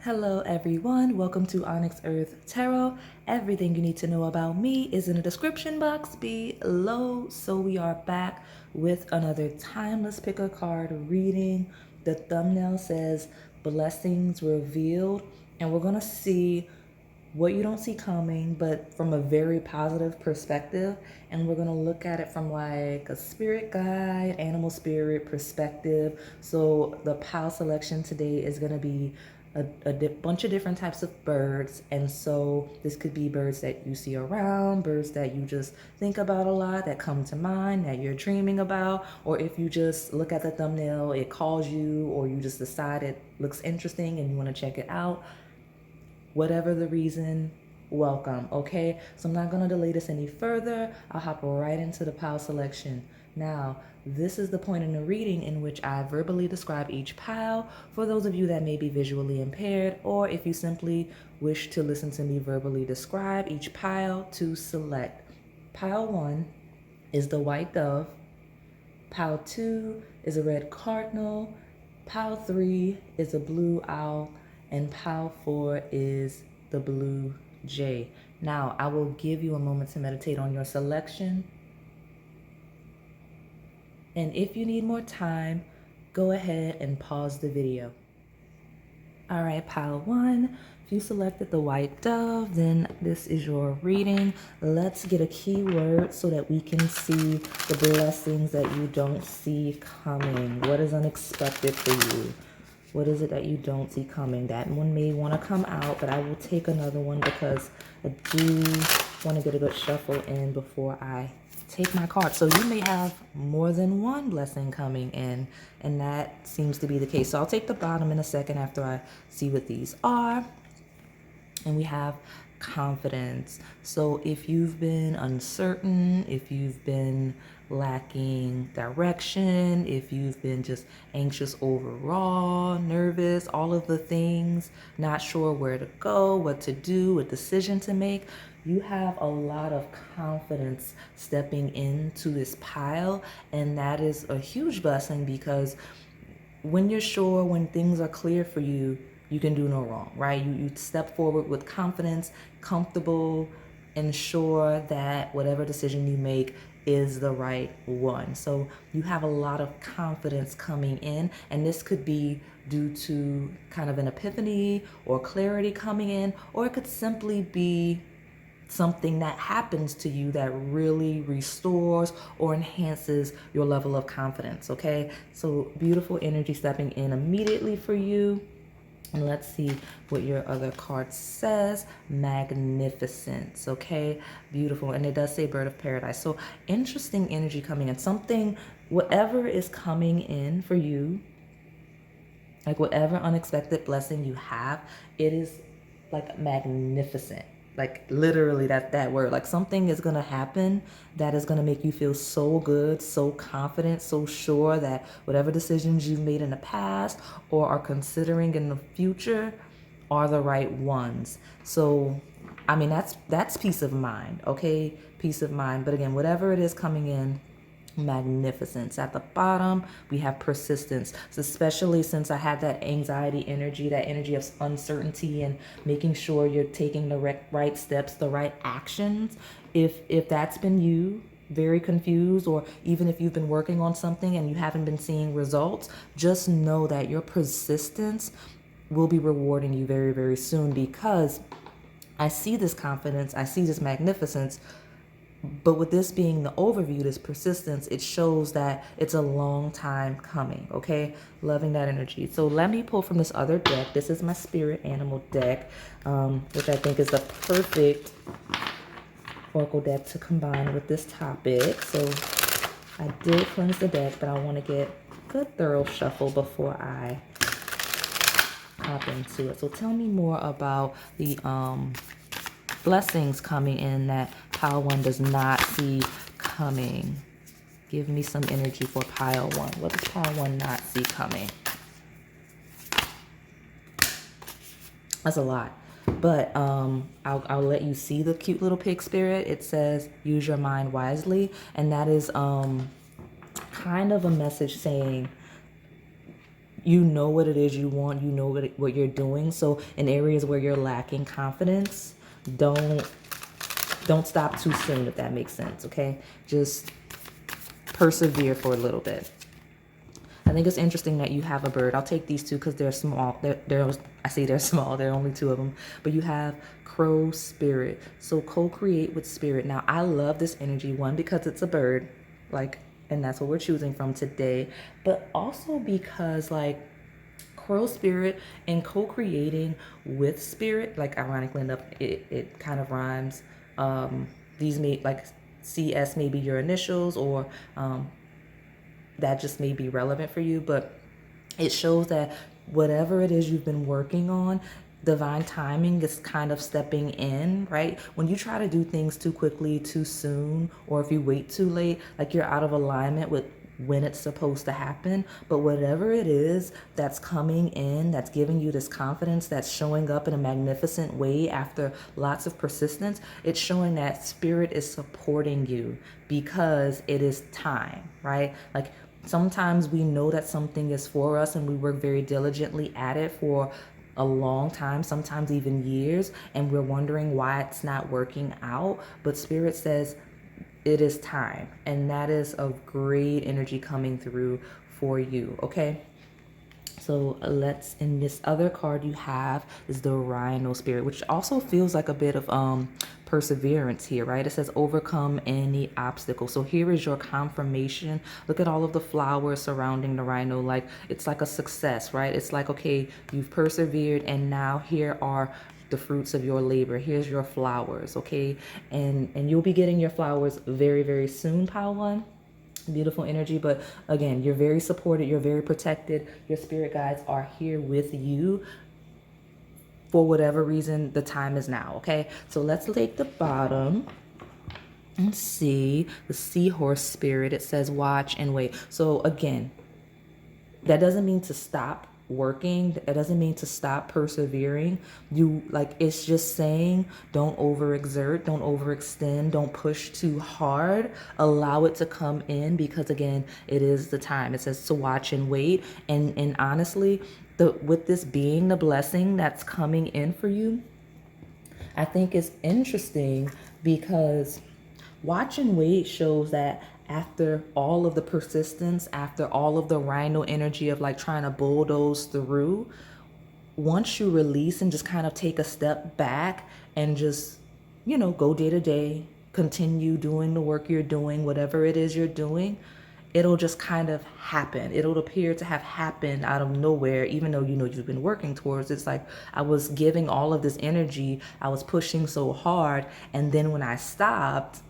Hello everyone, welcome to Onyx Earth Tarot. Everything you need to know about me is in the description box below. So we are back with another timeless pick a card reading. The thumbnail says blessings revealed, and we're gonna see what you don't see coming, but from a very positive perspective. And we're gonna look at it from like a spirit guide, animal spirit perspective. So the pile selection today is gonna be a bunch of different types of birds. And so this could be birds that you see around, birds that you just think about a lot, that come to mind, that you're dreaming about, or if you just look at the thumbnail, it calls you, or you just decide it looks interesting and you want to check it out. Whatever the reason, welcome. Okay, so I'm not going to delay this any further. I'll hop right into the pile selection. Now, this is the point in the reading in which I verbally describe each pile for those of you that may be visually impaired, or if you simply wish to listen to me verbally describe each pile to select. Pile 1 is the white dove. Pile 2 is a red cardinal. Pile 3 is a blue owl. And pile 4 is the blue jay. Now, I will give you a moment to meditate on your selection. And if you need more time, go ahead and pause the video. All right, pile 1, if you selected the white dove, then this is your reading. Let's get a keyword so that we can see the blessings that you don't see coming. What is unexpected for you? What is it that you don't see coming? That one may want to come out, but I will take another one because I do want to get a good shuffle in before I take my card. So you may have more than one blessing coming in, and that seems to be the case. So I'll take the bottom in a second after I see what these are. And we have confidence. So if you've been uncertain, if you've been lacking direction, if you've been just anxious overall, nervous, all of the things, not sure where to go, what to do, a decision to make, you have a lot of confidence stepping into this pile. And that is a huge blessing because when you're sure, when things are clear for you, you can do no wrong, right? You step forward with confidence, comfortable, and sure that whatever decision you make is the right one. So you have a lot of confidence coming in, and this could be due to kind of an epiphany or clarity coming in, or it could simply be something that happens to you that really restores or enhances your level of confidence, okay? So beautiful energy stepping in immediately for you. And let's see what your other card says. Magnificence, okay? Beautiful. And it does say bird of paradise. So interesting energy coming in. Something, whatever is coming in for you, like whatever unexpected blessing you have, it is like magnificent. Like literally that word, like something is going to happen that is going to make you feel so good, so confident, so sure that whatever decisions you've made in the past or are considering in the future are the right ones. So, I mean, that's peace of mind, okay? Peace of mind. But again, whatever it is coming in, magnificence. At the bottom, we have persistence. So especially since I had that anxiety energy, that energy of uncertainty and making sure you're taking the right steps, the right actions. If that's been you, very confused, or even if you've been working on something and you haven't been seeing results, just know that your persistence will be rewarding you very, very soon, because I see this confidence, I see this magnificence. But with this being the overview, this persistence, it shows that it's a long time coming, okay? Loving that energy. So let me pull from this other deck. This is my spirit animal deck, which I think is the perfect oracle deck to combine with this topic. So I did cleanse the deck, but I want to get a good thorough shuffle before I hop into it. So tell me more about the blessings coming in that pile 1 does not see coming. Give me some energy for pile 1. What does pile 1 not see coming? That's a lot. But I'll let you see the cute little pig spirit. It says, use your mind wisely. And that is kind of a message saying, you know what it is you want, you know what you're doing. So in areas where you're lacking confidence, don't stop too soon, if that makes sense. Okay, just persevere for a little bit. I think it's interesting that you have a bird. I'll take these two because they're small. I say they're small. There are only two of them. But you have crow spirit. So co-create with spirit. Now, I love this energy. One, because it's a bird. And that's what we're choosing from today. But also because, crow spirit and co-creating with spirit, ironically enough, it kind of rhymes. These may, CS may be your initials, or that just may be relevant for you, but it shows that whatever it is you've been working on, divine timing is kind of stepping in, right? When you try to do things too quickly, too soon, or if you wait too late, you're out of alignment with when it's supposed to happen. But whatever it is that's coming in, that's giving you this confidence, that's showing up in a magnificent way after lots of persistence, it's showing that spirit is supporting you because it is time, right? Sometimes we know that something is for us and we work very diligently at it for a long time, sometimes even years, and we're wondering why it's not working out. But Spirit says it is time, and that is a great energy coming through for you, okay? So in this other card you have is the Rhino Spirit, which also feels like a bit of perseverance here, right? It says overcome any obstacle. So here is your confirmation. Look at all of the flowers surrounding the rhino. It's like a success, right? It's like, okay, you've persevered, and now here are the fruits of your labor. Here's your flowers, okay? And you'll be getting your flowers very, very soon, Pile One. Beautiful energy. But again, you're very supported, you're very protected. Your spirit guides are here with you. For whatever reason, the time is now, okay? So let's take the bottom and see the seahorse spirit. It says watch and wait. So again, that doesn't mean to stop working. It doesn't mean to stop persevering. It's just saying don't overexert, don't overextend, don't push too hard. Allow it to come in, because again, it is the time. It says to watch and wait. And honestly, with this being the blessing that's coming in for you, I think it's interesting because watch and wait shows that after all of the persistence, after all of the rhino energy of trying to bulldoze through, once you release and just kind of take a step back and just, go day to day, continue doing the work you're doing, whatever it is you're doing, it'll just kind of happen. It'll appear to have happened out of nowhere, even though you've been working towards it. It's like I was giving all of this energy, I was pushing so hard, and then when I stopped,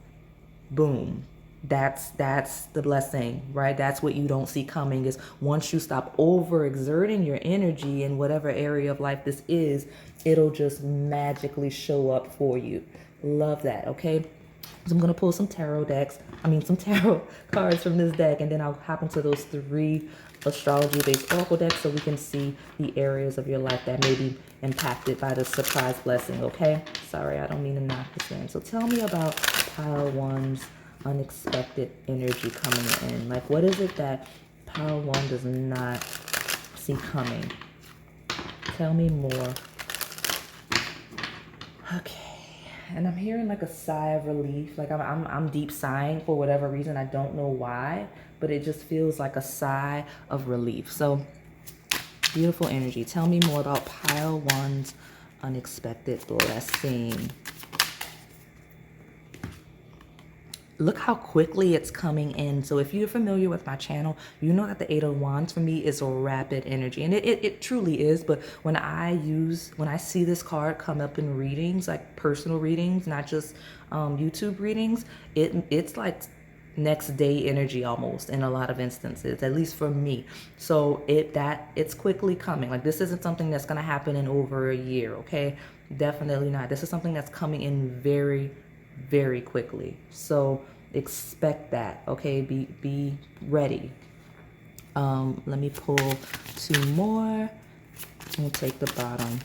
boom. That's the blessing, right? That's what you don't see coming, is once you stop overexerting your energy in whatever area of life this is, it'll just magically show up for you. Love that, okay? So I'm going to pull some tarot cards from this deck, and then I'll hop into those 3 astrology-based oracle decks so we can see the areas of your life that may be impacted by the surprise blessing, okay? Sorry, I don't mean to knock this in. So tell me about Pile One's unexpected energy coming in. What is it that Pile One does not see coming? Tell me more. Okay. And I'm hearing a sigh of relief. I'm deep sighing for whatever reason. I don't know why, but it just feels like a sigh of relief. So beautiful energy. Tell me more about Pile One's unexpected blessing. Look how quickly it's coming in. So if you're familiar with my channel, you know that the 8 of Wands for me is a rapid energy. And it truly is. But when I see this card come up in readings, personal readings, not just YouTube readings, it's like next day energy almost in a lot of instances, at least for me. So it's quickly coming. This isn't something that's going to happen in over a year, okay? Definitely not. This is something that's coming in very, very quickly. So expect that, okay? Be ready. Let me pull 2 more. I'm gonna take the bottom.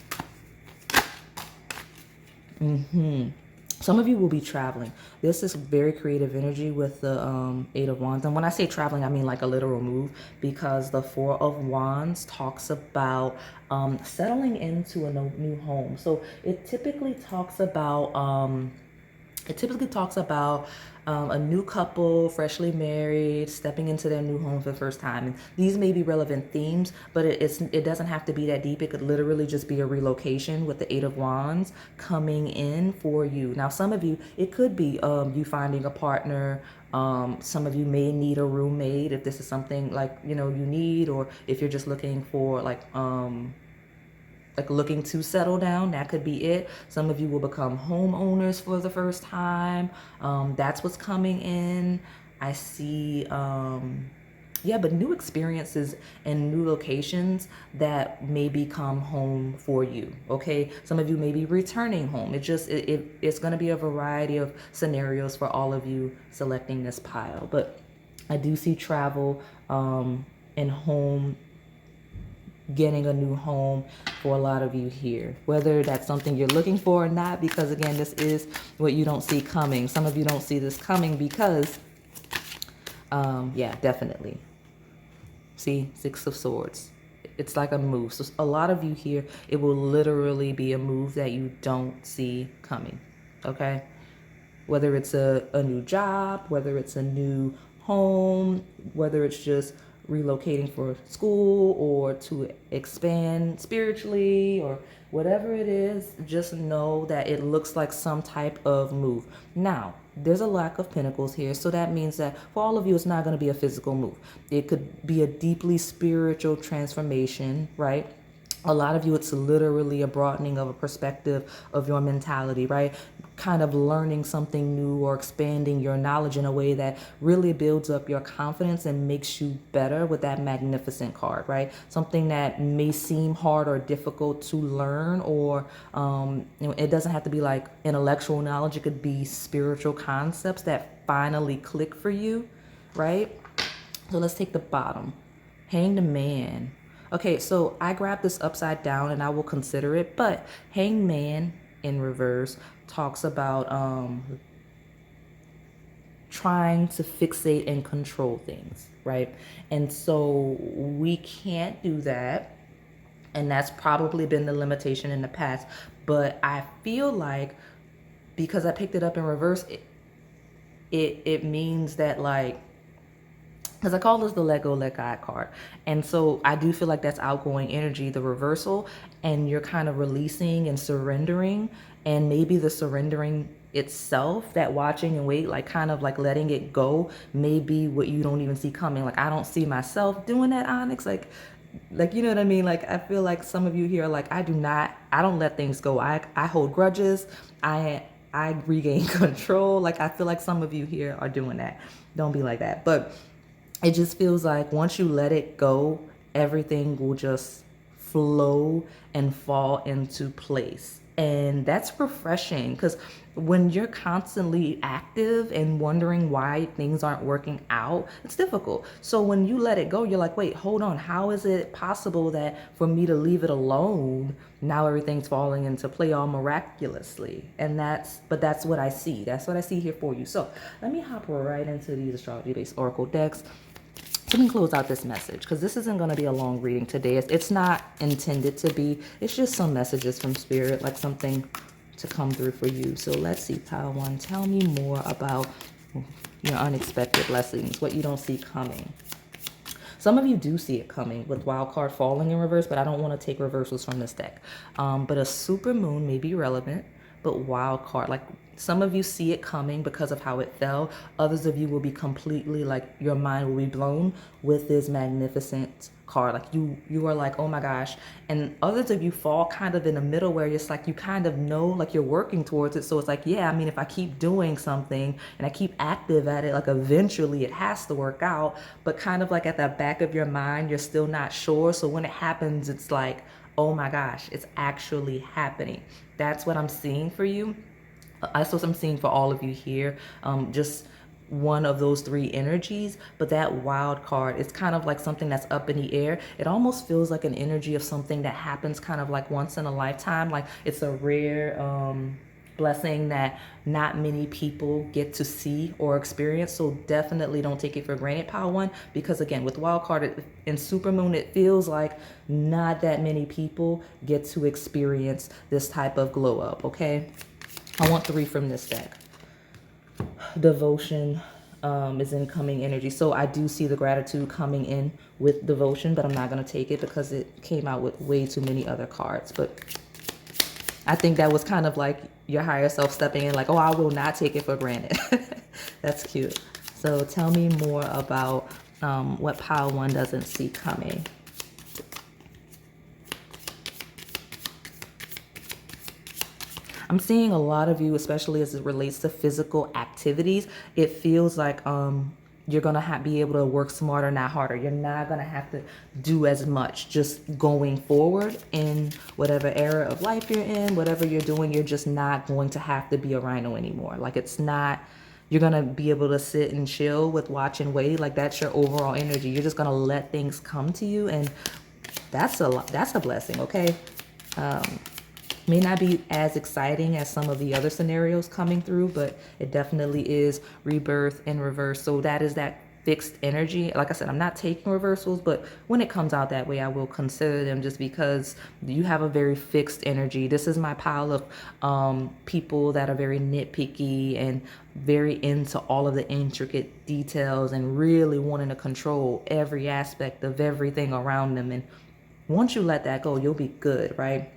Some of you will be traveling. This is very creative energy with the Eight of Wands. And when I say traveling, I mean like a literal move, because the Four of Wands talks about settling into a new home. So it typically talks about a new couple, freshly married, stepping into their new home for the first time. And these may be relevant themes, but it doesn't have to be that deep. It could literally just be a relocation with the Eight of Wands coming in for you. Now, some of you, it could be you finding a partner. Some of you may need a roommate if this is something like, you need, or if you're just looking for like looking to settle down, that could be it. Some of you will become homeowners for the first time. That's what's coming in. I see, but new experiences and new locations that may become home for you. Okay, some of you may be returning home. It's going to be a variety of scenarios for all of you selecting this pile. But I do see travel and home, getting a new home for a lot of you here, whether that's something you're looking for or not, because again, this is what you don't see coming. Some of you don't see this coming because definitely. See, Six of Swords. It's like a move. So a lot of you here, it will literally be a move that you don't see coming. Okay, whether it's a new job, whether it's a new home, whether it's just relocating for school or to expand spiritually or whatever it is, just know that it looks like some type of move. Now, there's a lack of pentacles here, so that means that for all of you, it's not going to be a physical move. It could be a deeply spiritual transformation, right? A lot of you, it's literally a broadening of a perspective of your mentality, right? Kind of learning something new or expanding your knowledge in a way that really builds up your confidence and makes you better with that Magnificent card, right? Something that may seem hard or difficult to learn, or it doesn't have to be like intellectual knowledge. It could be spiritual concepts that finally click for you, right? So let's take the bottom. Hanged Man. Okay, so I grabbed this upside down and I will consider it, but Hanged Man in reverse talks about trying to fixate and control things, right? And so we can't do that. And that's probably been the limitation in the past. But I feel like because I picked it up in reverse, it means that, like, because I call this the let go, let God card. And so I do feel like that's outgoing energy, the reversal, and you're kind of releasing and surrendering. And maybe the surrendering itself, that watching and wait, like kind of like letting it go, may be what you don't even see coming. Like, I don't see myself doing that, Onyx. Like, you know what I mean? Like, I feel like some of you here are like, I don't let things go. I hold grudges. I regain control. Like, I feel like some of you here are doing that. Don't be like that. But it just feels like once you let it go, everything will just flow and fall into place. And that's refreshing, because when you're constantly active and wondering why things aren't working out, it's difficult. So when you let it go, you're like, wait, hold on. How is it possible that for me to leave it alone, now everything's falling into play all miraculously? And that's what I see. That's what I see here for you. So let me hop right into these astrology-based oracle decks. Let me close out this message, because this isn't going to be a long reading today. It's not intended to be. It's just some messages from Spirit, like something to come through for you. So let's see, pile one. Tell me more about your unexpected blessings, what you don't see coming. Some of you do see it coming with wild card falling in reverse, but I don't want to take reversals from this deck. But a super moon may be relevant, but wild card, like, some of you see it coming because of how it fell. Others of you will be completely, like, your mind will be blown with this Magnificent card. Like, you are like, oh my gosh. And others of you fall kind of in the middle, where it's like you kind of know, like, you're working towards it. So it's like, yeah, I mean, if I keep doing something and I keep active at it, like, eventually it has to work out. But kind of like at the back of your mind, you're still not sure. So when it happens, it's like, oh my gosh, it's actually happening. That's what I'm seeing for you. That's what I'm seeing for all of you here. Just one of those three energies. But that wild card, it's kind of like something that's up in the air. It almost feels like an energy of something that happens kind of like once in a lifetime. Like, it's a rare blessing that not many people get to see or experience. So definitely don't take it for granted, pile one, because again, with wild card and supermoon, it feels like not that many people get to experience this type of glow up. Okay, I want 3 from this deck. Devotion is incoming energy. So I do see the gratitude coming in with devotion, but I'm not going to take it because it came out with way too many other cards. But I think that was kind of like your higher self stepping in, like, oh, I will not take it for granted. That's cute. So tell me more about what pile one doesn't see coming. I'm seeing a lot of you, especially as it relates to physical activities. It feels like you're going to be able to work smarter, not harder. You're not going to have to do as much just going forward in whatever era of life you're in, whatever you're doing. You're just not going to have to be a rhino anymore. Like, it's not, you're going to be able to sit and chill with watch and wait. Like, that's your overall energy. You're just going to let things come to you. And that's a blessing. Okay. May not be as exciting as some of the other scenarios coming through, but it definitely is rebirth in reverse. So that is that fixed energy. Like I said, I'm not taking reversals, but when it comes out that way, I will consider them, just because you have a very fixed energy. This is my pile of people that are very nitpicky and very into all of the intricate details and really wanting to control every aspect of everything around them. And once you let that go, you'll be good, right?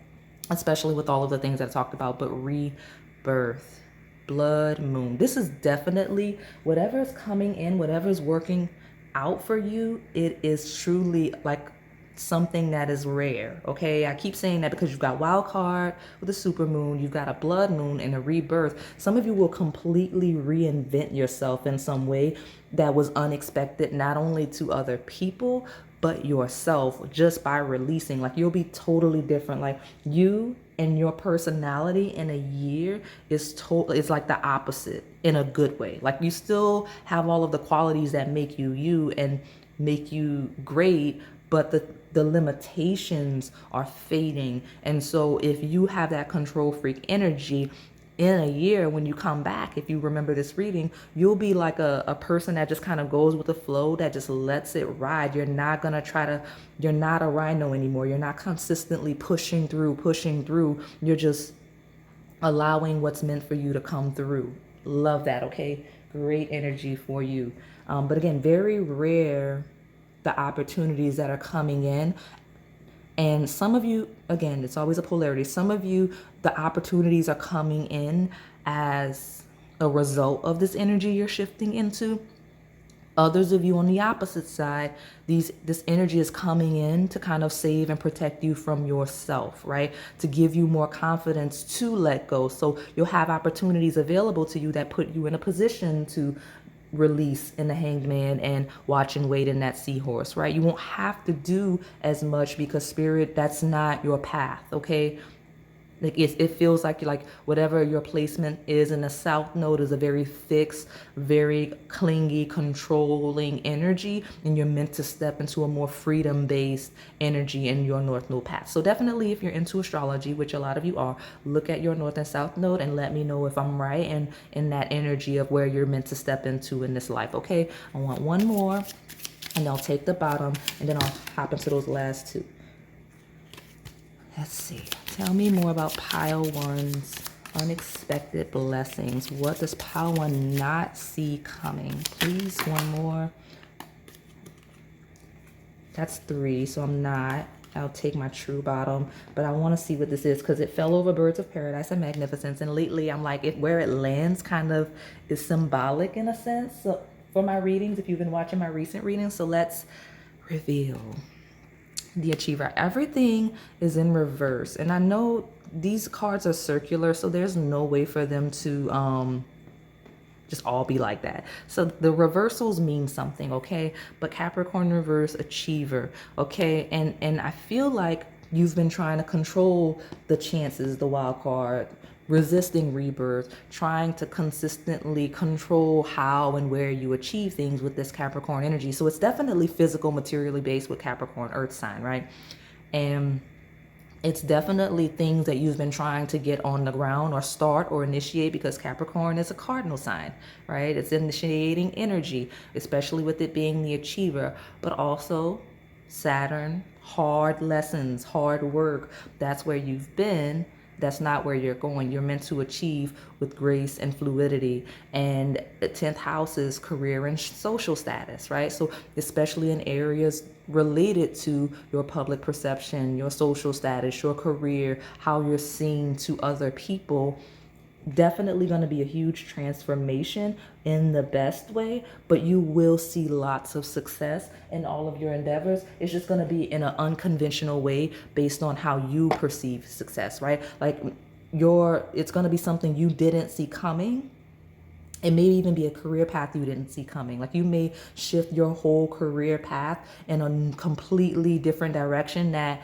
Especially with all of the things that I talked about. But rebirth, blood moon, this is definitely whatever is coming in, whatever is working out for you. It is truly like something that is rare. Okay, I keep saying that because you've got wild card with a super moon, you've got a blood moon and a rebirth. Some of you will completely reinvent yourself in some way that was unexpected, not only to other people but yourself, just by releasing. Like, you'll be totally different. Like, you and your personality in a year is like the opposite in a good way. Like, you still have all of the qualities that make you you and make you great, but the limitations are fading. And so if you have that control freak energy, in a year, when you come back, if you remember this reading, you'll be like a person that just kind of goes with the flow, that just lets it ride. You're not going to you're not a rhino anymore. You're not consistently pushing through. You're just allowing what's meant for you to come through. Love that. Okay. Great energy for you. But again, very rare, the opportunities that are coming in. And some of you, again, it's always a polarity. Some of you, the opportunities are coming in as a result of this energy you're shifting into. Others of you on the opposite side, this energy is coming in to kind of save and protect you from yourself, right? To give you more confidence to let go. So you'll have opportunities available to you that put you in a position to release in the Hanged Man and watch and wait in that Seahorse, right? You won't have to do as much because Spirit, that's not your path, okay? Like, it feels like you're like, whatever your placement is in the South Node is a very fixed, very clingy, controlling energy, and you're meant to step into a more freedom-based energy in your North Node path. So definitely, if you're into astrology, which a lot of you are, look at your North and South Node and let me know if I'm right and in that energy of where you're meant to step into in this life, okay? I want one more, and I'll take the bottom, and then I'll hop into those last two. Let's see. Tell me more about pile one's unexpected blessings. What does pile one not see coming? Please, one more. That's 3, so I'm not. I'll take my true bottom, but I want to see what this is because it fell over Birds of Paradise and Magnificence, and lately I'm like, where it lands kind of is symbolic in a sense. So for my readings, if you've been watching my recent readings, so let's reveal the Achiever. Everything is in reverse, and I know these cards are circular, so there's no way for them to just all be like that. So the reversals mean something, okay? But Capricorn reverse, Achiever, okay? And I feel like you've been trying to control the chances, the wild card, resisting rebirth, trying to consistently control how and where you achieve things with this Capricorn energy. So it's definitely physical, materially based with Capricorn, earth sign, right? And It's definitely things that you've been trying to get on the ground or start or initiate, because Capricorn is a cardinal sign, right? It's initiating energy, especially with it being the achiever, but also Saturn, hard lessons, hard work. That's where you've been. That's not where you're going. You're meant to achieve with grace and fluidity. And the 10th house is career and social status, right? So especially in areas related to your public perception, your social status, your career, how you're seen to other people, definitely going to be a huge transformation in the best way, but you will see lots of success in all of your endeavors. It's just going to be in an unconventional way based on how you perceive success, right? Like it's going to be something you didn't see coming. It may even be a career path you didn't see coming. Like you may shift your whole career path in a completely different direction that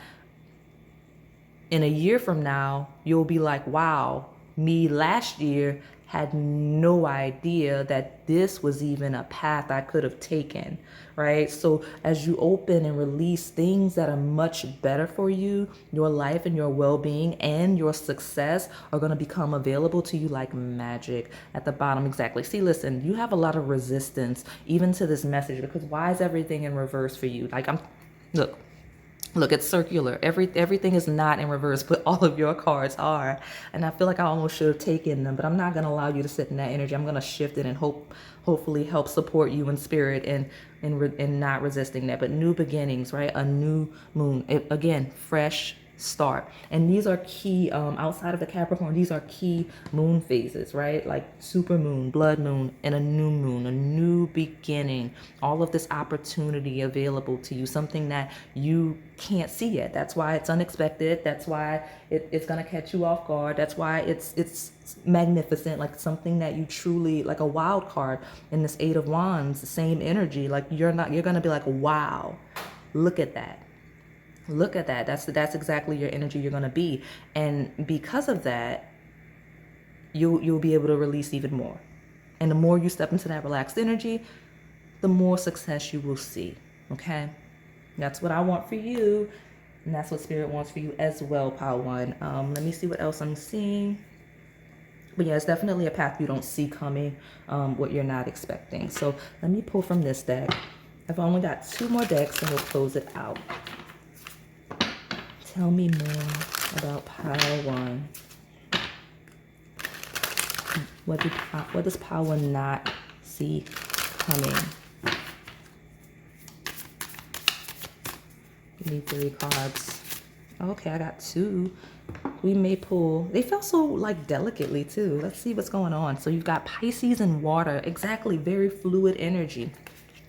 in a year from now, you'll be like, wow, me last year had no idea that this was even a path I could have taken, right? So as you open and release things that are much better for you, your life and your well-being and your success are going to become available to you like magic. At the bottom, exactly. See, listen, you have a lot of resistance even to this message, because why is everything in reverse for you? Like Look, it's circular. Everything is not in reverse, but all of your cards are. And I feel like I almost should have taken them, but I'm not going to allow you to sit in that energy. I'm going to shift it and hopefully help support you in spirit and not resisting that. But new beginnings, right? A new moon. Again, fresh start. And these are key, outside of the Capricorn, these are key moon phases, right? Like super moon, blood moon, and a new beginning. All of this opportunity available to you, something that you can't see yet. That's why it's unexpected. That's why it's going to catch you off guard. That's why it's magnificent, like something that you truly, like a wild card in this 8 of Wands, the same energy. Like you're going to be like, wow, look at that. Look at that. That's exactly your energy you're going to be. And because of that, you'll be able to release even more. And the more you step into that relaxed energy, the more success you will see. Okay? That's what I want for you. And that's what Spirit wants for you as well, Pile 1. Let me see what else I'm seeing. But yeah, it's definitely a path you don't see coming, what you're not expecting. So let me pull from this deck. I've only got 2 more decks and we'll close it out. Tell me more about Pile 1. What does Pile 1 not see coming? Give me 3 cards. Okay, I got 2. We may pull. They feel so like delicately too. Let's see what's going on. So you've got Pisces and water. Exactly, very fluid energy.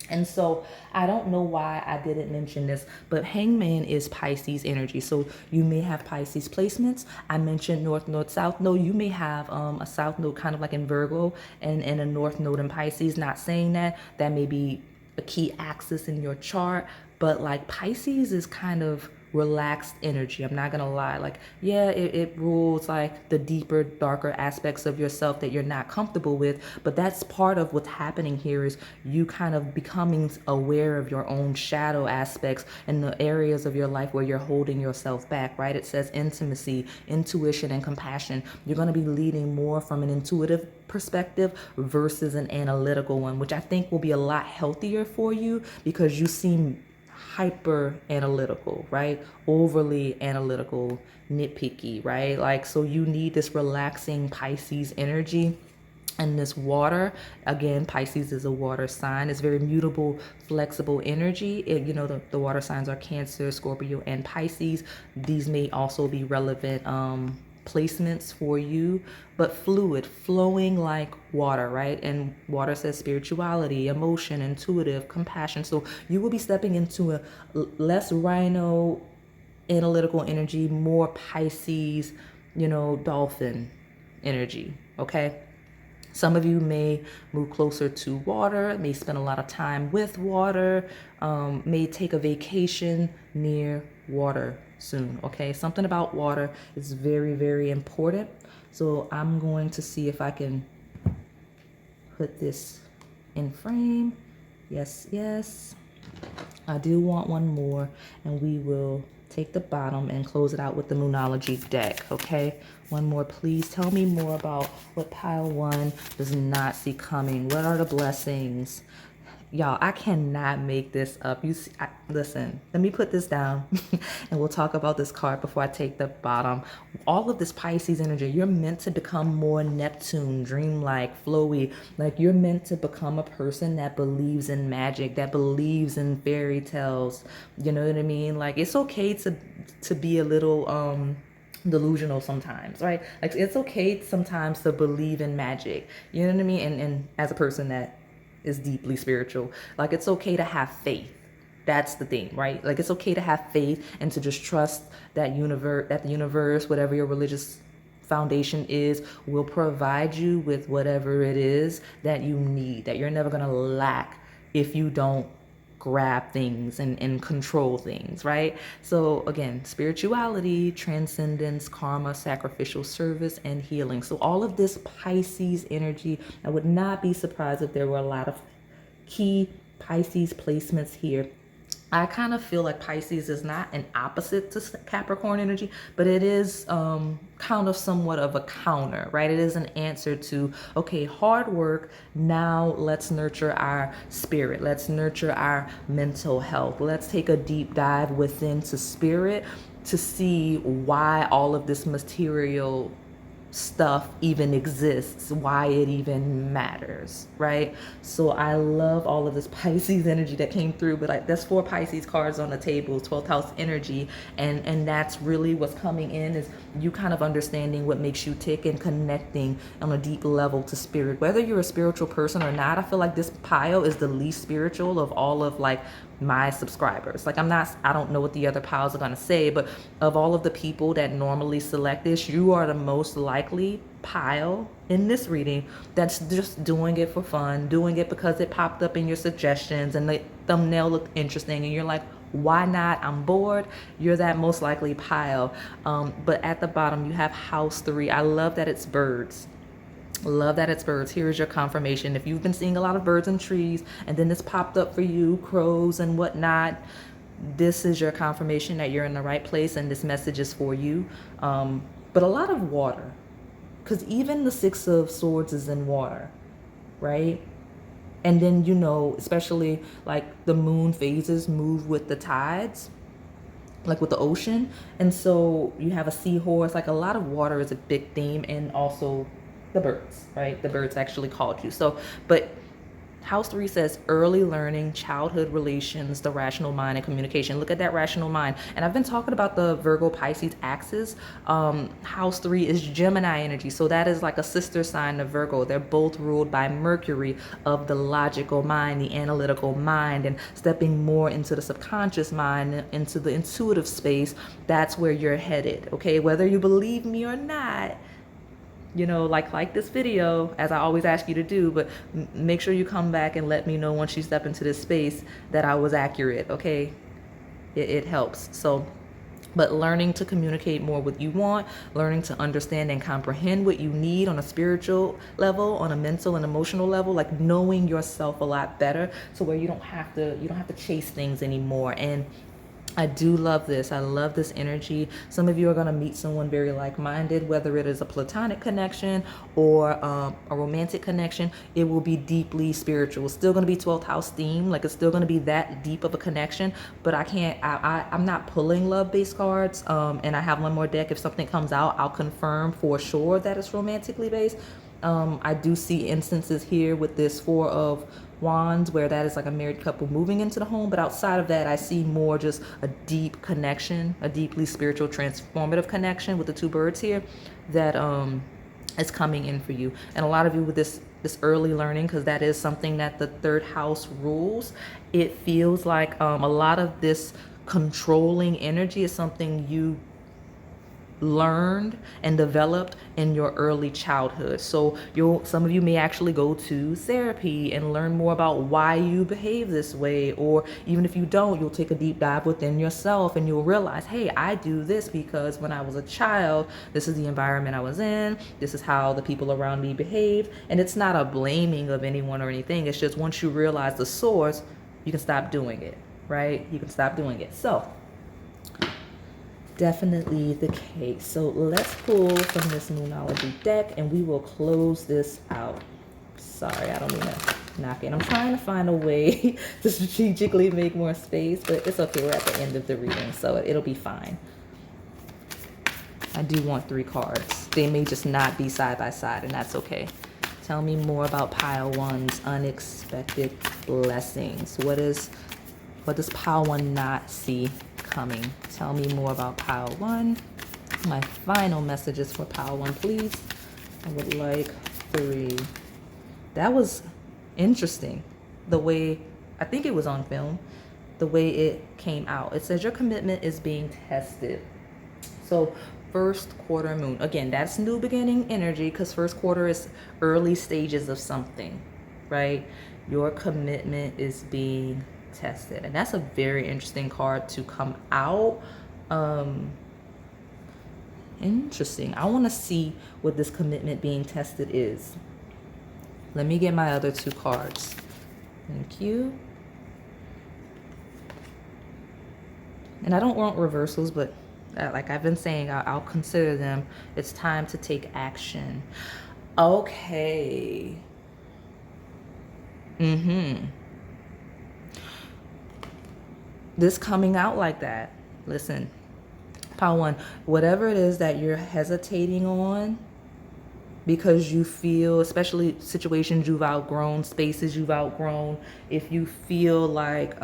And so I don't know why I didn't mention this, but Hangman is Pisces energy. So you may have Pisces placements. I mentioned north, south node. You may have a south node kind of like in Virgo and a north node in Pisces. Not saying that may be a key axis in your chart, but like Pisces is kind of relaxed energy. I'm not gonna lie. Like, yeah, it rules like the deeper, darker aspects of yourself that you're not comfortable with, but that's part of what's happening here, is you kind of becoming aware of your own shadow aspects and the areas of your life where you're holding yourself back, right? It says intimacy, intuition, and compassion. You're gonna be leading more from an intuitive perspective versus an analytical one, which I think will be a lot healthier for you, because you seem hyper analytical, right? Overly analytical, nitpicky, right? Like, so you need this relaxing Pisces energy. And this water, again, Pisces is a water sign. It's very mutable, flexible energy. The water signs are Cancer, Scorpio, and Pisces. These may also be relevant placements for you, but fluid, flowing like water, right? And water says spirituality, emotion, intuitive, compassion. So you will be stepping into a less rhino analytical energy, more Pisces, dolphin energy, okay? Some of you may move closer to water, may spend a lot of time with water, may take a vacation near water soon, okay? Something about water is very, very important. So I'm going to see if I can put this in frame. Yes, yes. I do want one more, and we will take the bottom and close it out with the Moonology deck, okay? One more, please. Tell me more about what pile one does not see coming. What are the blessings? Y'all, I cannot make this up. Listen, let me put this down and we'll talk about this card before I take the bottom. All of this Pisces energy, you're meant to become more Neptune, dreamlike, flowy. Like you're meant to become a person that believes in magic, that believes in fairy tales. You know what I mean? Like it's okay to be a little delusional sometimes, right? Like it's okay sometimes to believe in magic. You know what I mean? And as a person that is deeply spiritual. Like it's okay to have faith. That's the thing, right? Like it's okay to have faith and to just trust that the universe, whatever your religious foundation is, will provide you with whatever it is that you need, that you're never gonna lack if you don't grab things and control things, right? So again, spirituality, transcendence, karma, sacrificial service, and healing. So all of this Pisces energy, I would not be surprised if there were a lot of key Pisces placements here. I kind of feel like Pisces is not an opposite to Capricorn energy, but it is kind of somewhat of a counter, right? It is an answer to, okay, hard work. Now let's nurture our spirit. Let's nurture our mental health. Let's take a deep dive within to spirit to see why all of this material stuff even exists, why it even matters, right? So I love all of this Pisces energy that came through, but that's 4 Pisces cards on the table, 12th house energy, and that's really what's coming in is you kind of understanding what makes you tick and connecting on a deep level to spirit. Whether you're a spiritual person or not, I feel like this pile is the least spiritual of all of like my subscribers. Like I don't know what the other piles are going to say, but of all of the people that normally select this, you are the most likely pile in this reading that's just doing it for fun, doing it because it popped up in your suggestions and the thumbnail looked interesting and you're like, why not? I'm bored. You're that most likely pile. But at the bottom you have house 3. I love that it's birds. Love that it's birds. Here is your confirmation. If you've been seeing a lot of birds and trees and then this popped up for you, crows and whatnot, this is your confirmation that you're in the right place and this message is for you. But a lot of water, because even the 6 of Swords is in water, right? And then, especially like the moon phases move with the tides, like with the ocean. And so you have a seahorse, like a lot of water is a big theme, and also the birds, right? The birds actually called you. So, but house 3 says early learning, childhood relations, the rational mind, and communication. Look at that rational mind. And I've been talking about the Virgo Pisces axis. House 3 is Gemini energy. So that is like a sister sign of Virgo. They're both ruled by Mercury of the logical mind, the analytical mind, and stepping more into the subconscious mind, into the intuitive space. That's where you're headed, okay? Whether you believe me or not, like this video, as I always ask you to do, but make sure you come back and let me know once you step into this space that I was accurate, okay? It helps. So, but learning to communicate more what you want, learning to understand and comprehend what you need on a spiritual level, on a mental and emotional level, like knowing yourself a lot better, so where you don't have to chase things anymore. And I do love this. I love this energy. Some of you are going to meet someone very like-minded, whether it is a platonic connection or a romantic connection. It will be deeply spiritual. It's still going to be 12th house theme. Like it's still going to be that deep of a connection, but I'm not pulling love-based cards. And I have one more deck. If something comes out, I'll confirm for sure that it's romantically based. I do see instances here with this 4 of Wands where that is like a married couple moving into the home, but outside of that I see more just a deep connection, a deeply spiritual transformative connection with the 2 birds here that is coming in for you. And a lot of you with this early learning, because that is something that the 3rd house rules, it feels like a lot of this controlling energy is something you learned and developed in your early childhood. So some of you may actually go to therapy and learn more about why you behave this way, or even if you don't, you'll take a deep dive within yourself and you'll realize, hey, I do this because when I was a child, this is the environment I was in, this is how the people around me behaved. And it's not a blaming of anyone or anything. It's just once you realize the source, you can stop doing it. right? You can stop doing it. So definitely the case. So let's pull from this Moonology deck and we will close this out. Sorry, I don't mean to knock it. I'm trying to find a way to strategically make more space, but it's okay. We're at the end of the reading, so it'll be fine. I do want 3 cards. They may just not be side by side, and that's okay. Tell me more about pile 1's unexpected blessings. What does pile 1 not see coming? Tell me more about pile 1. My final messages for pile 1, please. I would like 3. That was interesting. The way, I think it was on film, the way it came out. It says your commitment is being tested. So first quarter moon, again, that's new beginning energy, because first quarter is early stages of something, right? Your commitment is being tested. And that's a very interesting card to come out. Interesting. I want to see what this commitment being tested is. Let me get my other 2 cards. Thank you. And I don't want reversals, but like I've been saying, I'll consider them. It's time to take action. Okay. This coming out like that. Listen, pile 1, whatever it is that you're hesitating on, because you feel, especially situations you've outgrown, spaces you've outgrown, if you feel like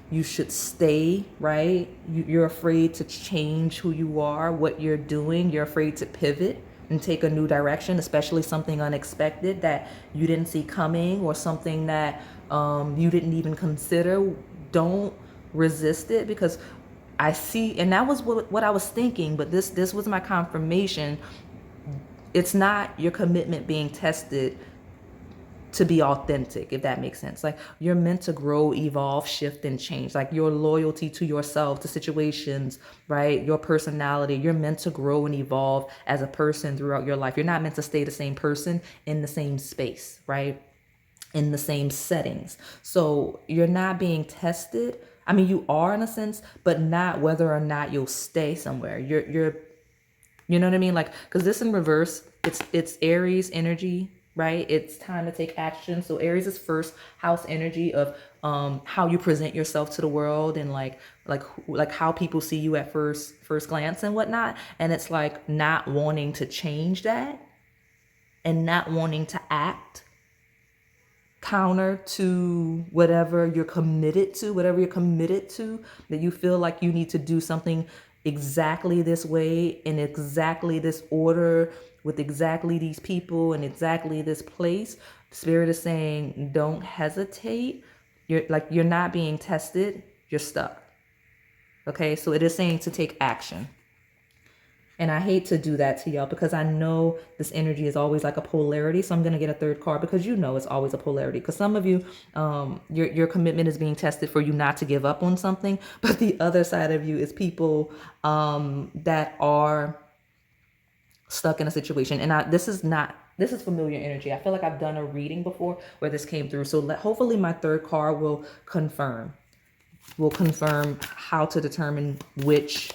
you should stay, right? You're afraid to change who you are, what you're doing. You're afraid to pivot and take a new direction, especially something unexpected that you didn't see coming, or something that you didn't even consider. Don't resist it, because I see, and that was what I was thinking, but this was my confirmation. It's not your commitment being tested to be authentic, if that makes sense. Like, you're meant to grow, evolve, shift, and change. Like, your loyalty to yourself, to situations, right? Your personality, you're meant to grow and evolve as a person throughout your life. You're not meant to stay the same person in the same space, right? In the same settings. So you're not being tested. I mean, you are in a sense, but not whether or not you'll stay somewhere. You're you know what I mean? Like, because this in reverse, it's Aries energy, right? It's time to take action. So Aries is first house energy of how you present yourself to the world, and like how people see you at first glance and whatnot. And it's like not wanting to change that, and not wanting to act counter to whatever you're committed to, that you feel like you need to do something exactly this way, in exactly this order, with exactly these people, in exactly this place. Spirit is saying, don't hesitate. You're not being tested, you're stuck. Okay, so it is saying to take action. And I hate to do that to y'all, because I know this energy is always like a polarity. So I'm going to get a 3rd card, because you know it's always a polarity. Because some of you, your commitment is being tested for you not to give up on something. But the other side of you is people that are stuck in a situation. And this is familiar energy. I feel like I've done a reading before where this came through. So hopefully my 3rd card will confirm how to determine which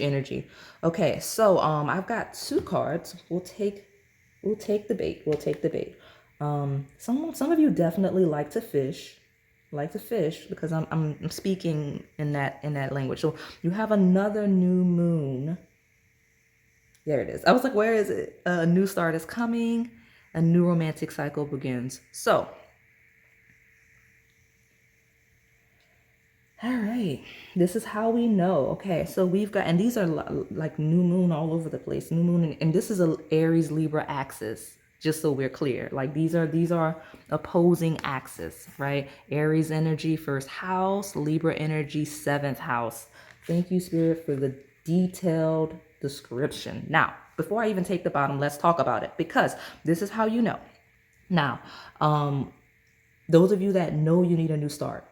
energy. Okay, so I've got 2 cards. We'll take the bait. Some of you definitely like to fish, because I'm speaking in that language. So you have another new moon. There it is. I was like, where is it? A new start is coming. A new romantic cycle begins. So, all right, this is how we know. Okay, so we've got, and these are like new moon all over the place. New moon, and this is a Aries Libra axis. Just so we're clear, like these are opposing axes, right? Aries energy, 1st house. Libra energy, 7th house. Thank you, Spirit, for the detailed description. Now, before I even take the bottom, let's talk about it, because this is how you know. Now, those of you that know you need a new start,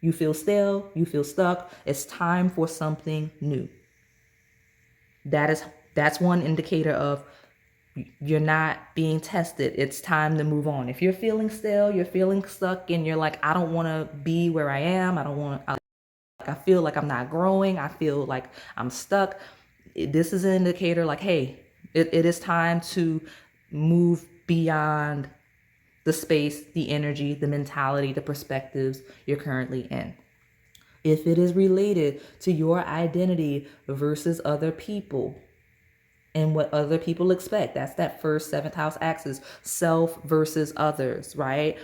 you feel stale, you feel stuck, it's time for something new. That's one indicator of you're not being tested. It's time to move on. If you're feeling stale, you're feeling stuck, and you're like, I don't want to be where I am. I feel like I'm not growing. I feel like I'm stuck. This is an indicator like, hey, it is time to move beyond the space, the energy, the mentality, the perspectives you're currently in. If it is related to your identity versus other people and what other people expect, that's that first seventh house axis, self versus others, right?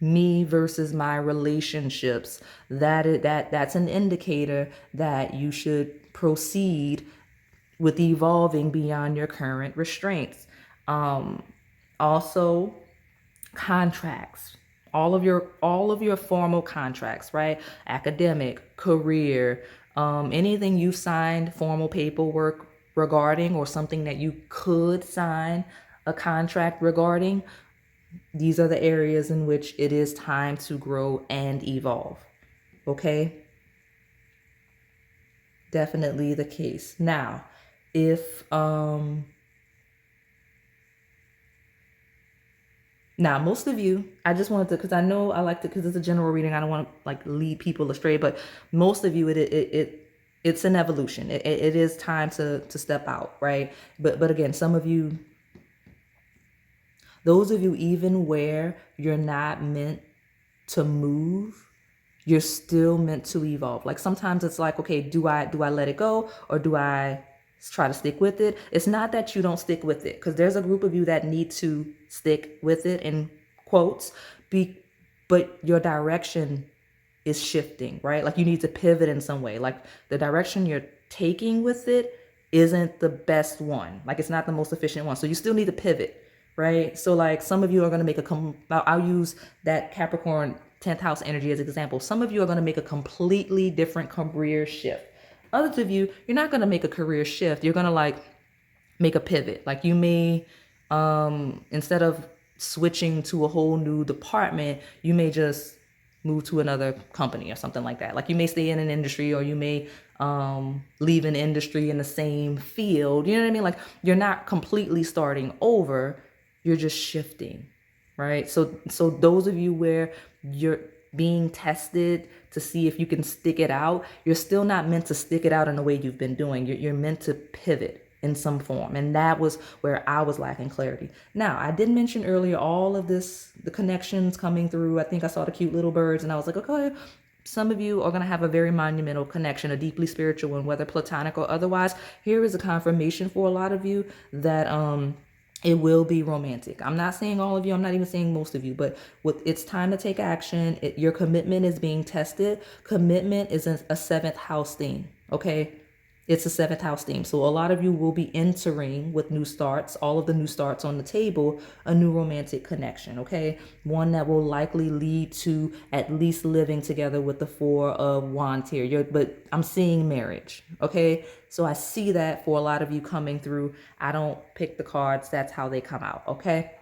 Me versus my relationships. That's an indicator that you should proceed with evolving beyond your current restraints. Also, contracts, all of your formal contracts, right? Academic, career, anything you signed formal paperwork regarding, or something that you could sign a contract regarding. These are the areas in which it is time to grow and evolve. Okay? Definitely the case. Now, if now, most of you, I just wanted to, because I know I like to, because it's a general reading, I don't want to like lead people astray, but most of you, it's an evolution. It is time to step out, right? But again, some of you, those of you, even where you're not meant to move, you're still meant to evolve. Like sometimes it's like, okay, do I let it go, or do I try to stick with it? It's not that you don't stick with it, because there's a group of you that need to stick with it in quotes, but your direction is shifting, right? Like you need to pivot in some way. Like the direction you're taking with it isn't the best one. Like it's not the most efficient one. So you still need to pivot, right? So like some of you are going to make I'll use that Capricorn 10th house energy as an example. Some of you are going to make a completely different career shift. Others of you, you're not going to make a career shift. You're going to like make a pivot. Like you may, instead of switching to a whole new department, you may just move to another company or something like that. Like you may stay in an industry, or you may leave an industry in the same field. You know what I mean? Like you're not completely starting over, you're just shifting, right? So those of you where you're being tested to see if you can stick it out, you're still not meant to stick it out in the way you've been doing. You're meant to pivot in some form. And that was where I was lacking clarity. Now, I did mention earlier all of this, the connections coming through. I think I saw the cute little birds, and I was like, okay, some of you are going to have a very monumental connection, a deeply spiritual one, whether platonic or otherwise. Here is a confirmation for a lot of you that it will be romantic. I'm not saying all of you, I'm not even saying most of you, but it's time to take action. Your commitment is being tested. Commitment is a seventh house theme, okay? It's a seventh house theme. So a lot of you will be entering with new starts, all of the new starts on the table, a new romantic connection, okay? One that will likely lead to at least living together with the Four of Wands here. But I'm seeing marriage, okay? So I see that for a lot of you coming through. I don't pick the cards. That's how they come out, okay?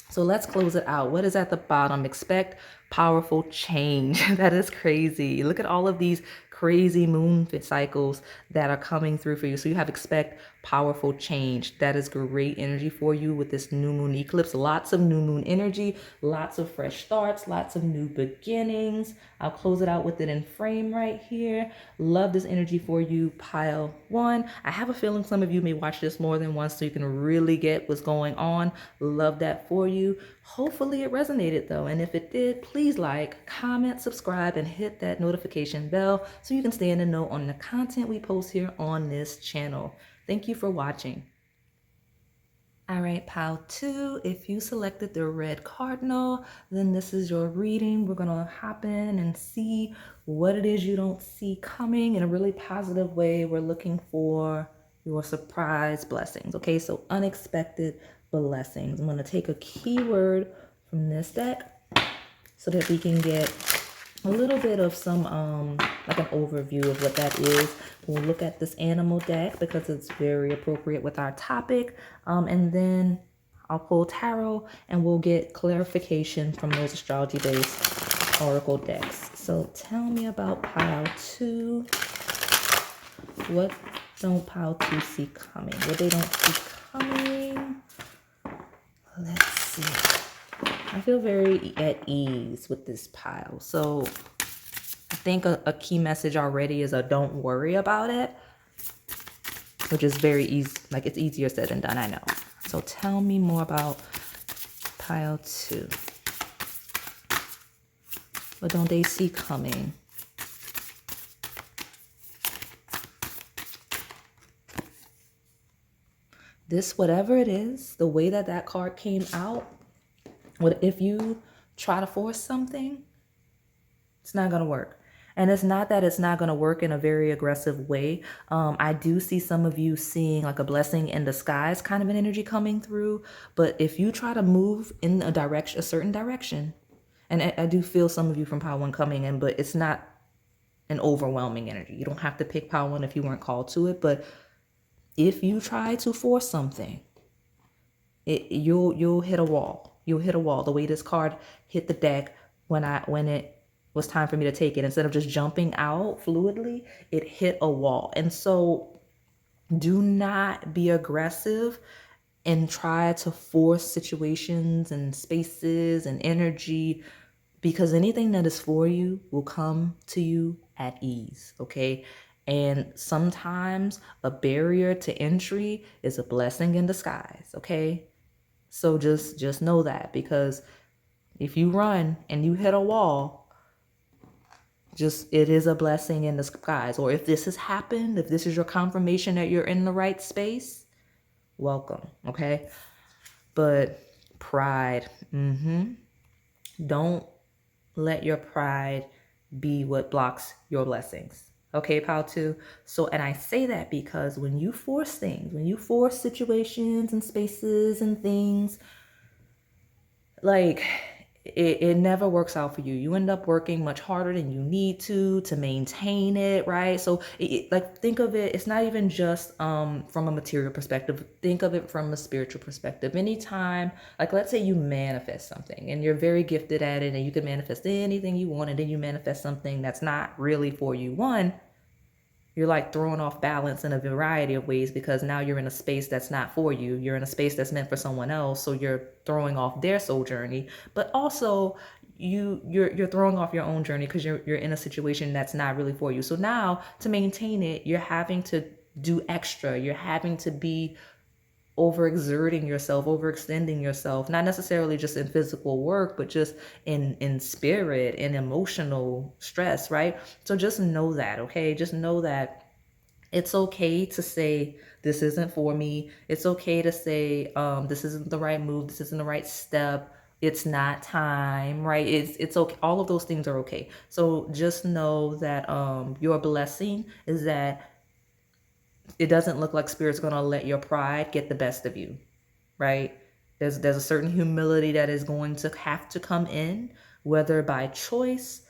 So let's close it out. What is at the bottom? Expect powerful change. That is crazy. Look at all of these crazy moon cycles that are coming through for you. So you have expect powerful change. That is great energy for you with this new moon eclipse. Lots of new moon energy, lots of fresh starts, lots of new beginnings. I'll close it out with it in frame right here. Love this energy for you, pile one. I have a feeling some of you may watch this more than once so you can really get what's going on. Love that for you. Hopefully it resonated though. And if it did, please like, comment, subscribe, and hit that notification bell so you can stay in the know on the content we post here on this channel. Thank you for watching. All right, pile two, if you selected the red cardinal, then this is your reading. We're gonna hop in and see what it is you don't see coming in a really positive way. We're looking for your surprise blessings, okay? So unexpected blessings. I'm gonna take a keyword from this deck so that we can get a little bit of some, like an overview of what that is. We'll look at this animal deck because it's very appropriate with our topic. And then I'll pull tarot and we'll get clarification from those astrology-based oracle decks. So tell me about pile two. What don't pile two see coming? What they don't see coming? Let's see. I feel very at ease with this pile. So I think a key message already is a don't worry about it, which is very easy. Like, it's easier said than done, I know. So tell me more about pile 2. What don't they see coming? This, whatever it is, the way that that card came out, what if you try to force something, it's not going to work. And it's not that it's not going to work in a very aggressive way. I do see some of you seeing like a blessing in disguise kind of an energy coming through. But if you try to move in a direction, a certain direction, and I do feel some of you from pile 1 coming in, but it's not an overwhelming energy. You don't have to pick pile 1 if you weren't called to it. But if you try to force something, you'll hit a wall. You'll hit a wall. The way this card hit the deck when it was time for me to take it, instead of just jumping out fluidly, it hit a wall. And so do not be aggressive and try to force situations and spaces and energy, because anything that is for you will come to you at ease, okay? And sometimes a barrier to entry is a blessing in disguise, okay? So just know that, because if you run and you hit a wall, it is a blessing in disguise. Or if this has happened, if this is your confirmation that you're in the right space, welcome, okay? But pride, don't let your pride be what blocks your blessings. Okay, pile 2. So, and I say that because when you force things, when you force situations and spaces and things, like, it never works out for you. You end up working much harder than you need to maintain it, right? So like, think of it, it's not even just from a material perspective. Think of it from a spiritual perspective. Anytime, like, let's say you manifest something and you're very gifted at it and you can manifest anything you want, and then you manifest something that's not really for you. One, you're like throwing off balance in a variety of ways, because now you're in a space that's not for you. You're in a space that's meant for someone else. So you're throwing off their soul journey, but also you're throwing off your own journey because you're in a situation that's not really for you. So now to maintain it, you're having to do extra. You're having to be overexerting yourself, overextending yourself, not necessarily just in physical work, but just in spirit and emotional stress, right? So just know that, okay? Just know that it's okay to say, this isn't for me. It's okay to say, this isn't the right move. This isn't the right step. It's not time, right? It's okay. All of those things are okay. So just know that your blessing is that it doesn't look like Spirit's going to let your pride get the best of you, right? There's a certain humility that is going to have to come in, whether by choice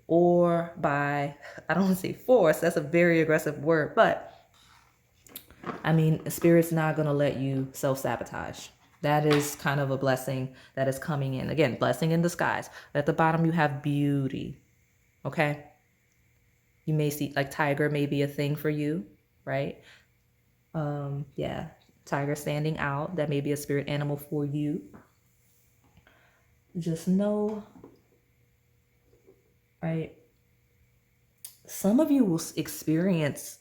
or by, I don't want to say force, that's a very aggressive word, but I mean, Spirit's not going to let you self-sabotage. That is kind of a blessing that is coming in. Again, blessing in disguise. At the bottom, you have beauty, okay? You may see, like, tiger may be a thing for you, right? Yeah, tiger standing out. That may be a spirit animal for you. Just know, right? Some of you will experience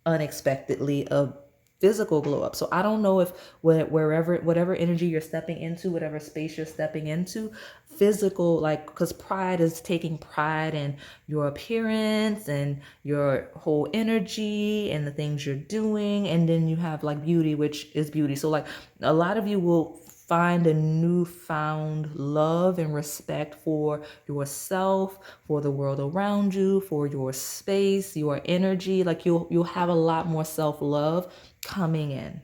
unexpectedly a physical glow up. So I don't know if whatever energy you're stepping into, whatever space you're stepping into, physical, like, because pride is taking pride in your appearance and your whole energy and the things you're doing. And then you have like beauty, which is beauty. So like a lot of you will find a newfound love and respect for yourself, for the world around you, for your space, your energy. Like you'll have a lot more self-love coming in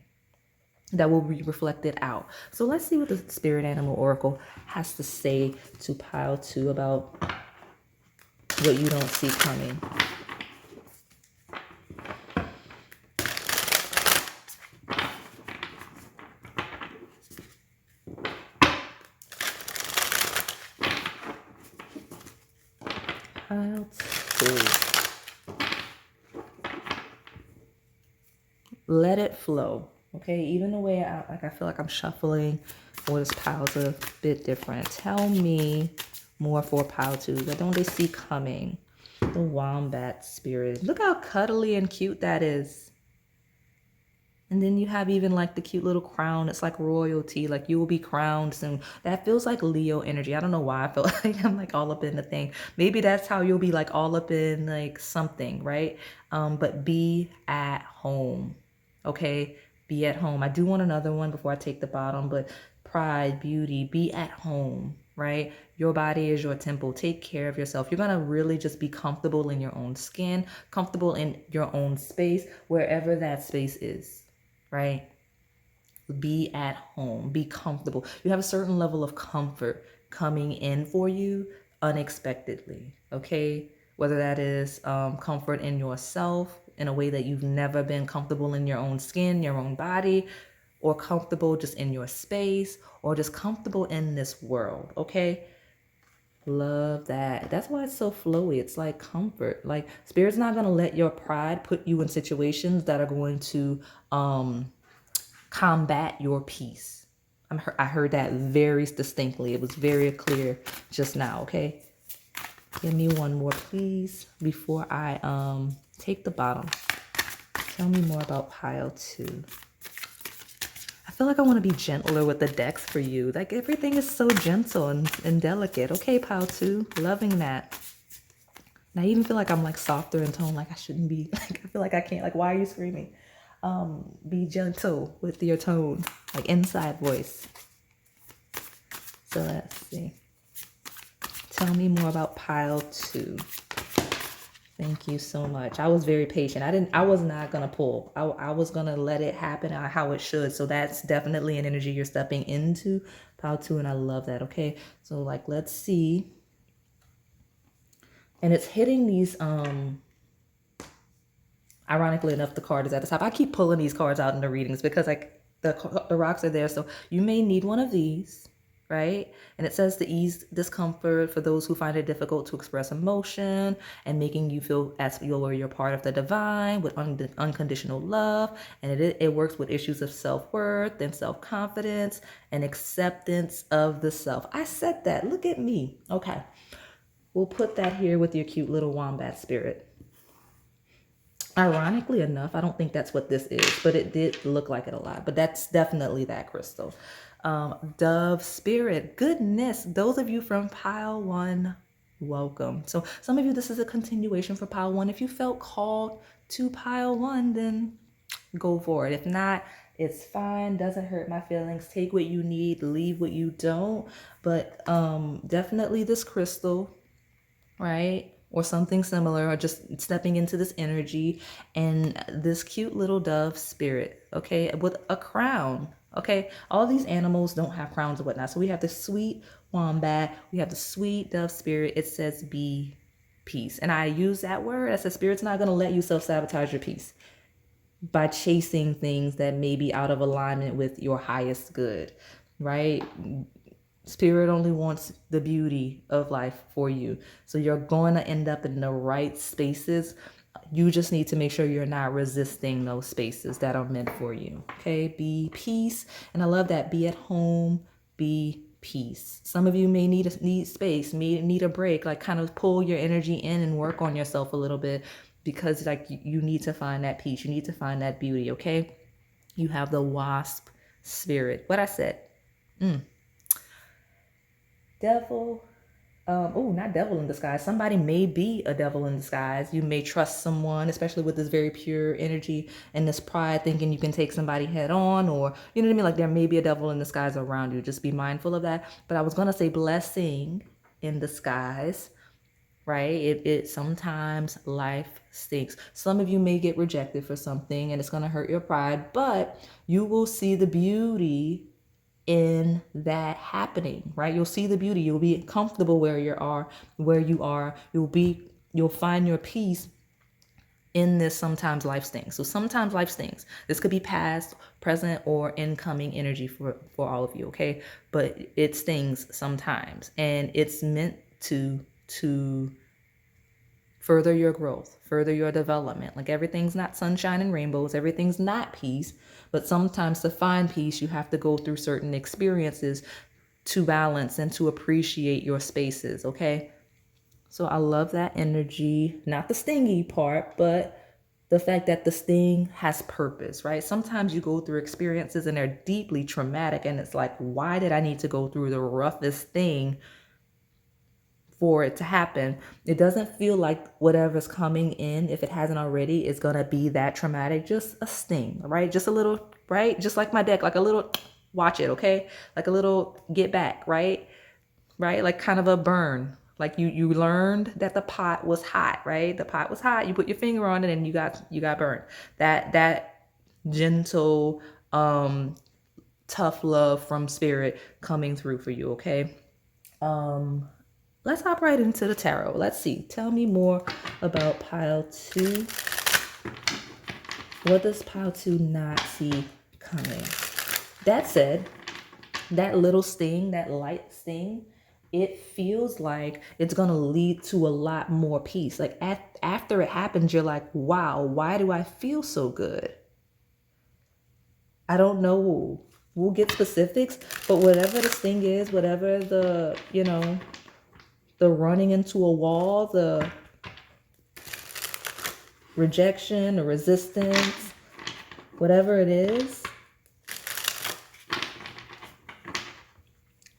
that will be reflected out. So let's see what the Spirit Animal Oracle has to say to pile 2 about what you don't see coming. Pile 2. Let it flow. Okay, even the way I feel like I'm shuffling Or this pile's a bit different. Tell me more for pile 2. What don't they see coming? The wombat spirit. Look how cuddly and cute that is. And then you have even like the cute little crown. It's like royalty. Like you will be crowned soon. That feels like Leo energy. I don't know why I feel like I'm like all up in the thing. Maybe that's how you'll be like all up in like something, right? But be at home. Okay? Be at home. I do want another one before I take the bottom, but pride, beauty, be at home, right? Your body is your temple. Take care of yourself. You're going to really just be comfortable in your own skin, comfortable in your own space, wherever that space is. Right? Be at home, be comfortable. You have a certain level of comfort coming in for you unexpectedly, okay? Whether that is comfort in yourself in a way that you've never been comfortable in your own skin, your own body, or comfortable just in your space, or just comfortable in this world, okay? Love that. That's why it's so flowy. It's like comfort. Like Spirit's not going to let your pride put you in situations that are going to combat your peace. I heard that very distinctly. It was very clear just now, okay? Give me one more, please, before I take the bottom. Tell me more about pile 2. I feel like I want to be gentler with the decks for you. Like everything is so gentle and delicate. Okay, pile 2, loving that. And I even feel like I'm like softer in tone, like I shouldn't be. Like I feel like I can't. Like, why are you screaming? Be gentle with your tone, like inside voice. So let's see. Tell me more about pile 2. Thank you so much. I was very patient. I was not going to pull. I was going to let it happen how it should. So that's definitely an energy you're stepping into, pile 2. And I love that. Okay. So like, let's see. And it's hitting these, ironically enough, the card is at the top. I keep pulling these cards out in the readings because like the rocks are there. So you may need one of these. Right? And it says to ease discomfort for those who find it difficult to express emotion and making you feel as you're part of the divine with unconditional love. And it works with issues of self-worth and self-confidence and acceptance of the self. I said that. Look at me. Okay. We'll put that here with your cute little wombat spirit. Ironically enough, I don't think that's what this is, but it did look like it a lot. But that's definitely that crystal. Dove spirit, goodness, those of you from pile 1, welcome. So some of you, this is a continuation for pile 1. If you felt called to pile 1, then go for it. If not, it's fine. Doesn't hurt my feelings. Take what you need, leave what you don't. But definitely this crystal, right? Or something similar, or just stepping into this energy and this cute little dove spirit, okay, with a crown. Okay, all these animals don't have crowns or whatnot. So we have the sweet wombat, we have the sweet dove spirit. It says be peace. And I use that word. I said spirit's not going to let you self-sabotage your peace by chasing things that may be out of alignment with your highest good, right? Spirit only wants the beauty of life for you. So you're going to end up in the right spaces. You just need to make sure you're not resisting those spaces that are meant for you. Okay, be peace. And I love that. Be at home, be peace. Some of you may need space, may need a break, like kind of pull your energy in and work on yourself a little bit because like you need to find that peace. You need to find that beauty. Okay, you have the wasp spirit. What I said. Devil. Oh, not devil in disguise. Somebody may be a devil in disguise. You may trust someone, especially with this very pure energy and this pride, thinking you can take somebody head on, or you know what I mean? Like there may be a devil in disguise around you. Just be mindful of that. But I was going to say blessing in disguise, right? It sometimes life stinks. Some of you may get rejected for something and it's going to hurt your pride, but you will see the beauty in that happening, right? You'll see the beauty. You'll be comfortable where you are. You'll find your peace in this sometimes life stings. So sometimes life stings. This could be past, present, or incoming energy for all of you, okay? But it stings sometimes. And it's meant to further your growth, further your development. Like everything's not sunshine and rainbows, everything's not peace, but sometimes to find peace, you have to go through certain experiences to balance and to appreciate your spaces, okay? So I love that energy, not the stingy part, but the fact that the sting has purpose, right? Sometimes you go through experiences and they're deeply traumatic, and it's like, why did I need to go through the roughest thing for it to happen? It doesn't feel like whatever's coming in, if it hasn't already, is gonna be that traumatic. Just a sting, right? Just a little, right? Just like my deck, like a little, watch it, okay? Like a little get back, right? Right? Like kind of a burn. Like you learned that the pot was hot, right? The pot was hot. You put your finger on it and you got burned. That gentle, tough love from spirit coming through for you, okay? Let's hop right into the tarot. Let's see. Tell me more about pile 2. What does pile 2 not see coming? That said, that little sting, that light sting, it feels like it's going to lead to a lot more peace. Like after it happens, you're like, wow, why do I feel so good? I don't know. We'll get specifics, but whatever the sting is, whatever the, the running into a wall, the rejection, the resistance, whatever it is,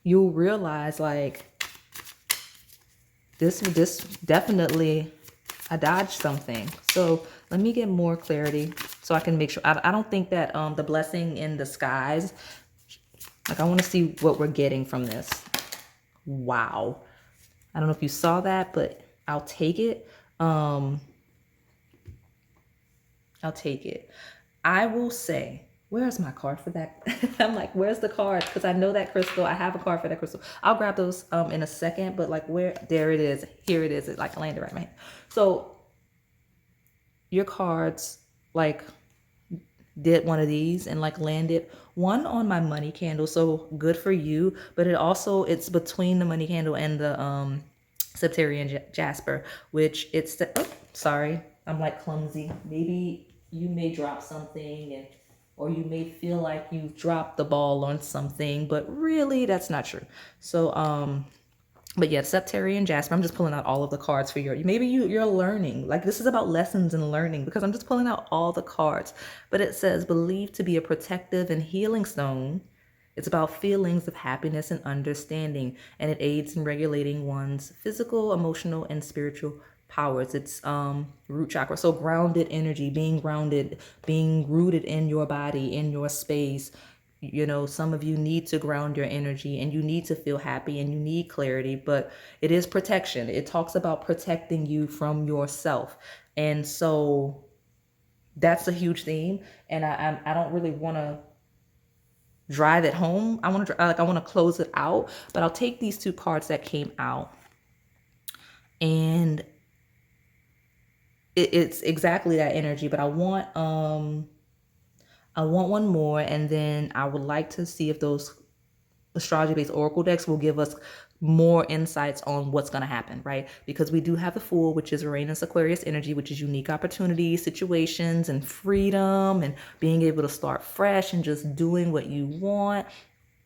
you'll realize like this definitely, I dodged something. So let me get more clarity so I can make sure. I don't think that the blessing in disguise, like I want to see what we're getting from this. Wow. I don't know if you saw that, but I'll take it. I'll take it. I will say, where's my card for that? I'm like, where's the card? Because I know that crystal. I have a card for that crystal. I'll grab those in a second, but like where, there it is. Here it is. It like landed right in my hand. So your cards like did one of these and like landed one on my money candle. So good for you. But it also, it's between the money candle and the Septarian Jasper, which it's the, oh, sorry. I'm like clumsy. Maybe you may drop something and or you may feel like you've dropped the ball on something, but really that's not true. So but yeah, Septarian Jasper. I'm just pulling out all of the cards for your, maybe you're learning. Like this is about lessons and learning because I'm just pulling out all the cards. But it says believed to be a protective and healing stone. It's about feelings of happiness and understanding, and it aids in regulating one's physical, emotional, and spiritual powers. It's root chakra. So grounded energy, being grounded, being rooted in your body, in your space. Some of you need to ground your energy and you need to feel happy and you need clarity, but it is protection. It talks about protecting you from yourself. And so that's a huge theme. And I don't really want to drive it home. I want to close it out, but I'll take these 2 cards that came out and it's exactly that energy, but I want one more, and then I would like to see if those astrology-based oracle decks will give us more insights on what's going to happen, right? Because we do have the Fool, which is Uranus Aquarius energy, which is unique opportunities, situations, and freedom, and being able to start fresh and just doing what you want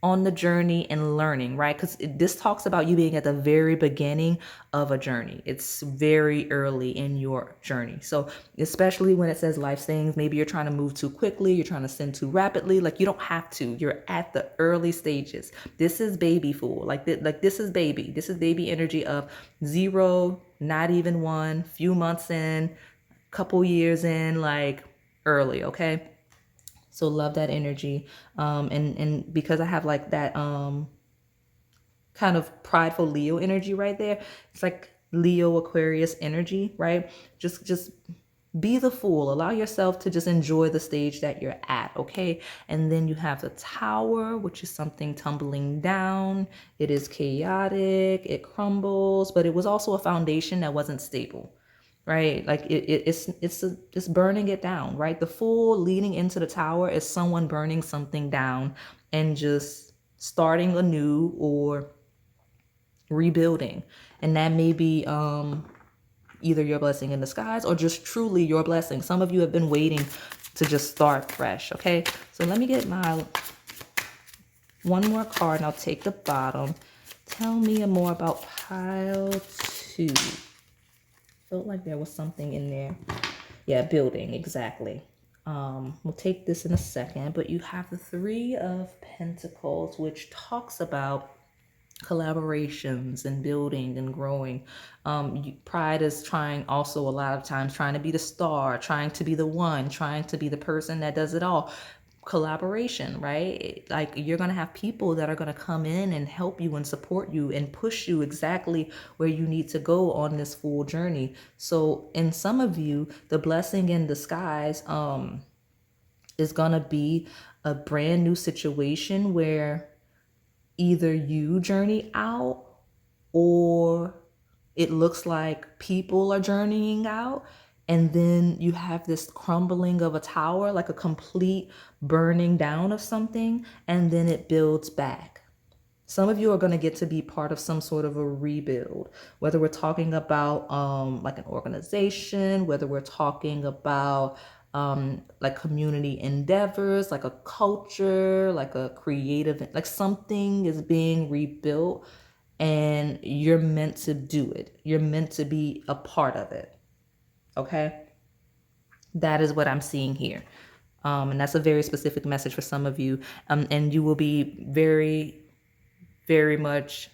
on the journey and learning, right? Because this talks about you being at the very beginning of a journey. It's very early in your journey. So especially when it says life things, maybe you're trying to move too quickly, you're trying to send too rapidly. Like you don't have to. You're at the early stages. This is baby Fool. Like this is baby. This is baby energy of 0, not even 1, few months in, couple years in, like early, okay? So love that energy. And because I have like that kind of prideful Leo energy right there, it's like Leo Aquarius energy, right? Just be the Fool. Allow yourself to just enjoy the stage that you're at, okay? And then you have the Tower, which is something tumbling down. It is chaotic, it crumbles, but it was also a foundation that wasn't stable. Right? Like it's burning it down, right? The Fool leading into the Tower is someone burning something down and just starting anew or rebuilding. And that may be either your blessing in disguise or just truly your blessing. Some of you have been waiting to just start fresh, okay? So let me get my one more card and I'll take the bottom. Tell me more about pile 2. Felt like there was something in there. Yeah, building, exactly. We'll take this in a second, but you have the 3 of Pentacles, which talks about collaborations and building and growing. Pride is trying also a lot of times trying to be the star, trying to be the one, trying to be the person that does it all. Collaboration, right? Like you're going to have people that are going to come in and help you and support you and push you exactly where you need to go on this full journey. So in some of you, the blessing in disguise is going to be a brand new situation where either you journey out or it looks like people are journeying out, and then you have this crumbling of a tower, like a complete burning down of something, and then it builds back. Some of you are going to get to be part of some sort of a rebuild, whether we're talking about like an organization, whether we're talking about like community endeavors, like a culture, like a creative, like something is being rebuilt and you're meant to do it. You're meant to be a part of it. Okay. That is what I'm seeing here. And that's a very specific message for some of you. And you will be very, very much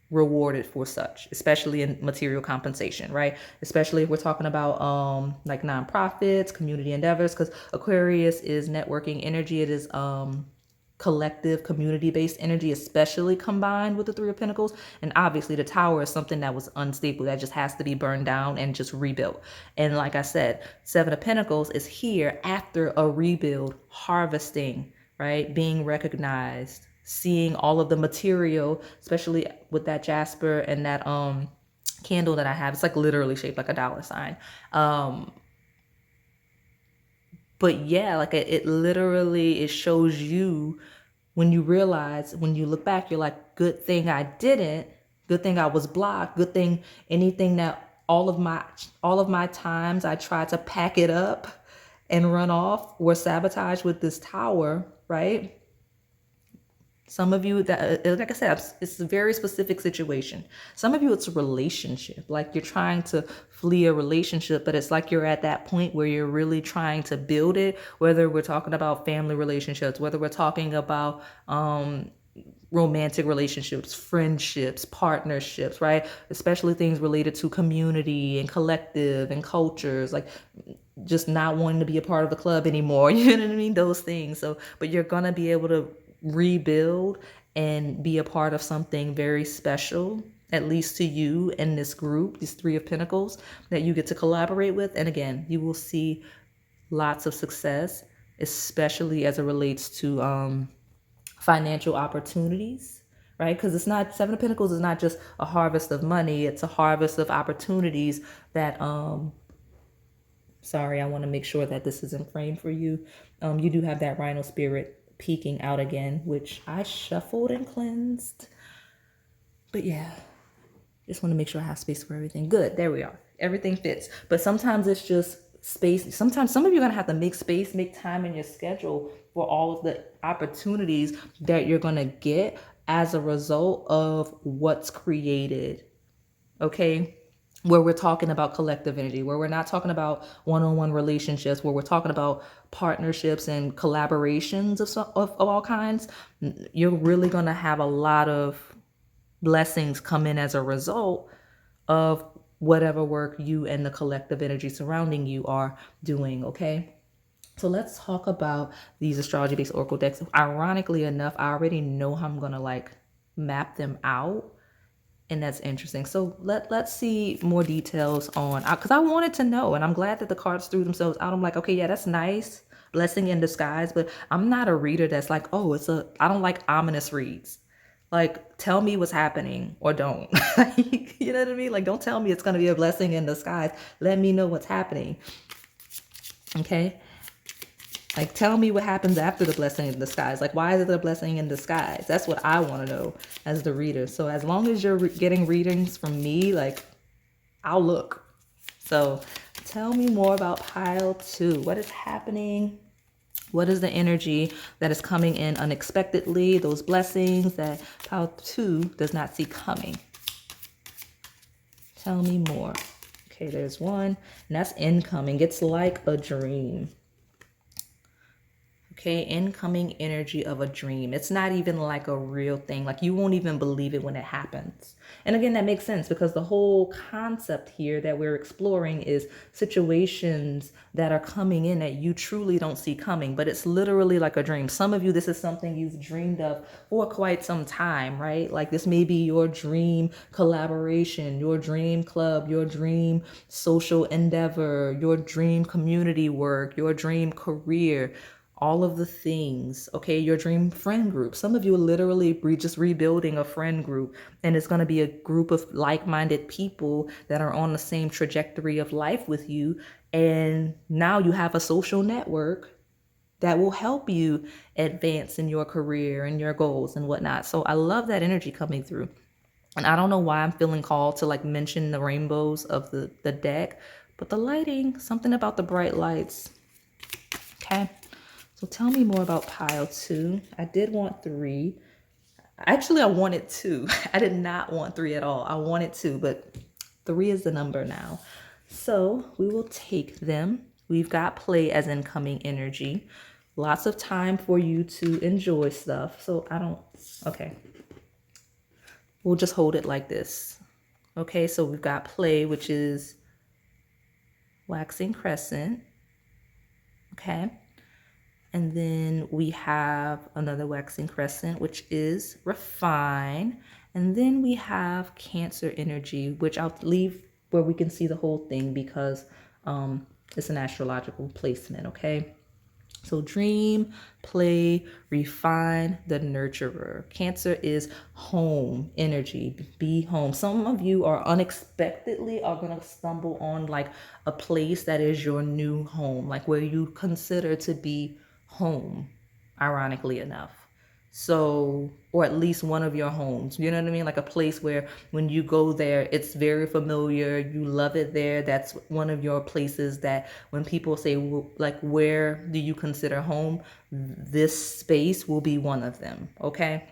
rewarded for such, especially in material compensation, right? Especially if we're talking about like nonprofits, community endeavors, because Aquarius is networking energy. It is collective community-based energy, especially combined with the 3 of Pentacles. And obviously the tower is something that was unstable, that just has to be burned down and just rebuilt. And like I said, 7 of Pentacles is here after a rebuild, harvesting, right? Being recognized, seeing all of the material, especially with that jasper and that candle that I have. It's like literally shaped like a dollar sign. But yeah, like it literally, it shows you when you realize, when you look back, you're like, good thing I didn't, good thing I was blocked, good thing anything that all of my times I tried to pack it up and run off were sabotaged with this tower, right? Some of you, that, like I said, it's a very specific situation. Some of you, it's a relationship. Like you're trying to flee a relationship, but it's like you're at that point where you're really trying to build it, whether we're talking about family relationships, whether we're talking about romantic relationships, friendships, partnerships, right? Especially things related to community and collective and cultures, like just not wanting to be a part of the club anymore. You know what I mean? Those things. So, but you're going to be able to rebuild and be a part of something very special, at least to you and this group, these 3 of Pentacles that you get to collaborate with. And again, you will see lots of success, especially as it relates to financial opportunities, right? Because it's not, 7 of Pentacles is not just a harvest of money, it's a harvest of opportunities that sorry, I want to make sure that this is in frame for you. You do have that rhino spirit peeking out again, which I shuffled and cleansed. But yeah, just want to make sure I have space for everything. Good, there we are. Everything fits. But sometimes it's just space. Sometimes some of you are going to have to make space, make time in your schedule for all of the opportunities that you're going to get as a result of what's created. Okay? Where we're talking about collective energy, where we're not talking about one-on-one relationships, where we're talking about partnerships and collaborations of all kinds, you're really going to have a lot of blessings come in as a result of whatever work you and the collective energy surrounding you are doing, okay? So let's talk about these astrology-based oracle decks. Ironically enough, I already know how I'm going to like map them out. And that's interesting. So let's see more details on, because I wanted to know, and I'm glad that the cards threw themselves out. I'm like, okay, yeah, that's nice. Blessing in disguise. But I'm not a reader that's like, oh, I don't like ominous reads. Like, tell me what's happening or don't. You know what I mean? Like, don't tell me it's going to be a blessing in disguise. Let me know what's happening. Okay? Like, tell me what happens after the blessing in disguise. Like, why is it a blessing in disguise? That's what I want to know as the reader. So as long as you're getting readings from me, like, I'll look. So tell me more about pile 2. What is happening? What is the energy that is coming in unexpectedly? Those blessings that pile 2 does not see coming. Tell me more. Okay, there's 1, and that's incoming. It's like a dream. Okay, incoming energy of a dream. It's not even like a real thing. Like you won't even believe it when it happens. And again, that makes sense because the whole concept here that we're exploring is situations that are coming in that you truly don't see coming, but it's literally like a dream. Some of you, this is something you've dreamed of for quite some time, right? Like this may be your dream collaboration, your dream club, your dream social endeavor, your dream community work, your dream career, all of the things, okay, your dream friend group. Some of you are literally just rebuilding a friend group, and it's going to be a group of like-minded people that are on the same trajectory of life with you. And now you have a social network that will help you advance in your career and your goals and whatnot. So I love that energy coming through. And I don't know why I'm feeling called to like mention the rainbows of the deck, but the lighting, something about the bright lights. Okay. So tell me more about pile 2. I did want 3. Actually, I wanted 2. I did not want 3 at all. I wanted 2, but 3 is the number now. So we will take them. We've got play as incoming energy. Lots of time for you to enjoy stuff. So okay. We'll just hold it like this. Okay, so we've got play, which is waxing crescent. Okay. And then we have another waxing crescent, which is refine. And then we have Cancer energy, which I'll leave where we can see the whole thing because it's an astrological placement, okay? So dream, play, refine, the nurturer. Cancer is home energy, be home. Some of you are unexpectedly are going to stumble on like a place that is your new home, like where you consider to be home, ironically enough. So, or at least one of your homes, you know what I mean? Like a place where when you go there, it's very familiar. You love it there. That's one of your places that when people say, like, where do you consider home? This space will be one of them. Okay.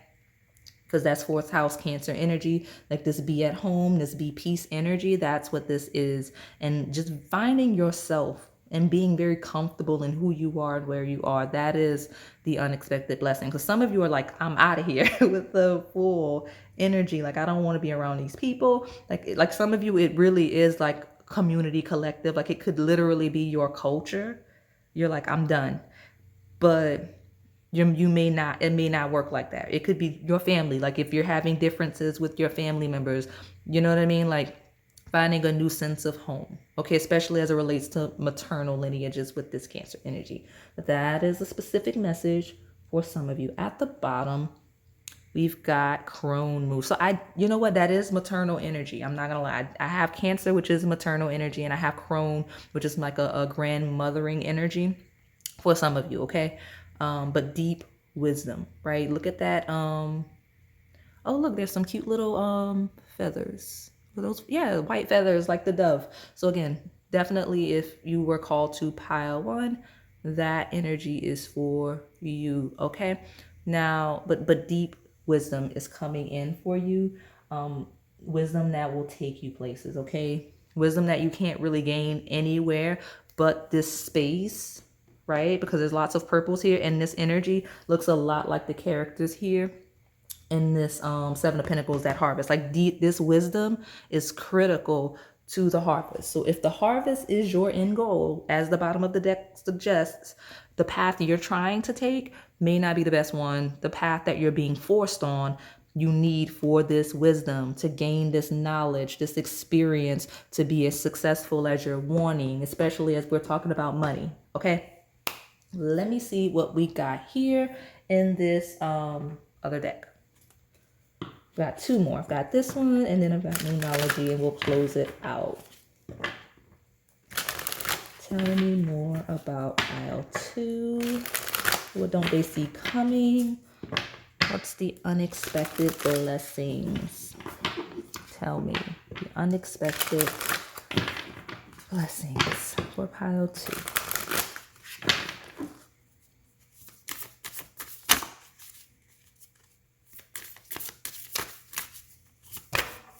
Because that's 4th house Cancer energy, like this be at home, this be peace energy. That's what this is. And just finding yourself and being very comfortable in who you are and where you are. That is the unexpected blessing. Because some of you are like, I'm out of here with the full energy. Like, I don't want to be around these people. Like some of you, it really is like community collective. Like it could literally be your culture. You're like, I'm done. But you may not, it may not work like that. It could be your family. Like if you're having differences with your family members, you know what I mean? Like finding a new sense of home. Okay, especially as it relates to maternal lineages with this Cancer energy. But that is a specific message for some of you. At the bottom, we've got crone move. So you know what? That is maternal energy. I'm not gonna lie. I have Cancer, which is maternal energy, and I have crone, which is like a grandmothering energy for some of you, okay? But deep wisdom, right? Look at that. Oh, look, there's some cute little feathers. Those, yeah, white feathers like the dove. So again, definitely if you were called to pile 1, that energy is for you, okay? Now, but deep wisdom is coming in for you. Wisdom that will take you places, okay? Wisdom that you can't really gain anywhere but this space, right? Because there's lots of purples here, and this energy looks a lot like the characters here in this 7 of Pentacles, that harvest. Like this wisdom is critical to the harvest. So if the harvest is your end goal, as the bottom of the deck suggests, the path you're trying to take may not be the best one. The path that you're being forced on, you need for this wisdom to gain this knowledge, this experience to be as successful as you're wanting, especially as we're talking about money. Okay. Let me see what we got here in this other deck. Got 2 more. I've got this one, and then I've got Moonology, and we'll close it out. Tell me more about pile 2. What don't they see coming? What's the unexpected blessings? Tell me the unexpected Blessings for pile 2.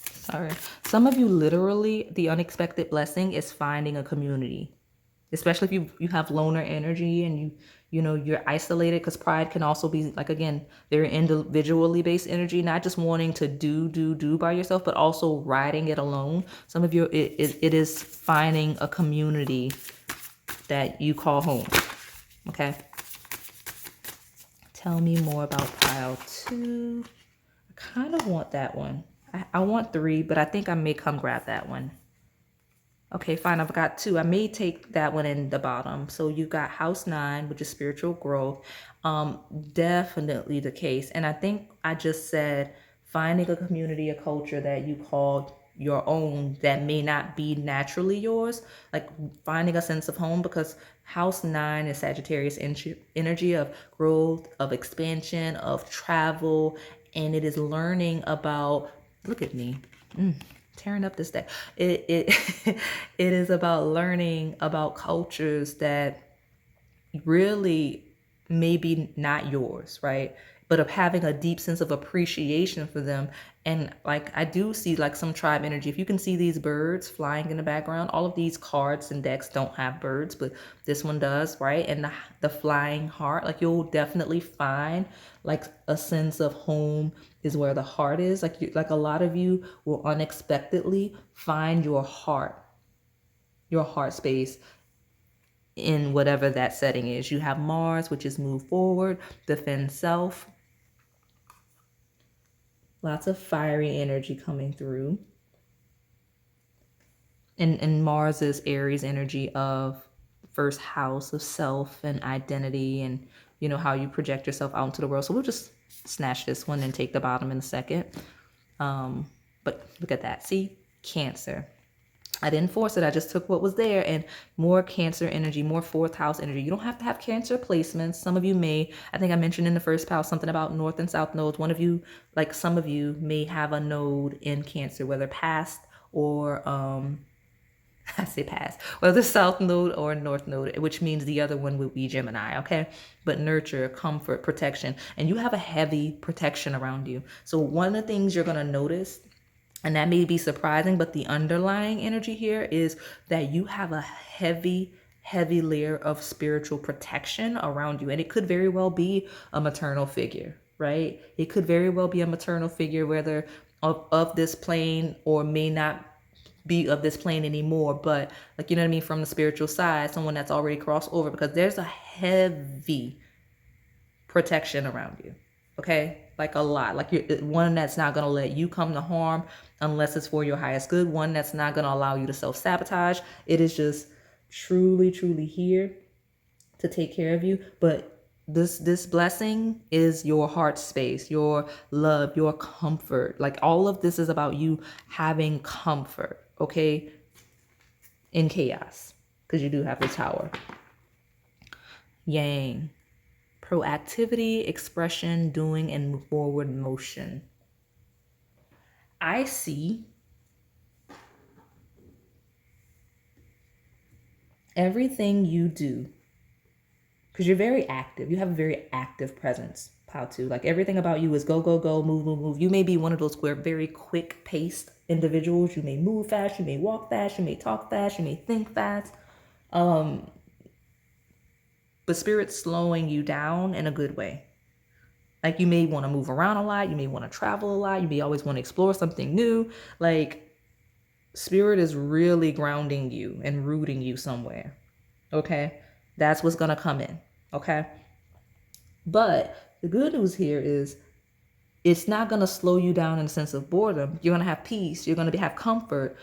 Sorry. Some of you literally, the unexpected blessing is finding a community. Especially if you have loner energy and you're isolated, because pride can also be like, again, very individually based energy, not just wanting to do by yourself, but also riding it alone. Some of you, it is finding a community that you call home. Okay. Tell me more about pile 2. I kind of want that one. I want 3, but I think I may come grab that one. Okay, fine. I've got 2. I may take that one in the bottom. So you got house 9, which is spiritual growth. Definitely the case. And I think I just said finding a community, a culture that you called your own that may not be naturally yours, like finding a sense of home, because house 9 is Sagittarius energy of growth, of expansion, of travel, and it is learning about, look at me. Tearing up this deck. It it is about learning about cultures that really maybe not yours, right? But of having a deep sense of appreciation for them. And like I do see like some tribe energy. If you can see these birds flying in the background, all of these cards and decks don't have birds, but this one does, right? And the flying heart, like you'll definitely find like a sense of home is where the heart is. Like a lot of you will unexpectedly find your heart space in whatever that setting is. You have Mars, which is move forward, defend self. Lots of fiery energy coming through. And Mars is Aries energy of first house of self and identity and, how you project yourself out into the world. So we'll just snatch this one and take the bottom in a second. But look at that. See? Cancer. I didn't force it. I just took what was there, and more Cancer energy, more 4th house energy. You don't have to have Cancer placements. Some of you may. I think I mentioned in the first house something about North and South nodes. One of you, like some of you, may have a node in Cancer, whether past or I say past, whether South node or North node, which means the other one would be Gemini, okay? But nurture, comfort, protection, and you have a heavy protection around you. So one of the things you're gonna notice, and that may be surprising, but the underlying energy here is that you have a heavy layer of spiritual protection around you. And it could very well be a maternal figure, right? It could very well be a maternal figure, whether of this plane or may not be of this plane anymore, but like, you know what I mean? From the spiritual side, someone that's already crossed over, because there's a heavy protection around you. Okay, like a lot, like you're one that's not going to let you come to harm unless it's for your highest good, one that's not going to allow you to self-sabotage. It is just truly here to take care of you. But this blessing is your heart space, your love, your comfort. Like all of this is about you having comfort, okay, in chaos, because you do have the Tower. Yang. Proactivity, expression, doing, and forward motion. I see everything you do, because you're very active. You have a very active presence, pile 2. Like everything about you is go, move. You may be one of those very quick paced individuals. You may move fast, you may walk fast, you may talk fast, you may think fast. But Spirit's slowing you down in a good way. Like you may want to move around a lot. You may want to travel a lot. You may always want to explore something new. Like Spirit is really grounding you and rooting you somewhere. Okay. That's what's going to come in. Okay. But the good news here is it's not going to slow you down in a sense of boredom. You're going to have peace. You're going to have comfort.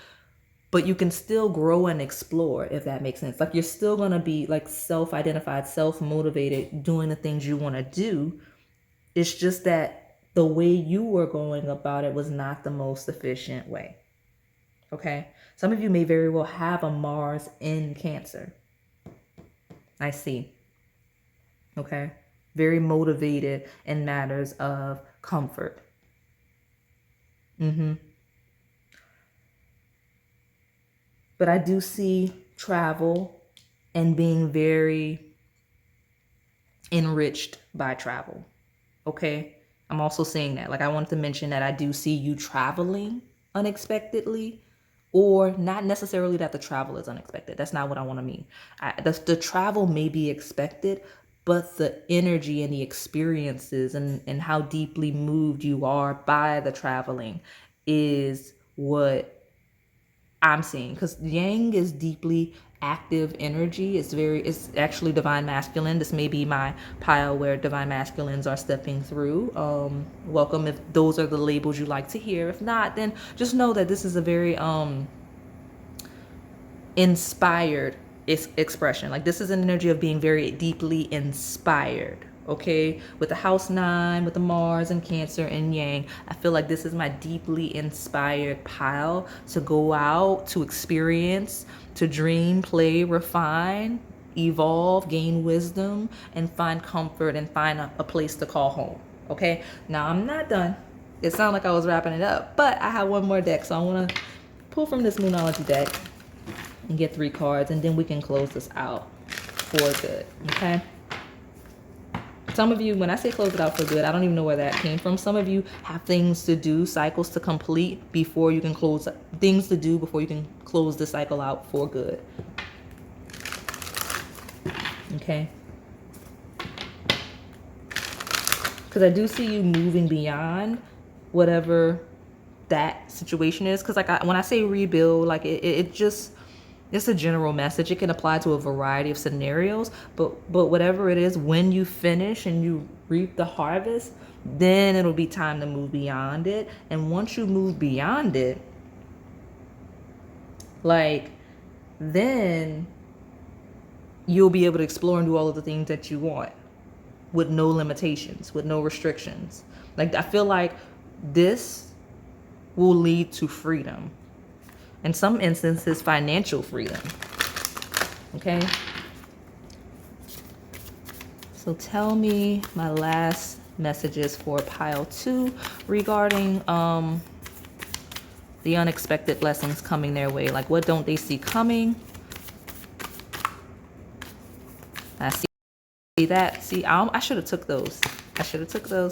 But you can still grow and explore, if that makes sense. Like you're still going to be like self-identified, self-motivated, doing the things you want to do. It's just that the way you were going about it was not the most efficient way. Okay. Some of you may very well have a Mars in Cancer. I see. Okay. Very motivated in matters of comfort. – but I do see travel and being very enriched by travel. Okay. I'm also seeing that. Like, I wanted to mention that I do see you traveling unexpectedly, or not necessarily that the travel is unexpected. That's not what I want to mean. The travel may be expected, but the energy and the experiences and how deeply moved you are by the traveling is what I'm seeing, because Yang is deeply active energy. It's actually divine masculine. This may be my pile where divine masculines are stepping through. Welcome if those are the labels you like to hear. If not, then just know that this is a very inspired expression. Like, this is an energy of being very deeply inspired. Okay, with the house 9, with the Mars and Cancer and Yang, I feel like this is my deeply inspired pile to go out, to experience, to dream, play, refine, evolve, gain wisdom, and find comfort and find a place to call home. Okay, now I'm not done. It sounded like I was wrapping it up, but I have one more deck, so I want to pull from this Moonology deck and get 3 cards, and then we can close this out for good. Okay. Some of you, when I say close it out for good, I don't even know where that came from. Some of you have things to do, cycles to complete before you can close, things to do before you can close the cycle out for good. Okay. Because I do see you moving beyond whatever that situation is. Because like when I say rebuild, like it just, it's a general message. It can apply to a variety of scenarios, but whatever it is, when you finish and you reap the harvest, then it'll be time to move beyond it. And once you move beyond it, like, then you'll be able to explore and do all of the things that you want with no limitations, with no restrictions. Like, I feel like this will lead to freedom. In some instances, financial freedom. Okay. So tell me my last messages for pile 2 regarding the unexpected blessings coming their way. Like, what don't they see coming? I see that. See, I should have took those.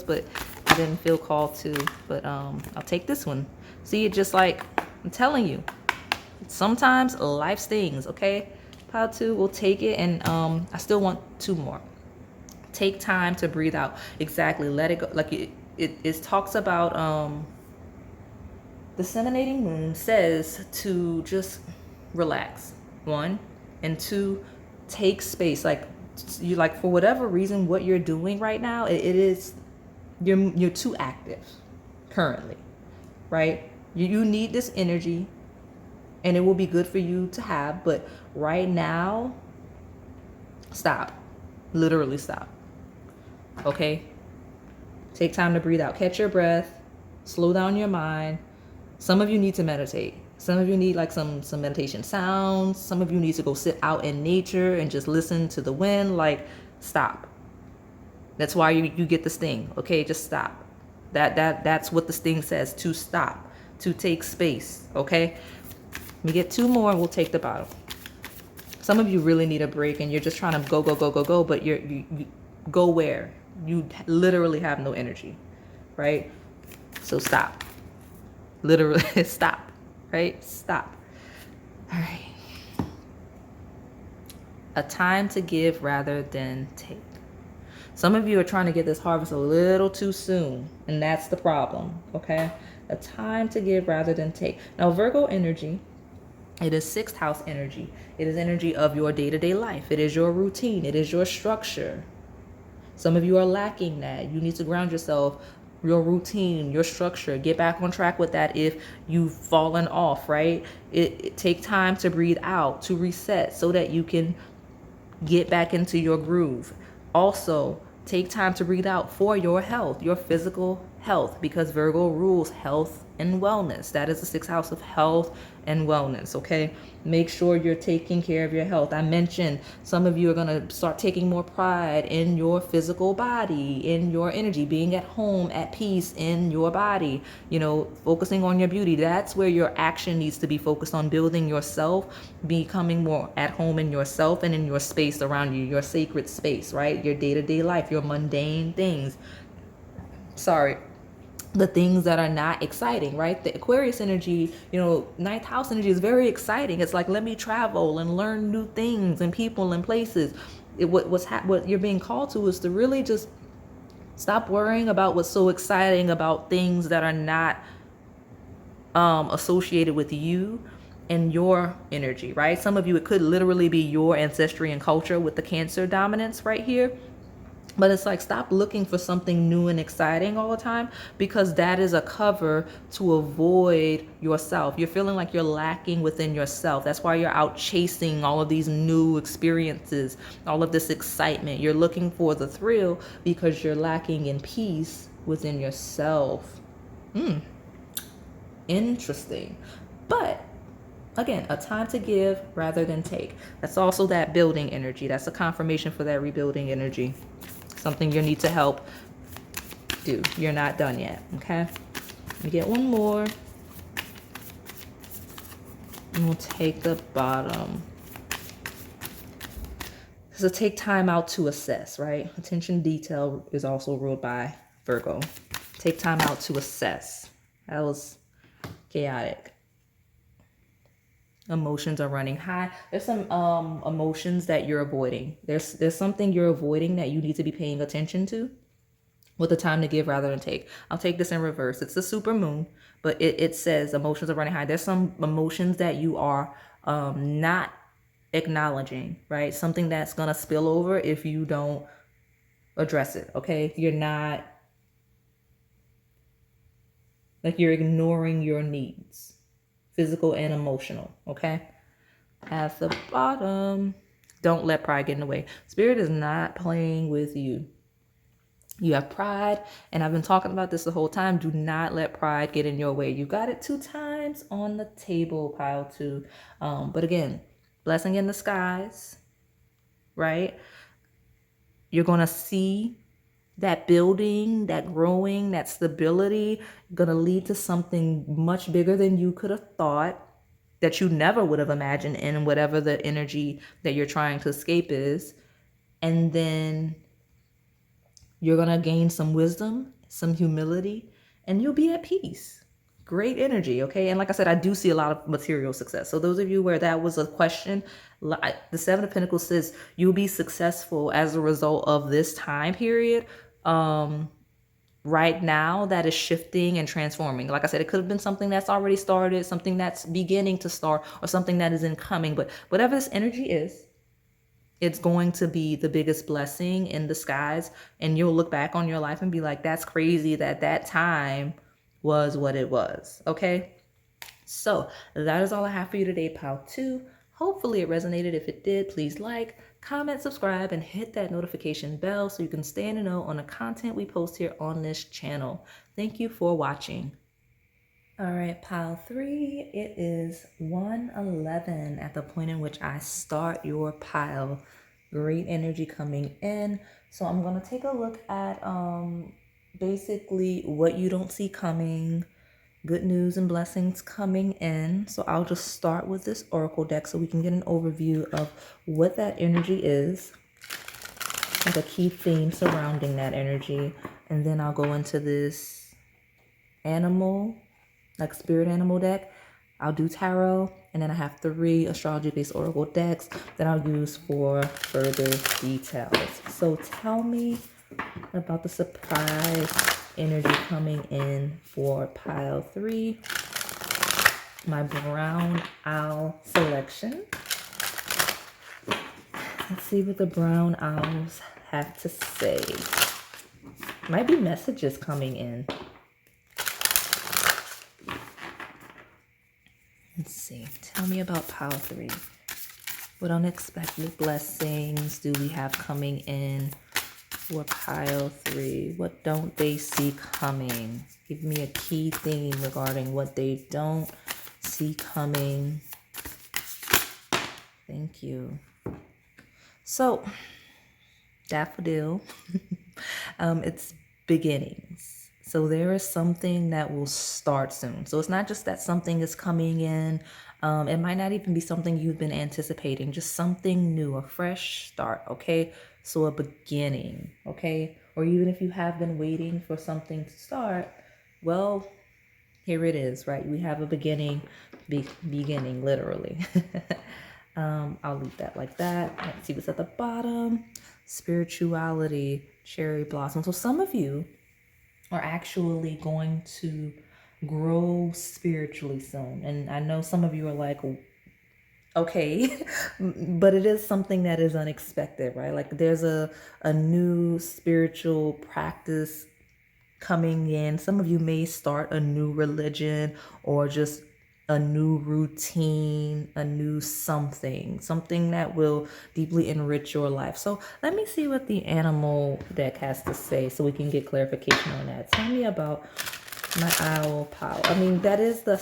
But I didn't feel called to. But I'll take this one. See, it just like, I'm telling you, sometimes life stings. Okay, pile 2, we'll take it. And I still want 2 more. Take time to breathe out. Exactly. Let it go. Like it talks about the disseminating moon says to just relax. 1 and 2, take space. Like, you, like, for whatever reason, what you're doing right now, it is, you're too active currently, right? You need this energy, and it will be good for you to have, but right now, stop. Literally stop. Okay? Take time to breathe out. Catch your breath. Slow down your mind. Some of you need to meditate. Some of you need like some meditation sounds. Some of you need to go sit out in nature and just listen to the wind. Like, stop. That's why you get this thing. Okay, just stop. That's what this thing says, to stop, to take space. Okay? We get 2 more and we'll take the bottom. Some of you really need a break and you're just trying to go, but you go where? You literally have no energy, right? So stop. Literally stop. Right? Stop. All right. A time to give rather than take. Some of you are trying to get this harvest a little too soon, and that's the problem. Okay? A time to give rather than take. Now, Virgo energy, it is 6th house energy. It is energy of your day-to-day life. It is your routine. It is your structure. Some of you are lacking that. You need to ground yourself, your routine, your structure. Get back on track with that if you've fallen off, right? It take time to breathe out, to reset, so that you can get back into your groove. Also, take time to breathe out for your health, your physical health, because Virgo rules health and wellness. That is the sixth house of health and wellness, okay? Make sure you're taking care of your health. I mentioned some of you are going to start taking more pride in your physical body, in your energy, being at home, at peace in your body, you know, focusing on your beauty. That's where your action needs to be focused on, building yourself, becoming more at home in yourself and in your space around you, your sacred space, right? Your day-to-day life, your mundane things. Sorry, the things that are not exciting, right? The Aquarius energy, you know, ninth house energy is very exciting. It's like, let me travel and learn new things and people and places. What you're being called to is to really just stop worrying about what's so exciting about things that are not associated with you and your energy, right? Some of you, it could literally be your ancestry and culture with the Cancer dominance right here. But it's like, stop looking for something new and exciting all the time, because that is a cover to avoid yourself. You're feeling like you're lacking within yourself. That's why you're out chasing all of these new experiences, all of this excitement. You're looking for the thrill because you're lacking in peace within yourself. Interesting. But again, a time to give rather than take. That's also that building energy. That's a confirmation for that rebuilding energy. Something you need to help do. You're not done yet, okay? Let me get one more. And we'll take the bottom. So take time out to assess, right? Attention detail is also ruled by Virgo. Take time out to assess. That was chaotic. Emotions are running high. There's some emotions that you're avoiding. There's something you're avoiding that you need to be paying attention to, with the time to give rather than take. I'll take this in reverse. It's the super moon, but it says emotions are running high. There's some emotions that you are not acknowledging, right? Something that's gonna spill over if you don't address it, okay? You're not, like, you're ignoring your needs, physical and emotional, okay? At the bottom, don't let pride get in the way. Spirit is not playing with you. You have pride, and I've been talking about this the whole time. Do not let pride get in your way. You got it 2 times on the table, pile 2. But again, blessing in the skies, right? You're going to see that building, that growing, that stability going to lead to something much bigger than you could have thought, that you never would have imagined in whatever the energy that you're trying to escape is. And then you're going to gain some wisdom, some humility, and you'll be at peace. Great energy, okay? And like I said, I do see a lot of material success. So those of you where that was a question, the Seven of Pentacles says you'll be successful as a result of this time period. Right now, that is shifting and transforming. Like I said, it could have been something that's already started, something that's beginning to start, or something that is incoming. But whatever this energy is, it's going to be the biggest blessing in disguise. And you'll look back on your life and be like, that's crazy that that time was what it was. Okay. So that is all I have for you today, pile 2. Hopefully it resonated. If it did, please like, comment, subscribe, and hit that notification bell so you can stay in the know on the content we post here on this channel. Thank you for watching. All right, pile 3, it is 1:11 at the point in which I start your pile. Great energy coming in. So I'm going to take a look at basically what you don't see coming, good news and blessings coming in. So I'll just start with this oracle deck so we can get an overview of what that energy is, like a key theme surrounding that energy. And then I'll go into this animal, like spirit animal deck. I'll do tarot, and then I have 3 astrology-based oracle decks that I'll use for further details. So tell me about the surprise energy coming in for pile 3, my brown owl selection. Let's see what the brown owls have to say. Might be messages coming in. Let's see. Tell me about pile 3. What unexpected blessings do we have coming in for pile 3? What don't they see coming? Give me a key theme regarding what they don't see coming. Thank you. So, daffodil, it's beginnings. So there is something that will start soon. So it's not just that something is coming in. It might not even be something you've been anticipating, just something new, a fresh start, okay? So a beginning, okay? Or even if you have been waiting for something to start, well, here it is, right? We have a beginning, beginning literally. I'll leave that like that. Let's see what's at the bottom. Spirituality, cherry blossom. So some of you are actually going to grow spiritually soon. And I know some of you are like, okay, but it is something that is unexpected, right? Like there's a new spiritual practice coming in. Some of you may start a new religion or just a new routine, a new something that will deeply enrich your life. So let me see what the animal deck has to say so we can get clarification on that. Tell me about my owl pile. I mean, that is the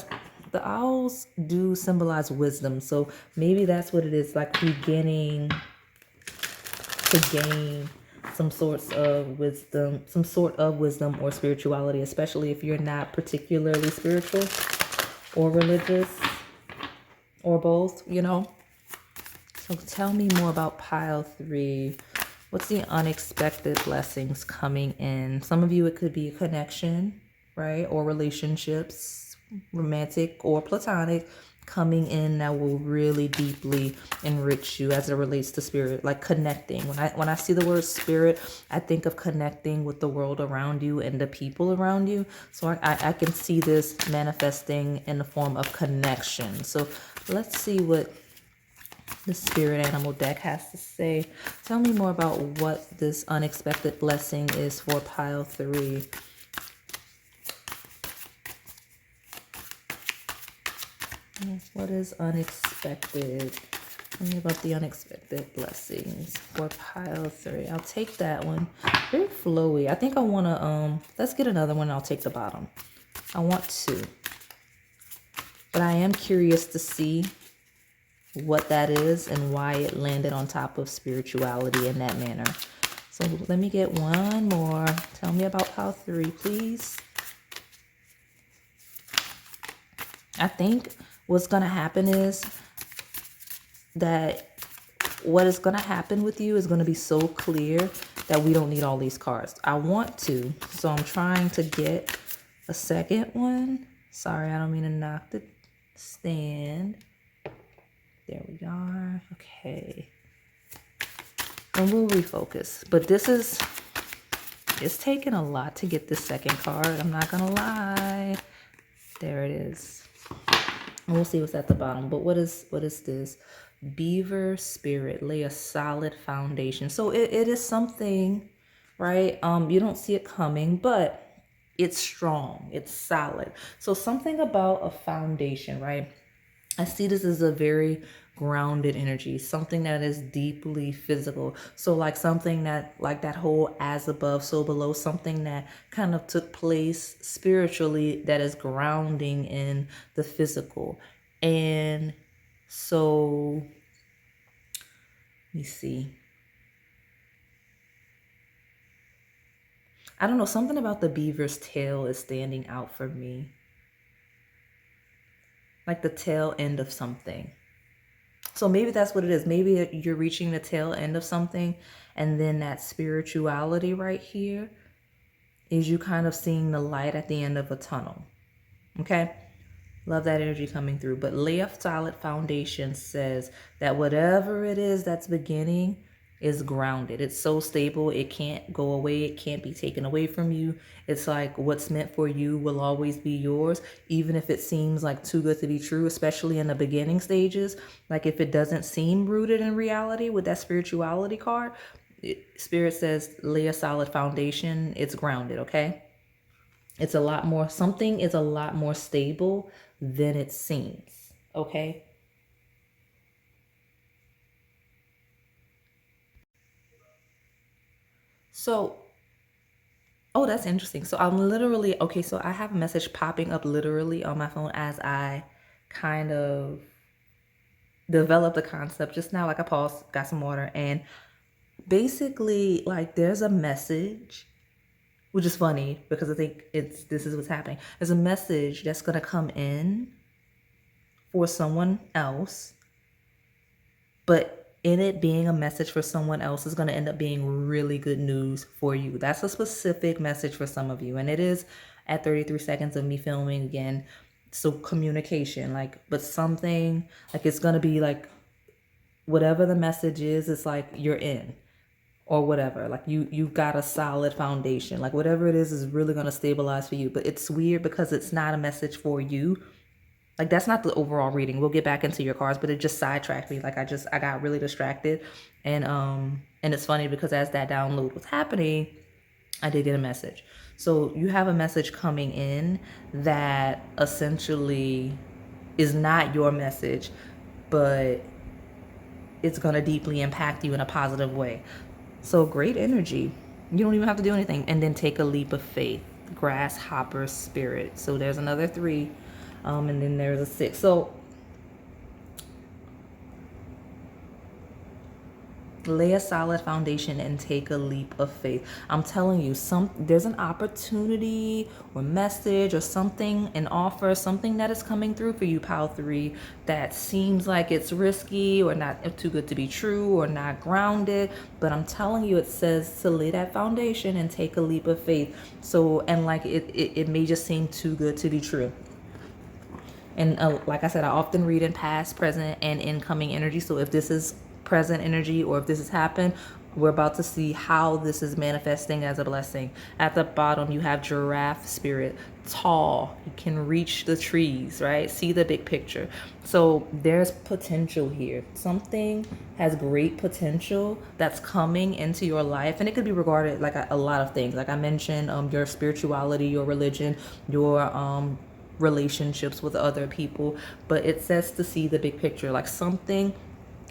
owls do symbolize wisdom. So maybe that's what it is, like beginning to gain some sorts of wisdom, some sort of wisdom or spirituality, especially if you're not particularly spiritual or religious or both, you know. So tell me more about pile 3. What's the unexpected blessings coming in? Some of you, it could be a connection, right? Or relationships, romantic or platonic, coming in that will really deeply enrich you as it relates to spirit, like connecting. When I see the word spirit, I think of connecting with the world around you and the people around you. So I can see this manifesting in the form of connection. So let's see what the spirit animal deck has to say. Tell me more about what this unexpected blessing is for pile 3. What is unexpected? Tell me about the unexpected blessings for pile 3. I'll take that one. Very flowy. I think I want to, let's get another one. I'll take the bottom. I want to. But I am curious to see what that is and why it landed on top of spirituality in that manner. So let me get one more. Tell me about pile 3, please. I think what's going to happen is that what is going to happen with you is going to be so clear that we don't need all these cards. I want to, so I'm trying to get a second one. Sorry, I don't mean to knock the stand. There we are. Okay. And we'll refocus. But this is, it's taking a lot to get this second card. I'm not going to lie. There it is. And we'll see what's at the bottom. But what is this? Beaver spirit. Lay a solid foundation. So it is something, right? You don't see it coming, but it's strong. It's solid. So something about a foundation, right? I see this as a very grounded energy, something that is deeply physical. So like something that, like that whole as above, so below, something that kind of took place spiritually that is grounding in the physical. And so, let me see. I don't know, something about the beaver's tail is standing out for me. Like the tail end of something. So maybe that's what it is. Maybe you're reaching the tail end of something, and then that spirituality right here is you kind of seeing the light at the end of a tunnel. Okay? Love that energy coming through. But lay a solid foundation says that whatever it is that's beginning is grounded. It's so stable. It can't go away. It can't be taken away from you. It's like what's meant for you will always be yours, even if it seems like too good to be true, especially in the beginning stages. Like if it doesn't seem rooted in reality with that spirituality card, Spirit says lay a solid foundation. It's grounded, okay? It's a lot more, something is a lot more stable than it seems, okay? So, oh, that's interesting. So I'm literally, okay, so I have a message popping up literally on my phone as I kind of develop the concept just now. Like I paused, got some water, and basically like there's a message, which is funny because I think this is what's happening. There's a message that's gonna come in for someone else, but in it being a message for someone else is going to end up being really good news for you. That's a specific message for some of you, and it is at 33 seconds of me filming again. So communication, like, but something like it's going to be like whatever the message is, it's like you're in or whatever. Like you've got a solid foundation. Like whatever it is really going to stabilize for you. But it's weird because it's not a message for you. Like that's not the overall reading. We'll get back into your cards, but it just sidetracked me. Like I got really distracted. And it's funny because as that download was happening, I did get a message. So you have a message coming in that essentially is not your message, but it's going to deeply impact you in a positive way. So great energy. You don't even have to do anything. And then take a leap of faith. Grasshopper spirit. So there's another 3. And then there's a 6. So lay a solid foundation and take a leap of faith. I'm telling you, there's an opportunity or message or something, an offer, something that is coming through for you, Pile 3, that seems like it's risky or not too good to be true or not grounded. But I'm telling you, it says to lay that foundation and take a leap of faith. So, and like it may just seem too good to be true. And like I said, I often read in past, present, and incoming energy. So if this is present energy or if this has happened, we're about to see how this is manifesting as a blessing. At the bottom, you have giraffe spirit, tall. You can reach the trees, right? See the big picture. So there's potential here. Something has great potential that's coming into your life. And it could be regarded like a lot of things. Like I mentioned, your spirituality, your religion, your relationships with other people, but it says to see the big picture. Like something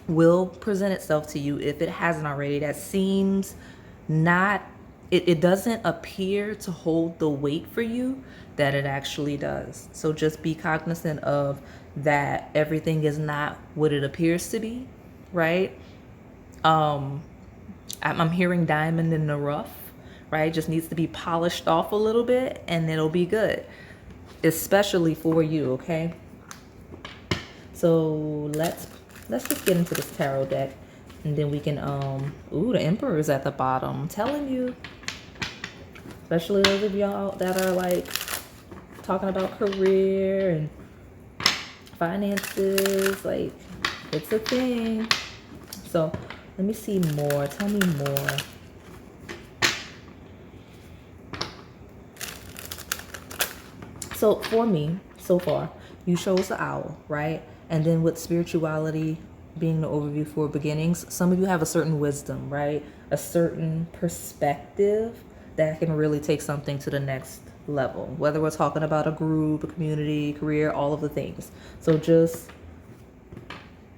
will present itself to you if it hasn't already that seems not, it doesn't appear to hold the weight for you that it actually does. So just be cognizant of that. Everything is not what it appears to be, right? I'm hearing diamond in the rough, right? Just needs to be polished off a little bit and it'll be good, especially for you, okay? So let's just get into this tarot deck, and then we can ooh, the Emperor is at the bottom. I'm telling you, especially those of y'all that are like talking about career and finances, like it's a thing. So let me see more. Tell me more. So for me, so far, you chose the owl, right? And then with spirituality being the overview for beginnings, some of you have a certain wisdom, right? A certain perspective that can really take something to the next level, whether we're talking about a group, a community, career, all of the things. So just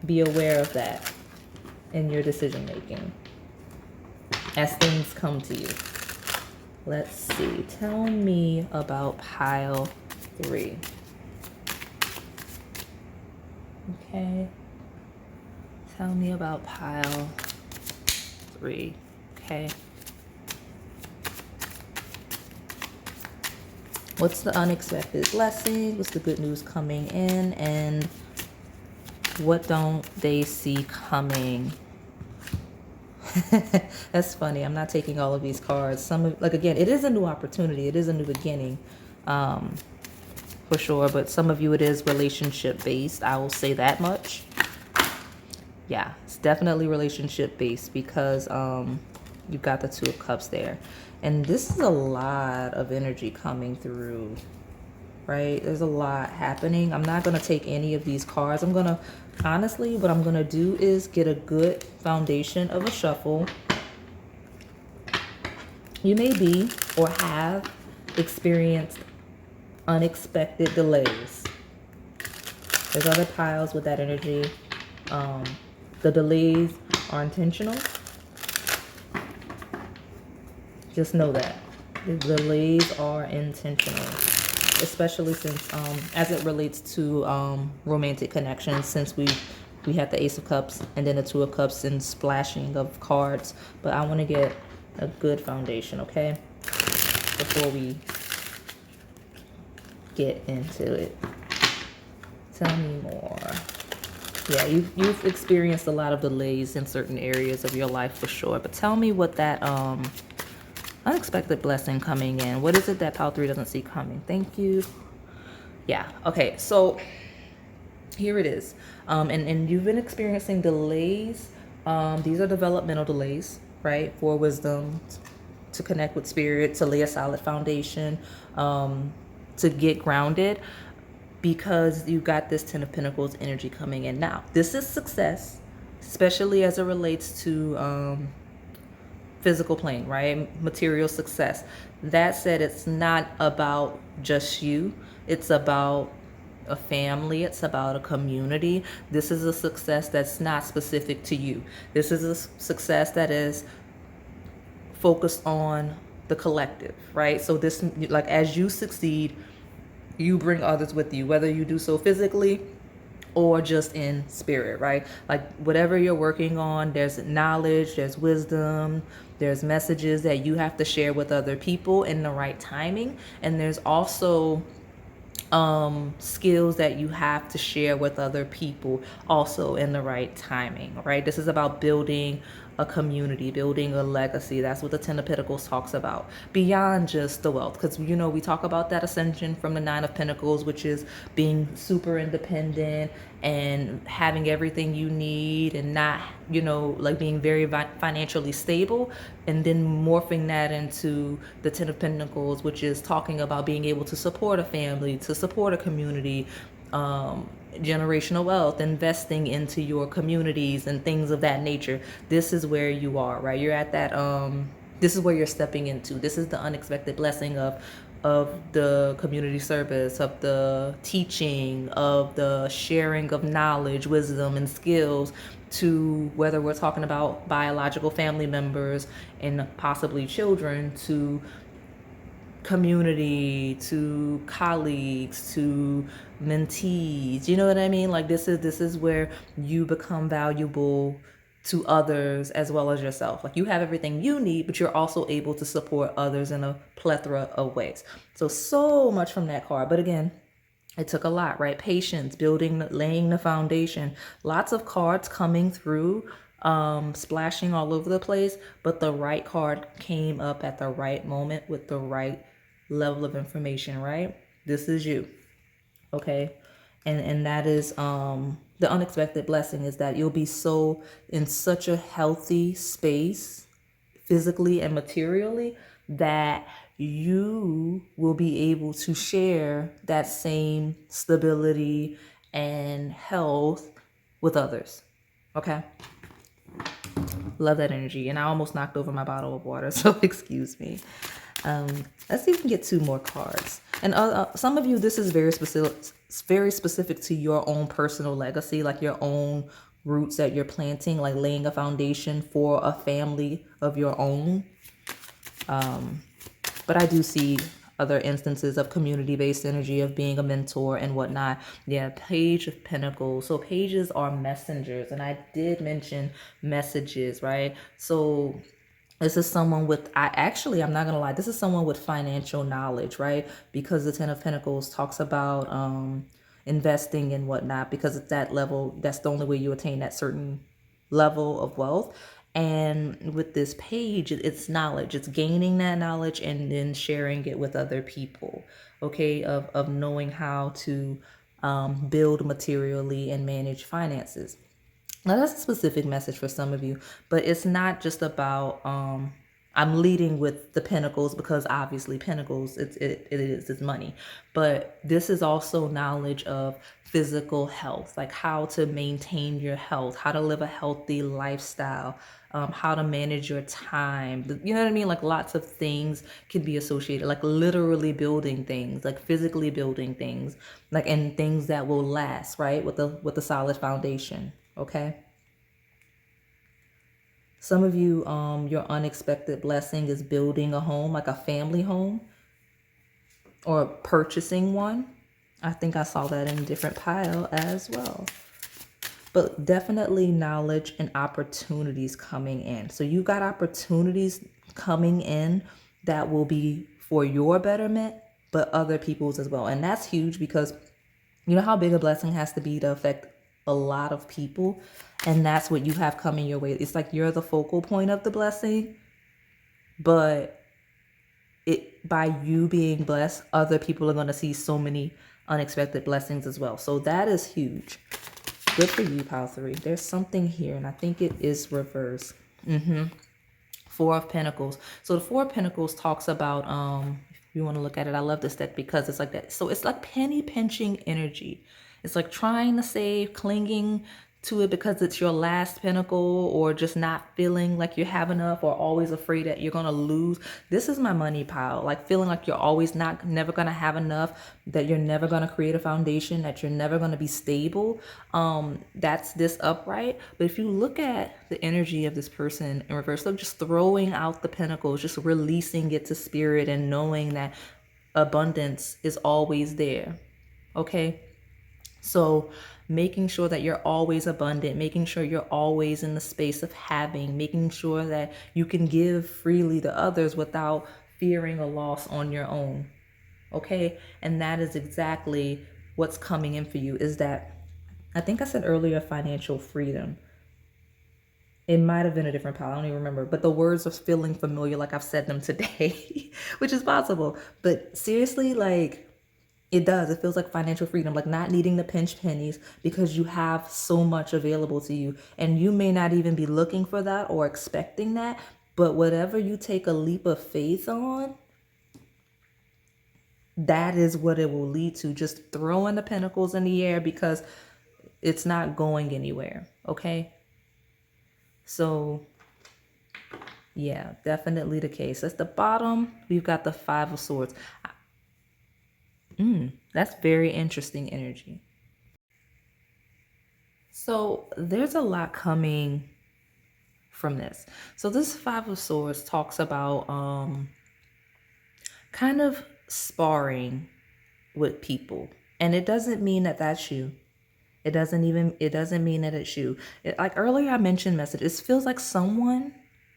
be aware of that in your decision making as things come to you. Let's see. Tell me about pile 3. Okay. Tell me about pile 3. Okay. What's the unexpected blessing? What's the good news coming in? And what don't they see coming? That's funny. I'm not taking all of these cards. Like again, it is a new opportunity. It is a new beginning. For sure, but some of you it is relationship based. I will say that much. Yeah, it's definitely relationship based because you've got the 2 of Cups there, and this is a lot of energy coming through, right? There's a lot happening. I'm not going to take any of these cards. I'm going to, honestly, what I'm going to do is get a good foundation of a shuffle. You may be or have experienced unexpected delays. There's other piles with that energy. The delays are intentional. Just know that the delays are intentional, especially since as it relates to romantic connections, since we had the Ace of Cups and then the Two of Cups and splashing of cards. But I want to get a good foundation, okay, before we get into it. Tell me more. Yeah, you've experienced a lot of delays in certain areas of your life for sure. But tell me what that unexpected blessing coming in. What is it that pile 3 doesn't see coming? Thank you. Yeah. Okay. So here it is. And you've been experiencing delays. These are developmental delays, right? For wisdom, to connect with spirit, to lay a solid foundation, to get grounded, because you got this Ten of Pentacles energy coming in. Now, this is success, especially as it relates to physical plane, right? Material success. That said, it's not about just you. It's about a family. It's about a community. This is a success that's not specific to you. This is a success that is focused on the collective, right? So this, like, as you succeed, you bring others with you, whether you do so physically or just in spirit, right? Like whatever you're working on, there's knowledge, there's wisdom, there's messages that you have to share with other people in the right timing. And there's also skills that you have to share with other people also in the right timing, right? This is about building a community, building a legacy. That's what the Ten of Pentacles talks about, beyond just the wealth. Because, you know, we talk about that ascension from the Nine of Pentacles, which is being super independent and having everything you need and not, you know, like being very financially stable, and then morphing that into the Ten of Pentacles, which is talking about being able to support a family, to support a community, generational wealth, investing into your communities and things of that nature. This is where you are, right? You're at that this is where you're stepping into. This is the unexpected blessing of the community service, of the teaching, of the sharing of knowledge, wisdom, and skills, to whether we're talking about biological family members and possibly children, to community, to colleagues, to mentees. You know what I mean? Like this is where you become valuable to others as well as yourself. Like you have everything you need, but you're also able to support others in a plethora of ways. So much from that card. But again, it took a lot, right? Patience, building, laying the foundation. Lots of cards coming through, splashing all over the place, but the right card came up at the right moment with the right level of information, right? This is you, okay? And that is the unexpected blessing is that you'll be so in such a healthy space, physically and materially, that you will be able to share that same stability and health with others. Okay? Love that energy. And I almost knocked over my bottle of water, so excuse me. Let's see if we can get 2 more cards. And some of you, this is very specific to your own personal legacy, like your own roots that you're planting, like laying a foundation for a family of your own. But I do see other instances of community-based energy, of being a mentor and whatnot. Yeah, Page of Pentacles. So pages are messengers, and I did mention messages, right? So this is someone with, I'm not going to lie, this is someone with financial knowledge, right? Because the Ten of Pentacles talks about investing and whatnot, because at that level, that's the only way you attain that certain level of wealth. And with this page, it's knowledge. It's gaining that knowledge and then sharing it with other people, okay? Of knowing how to build materially and manage finances. Now, that's a specific message for some of you, but it's not just about, I'm leading with the pentacles because obviously pentacles, it's money. But this is also knowledge of physical health, like how to maintain your health, how to live a healthy lifestyle, how to manage your time. You know what I mean? Like lots of things can be associated, like literally building things, like physically building things, like, and things that will last, right? With a solid foundation. Okay. Some of you, your unexpected blessing is building a home, like a family home, or purchasing one. I think I saw that in a different pile as well. But definitely knowledge and opportunities coming in. So you got opportunities coming in that will be for your betterment, but other people's as well. And that's huge because you know how big a blessing has to be to affect a lot of people. And that's what you have coming your way. It's like you're the focal point of the blessing, but by you being blessed, other people are going to see so many unexpected blessings as well. So that is huge. Good for you, pile 3. There's something here, and I think it is reverse. Four of Pentacles. So the Four of Pentacles talks about, if you want to look at it, I love this deck because it's like that. So it's like penny pinching energy. It's like trying to save, clinging to it because it's your last pentacle, or just not feeling like you have enough, or always afraid that you're going to lose. This is my money pile. Like feeling like you're always never going to have enough, that you're never going to create a foundation, that you're never going to be stable. That's this upright. But if you look at the energy of this person in reverse, look, just throwing out the pentacles, just releasing it to spirit and knowing that abundance is always there. Okay. So making sure that you're always abundant, making sure you're always in the space of having, making sure that you can give freely to others without fearing a loss on your own. Okay. And that is exactly what's coming in for you, is that, I think I said earlier, financial freedom. It might have been a different pile. I don't even remember. But the words are feeling familiar, like I've said them today, which is possible. But seriously, like, it does. It feels like financial freedom, like not needing to pinch pennies because you have so much available to you. And you may not even be looking for that or expecting that. But whatever you take a leap of faith on, that is what it will lead to. Just throwing the pentacles in the air because it's not going anywhere. Okay. So yeah, definitely the case. At the bottom, we've got the Five of Swords. That's very interesting energy. So there's a lot coming from this. So this Five of Swords talks about kind of sparring with people. And it doesn't mean that that's you. It doesn't mean that it's you. Like earlier I mentioned messages. It feels like someone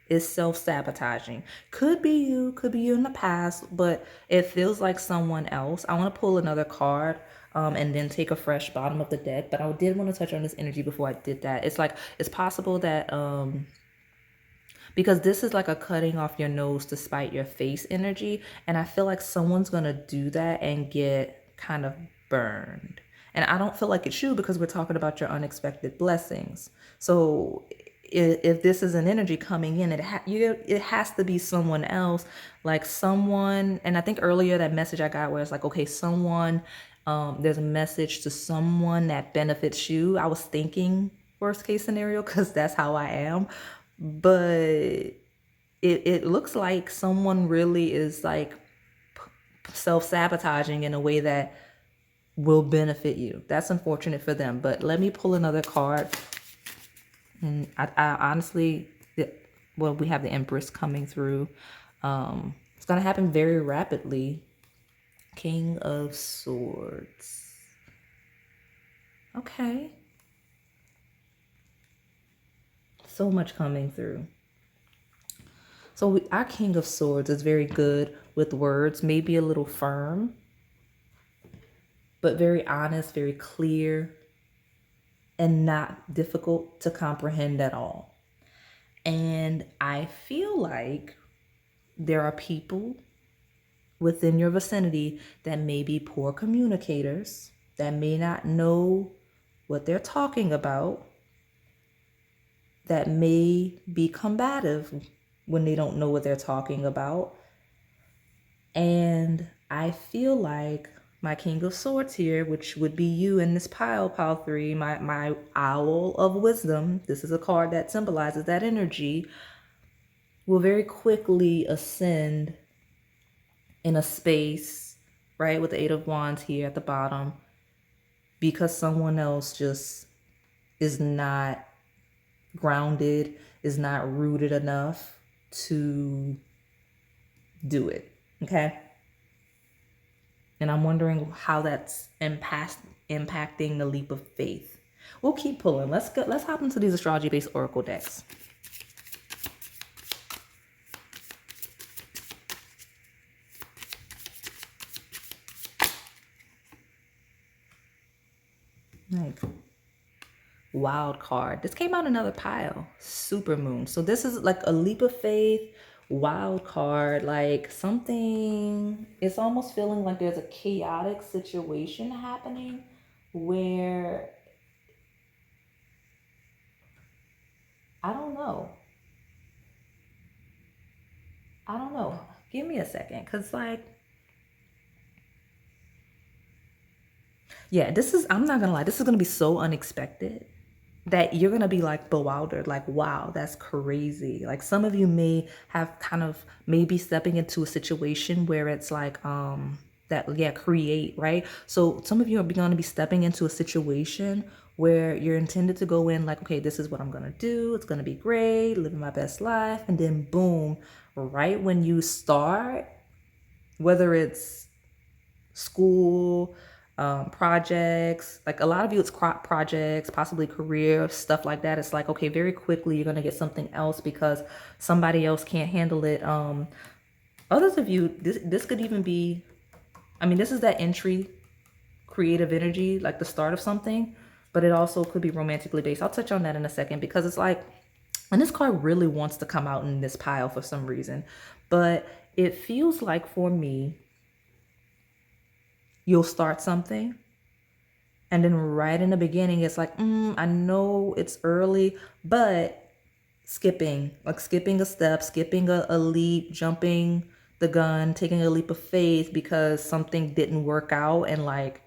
is self-sabotaging. Could be you in the past, but it feels like someone else. I want to pull another card and then take a fresh bottom of the deck, but I did want to touch on this energy before I did that. It's like, it's possible that because this is like a cutting off your nose to spite your face energy, and I feel like someone's gonna do that and get kind of burned. And I don't feel like it's you because we're talking about your unexpected blessings. So if this is an energy coming in, it has to be someone else, like someone. And I think earlier that message I got where it's like, okay, someone, there's a message to someone that benefits you. I was thinking worst case scenario because that's how I am, but it looks like someone really is like self-sabotaging in a way that will benefit you. That's unfortunate for them. But let me pull another card. And I honestly, well, we have the Empress coming through. It's going to happen very rapidly. King of Swords. Okay. So much coming through. So our King of Swords is very good with words, maybe a little firm, but very honest, very clear, and not difficult to comprehend at all. And I feel like there are people within your vicinity that may be poor communicators, that may not know what they're talking about, that may be combative when they don't know what they're talking about. And I feel like my King of Swords here, which would be you in this pile 3, my owl of wisdom, this is a card that symbolizes that energy, will very quickly ascend in a space, right, with the Eight of Wands here at the bottom, because someone else just is not grounded, is not rooted enough to do it. Okay. And I'm wondering how that's impacting the leap of faith. We'll keep pulling. Let's hop into these astrology-based oracle decks. Like, wild card. This came out another pile. Super moon. So this is like a leap of faith, wild card, like something. It's almost feeling like there's a chaotic situation happening where I don't know. Give me a second, because like, yeah, I'm not gonna lie, this is gonna be so unexpected that you're gonna be like bewildered, like, wow, that's crazy. Like, some of you may have kind of maybe stepping into a situation where it's like, create, right? So some of you are going to be stepping into a situation where you're intended to go in like, okay, this is what I'm going to do. It's going to be great, living my best life. And then boom, right when you start, whether it's school, projects, like a lot of you, it's crop projects, possibly career, stuff like that. It's like, okay, very quickly, you're going to get something else because somebody else can't handle it. Others of you, this could even be, I mean, this is that entry creative energy, like the start of something, but it also could be romantically based. I'll touch on that in a second, because it's like, and this card really wants to come out in this pile for some reason, but it feels like for me, you'll start something, and then right in the beginning, it's like, I know it's early, but skipping a step, skipping a leap, jumping the gun, taking a leap of faith because something didn't work out, and like,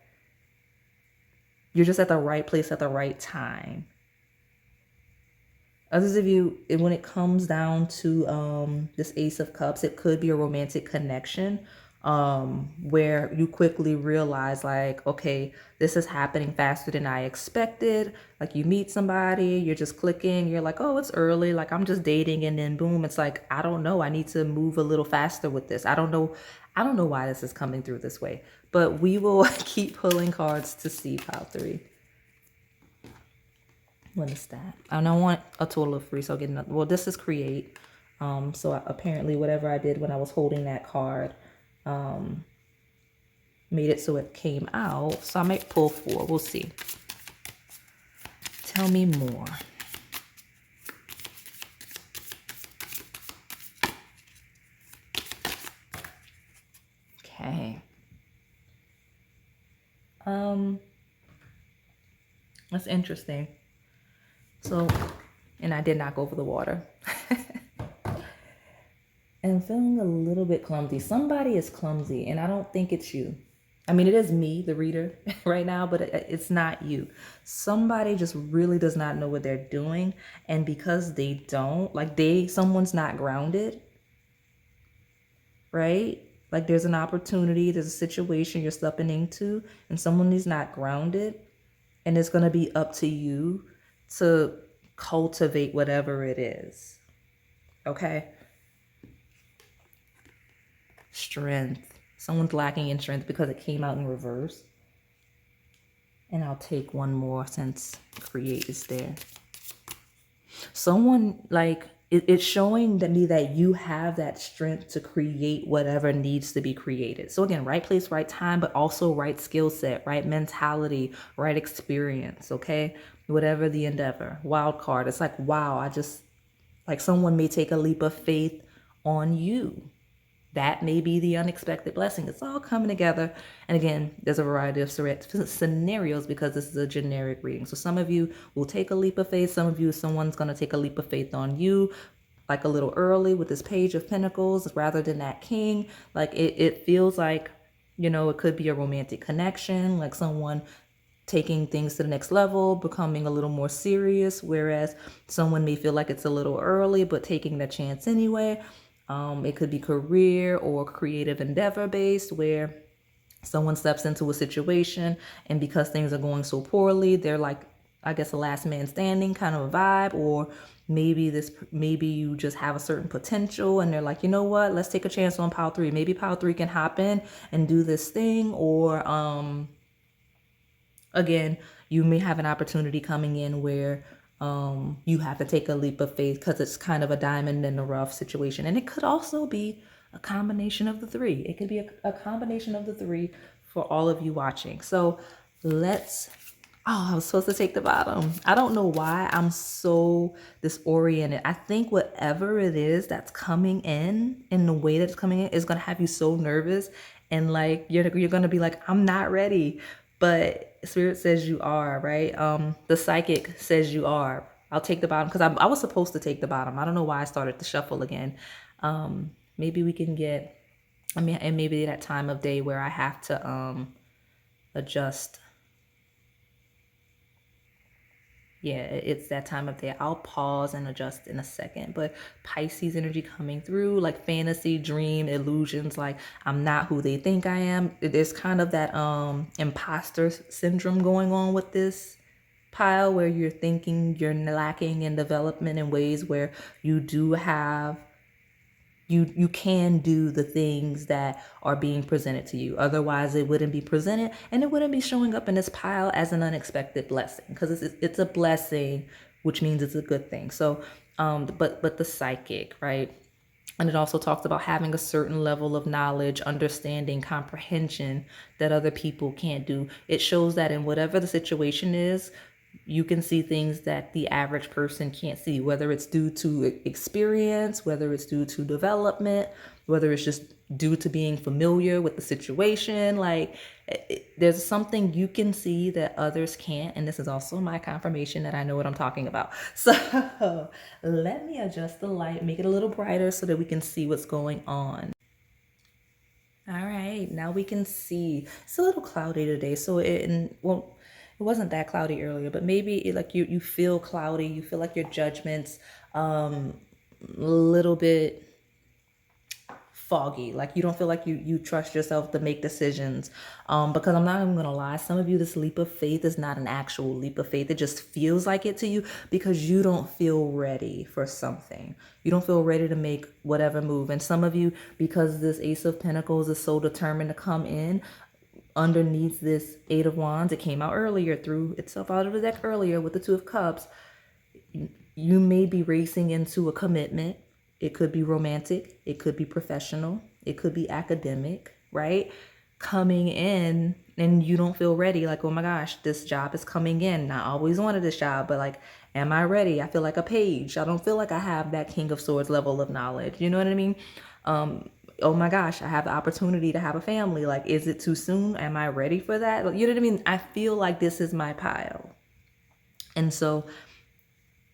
you're just at the right place at the right time. Others of you, when it comes down to this Ace of Cups, it could be a romantic connection where you quickly realize like, okay, this is happening faster than I expected. Like, you meet somebody, you're just clicking, you're like, oh, it's early, like I'm just dating, and then boom, it's like, I don't know, I need to move a little faster with this. I don't know why this is coming through this way, but we will keep pulling cards to see pile 3. What is that? And I want a total of 3, so I'll get another. Well, this is create. So apparently whatever I did when I was holding that card made it so it came out. So I might pull 4. We'll see. Tell me more. Okay. That's interesting. So, and I did knock over the water. And I'm feeling a little bit clumsy. Somebody is clumsy, and I don't think it's you. I mean, it is me, the reader, right now, but it's not you. Somebody just really does not know what they're doing. And because they don't, like someone's not grounded, right? Like, there's an opportunity, there's a situation you're stepping into, and someone is not grounded. And it's going to be up to you to cultivate whatever it is. Okay? Strength. Someone's lacking in strength because it came out in reverse. And I'll take one more since create is there. Someone, like, it's showing me that you have that strength to create whatever needs to be created. So again, right place, right time, but also right skill set, right mentality, right experience, okay? Whatever the endeavor. Wild card. It's like, wow, like someone may take a leap of faith on you. That may be the unexpected blessing. It's all coming together. And again, there's a variety of scenarios because this is a generic reading. So some of you will take a leap of faith. Some of you, someone's going to take a leap of faith on you, like a little early with this Page of Pentacles rather than that King. Like it feels like, it could be a romantic connection, like someone taking things to the next level, becoming a little more serious, whereas someone may feel like it's a little early, but taking the chance anyway. It could be career or creative endeavor based, where someone steps into a situation and because things are going so poorly, they're like, I guess, a last man standing kind of a vibe, or maybe you just have a certain potential and they're like, you know what, let's take a chance on pile 3. Maybe pile 3 can hop in and do this thing. Or again, you may have an opportunity coming in where you have to take a leap of faith because it's kind of a diamond in the rough situation. And it could also be a combination of the 3. It could be a combination of the 3 for all of you watching. So I was supposed to take the bottom. I don't know why I'm so disoriented. I think whatever it is that's coming in the way that it's coming in is going to have you so nervous. And like, you're going to be like, I'm not ready. But Spirit says you are, right? The psychic says you are. I'll take the bottom because I was supposed to take the bottom. I don't know why I started to shuffle again. Maybe we can get, and maybe that time of day where I have to adjust. Yeah, it's that time of day. I'll pause and adjust in a second. But Pisces energy coming through, like fantasy, dream, illusions, like I'm not who they think I am. There's kind of that imposter syndrome going on with this pile, where you're thinking you're lacking in development in ways where you do have you can do the things that are being presented to you. Otherwise it wouldn't be presented, and it wouldn't be showing up in this pile as an unexpected blessing, because it's a blessing, which means it's a good thing. So but the psychic, right? And it also talks about having a certain level of knowledge, understanding, comprehension that other people can't do. It shows that in whatever the situation is, you can see things that the average person can't see, whether it's due to experience, whether it's due to development, whether it's just due to being familiar with the situation. Like there's something you can see that others can't. And this is also my confirmation that I know what I'm talking about. So let me adjust the light, make it a little brighter so that we can see what's going on. All right, now we can see. It's a little cloudy today, so it wasn't that cloudy earlier, but maybe like you feel cloudy. You feel like your judgments a little bit foggy, like you don't feel like you trust yourself to make decisions, because I'm not even gonna lie, some of you, this leap of faith is not an actual leap of faith. It just feels like it to you because you don't feel ready for something. You don't feel ready to make whatever move. And some of you, because this Ace of Pentacles is so determined to come in underneath this Eight of Wands, it came out earlier, threw itself out of the deck earlier with the Two of Cups. You may be racing into a commitment. It could be romantic. It could be professional. It could be academic, right? Coming in and you don't feel ready. Like, oh my gosh, this job is coming in. I always wanted this job, but like, am I ready? I feel like a page. I don't feel like I have that King of Swords level of knowledge. You know what I mean? Oh my gosh, I have the opportunity to have a family. Like, is it too soon? Am I ready for that? You know what I mean? I feel like this is my pile. And so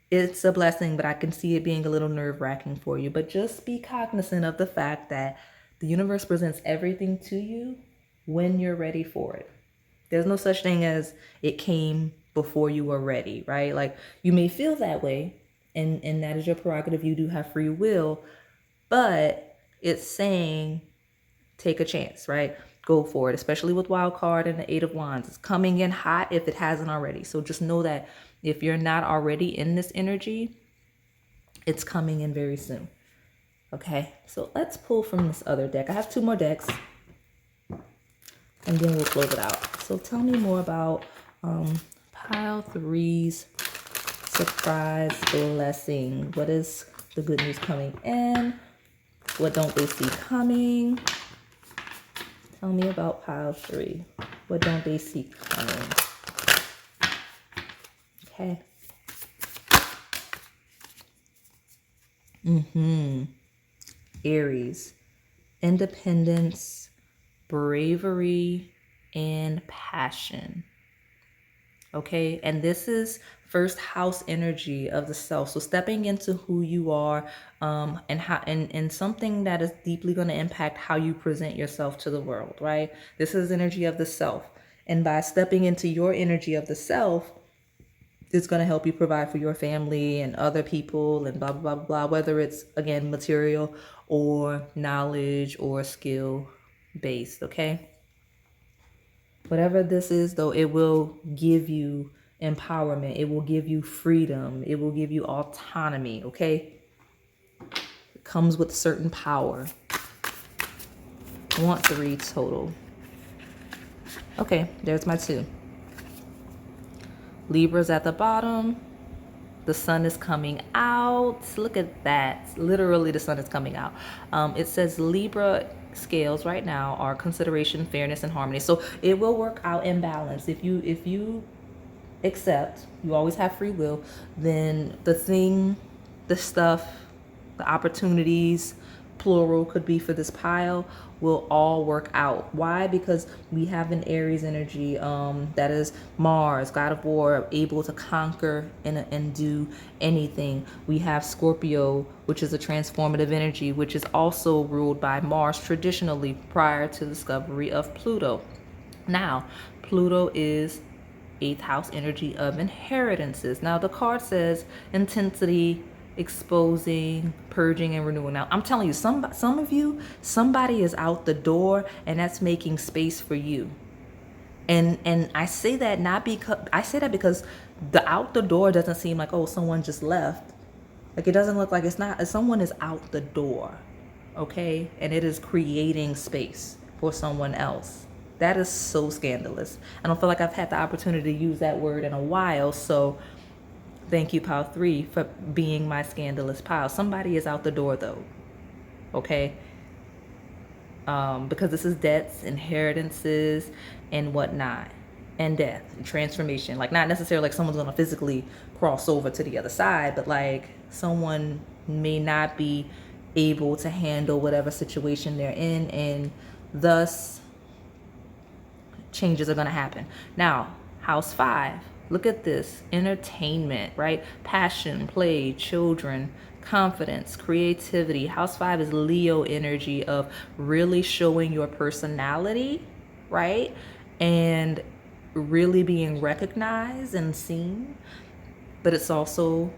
it's a blessing, but I can see it being a little nerve-wracking for you. But just be cognizant of the fact that the universe presents everything to you when you're ready for it. There's no such thing as it came before you were ready, right? Like, you may feel that way, and that is your prerogative. You do have free will, but it's saying take a chance, right? Go for it, especially with Wild Card and the Eight of Wands. It's coming in hot if it hasn't already. So just know that if you're not already in this energy, it's coming in very soon. Okay, so let's pull from this other deck. I have 2 more decks, and then we'll close it out. So tell me more about pile 3's surprise blessing. What is the good news coming in? What don't they see coming? Tell me about pile 3. What don't they see coming? Okay. Aries. Independence, bravery, and passion. Okay, and this is first house energy of the self. So stepping into who you are, and how, and something that is deeply going to impact how you present yourself to the world, right? This is energy of the self. And by stepping into your energy of the self, it's going to help you provide for your family and other people and blah, blah, blah, blah, whether it's, again, material or knowledge or skill based, okay? Whatever this is, though, it will give you empowerment. It will give you freedom. It will give you autonomy, okay? It comes with certain power. I want 3 total. Okay, there's my 2. Libra's at the bottom. The sun is coming out. Look at that. Literally, the sun is coming out. It says Libra scales right now are consideration, fairness, and harmony. So it will work out in balance. If you accept, you always have free will, then the stuff, the opportunities, plural could be for this pile, will all work out. Why? Because we have an Aries energy, that is Mars, god of war, able to conquer and do anything. We have Scorpio, which is a transformative energy, which is also ruled by Mars traditionally prior to the discovery of Pluto. Now, Pluto is 8th house energy of inheritances. Now, the card says intensity, exposing, purging, and renewing. Now, I'm telling you, some of you, somebody is out the door, and that's making space for you. And I say that not because I say that because the out the door doesn't seem like, oh, someone just left. Like, it doesn't look like someone is out the door, okay? And it is creating space for someone else. That is so scandalous. I don't feel like I've had the opportunity to use that word in a while, so thank you, Pile 3, for being my scandalous pile. Somebody is out the door, though, okay? Because this is debts, inheritances, and whatnot, and death, and transformation. Like, not necessarily like someone's going to physically cross over to the other side, but like someone may not be able to handle whatever situation they're in, and thus changes are going to happen. Now, house 5. Look at this. Entertainment, right? Passion, play, children, confidence, creativity. House 5 is Leo energy of really showing your personality, right? And really being recognized and seen. But it's also,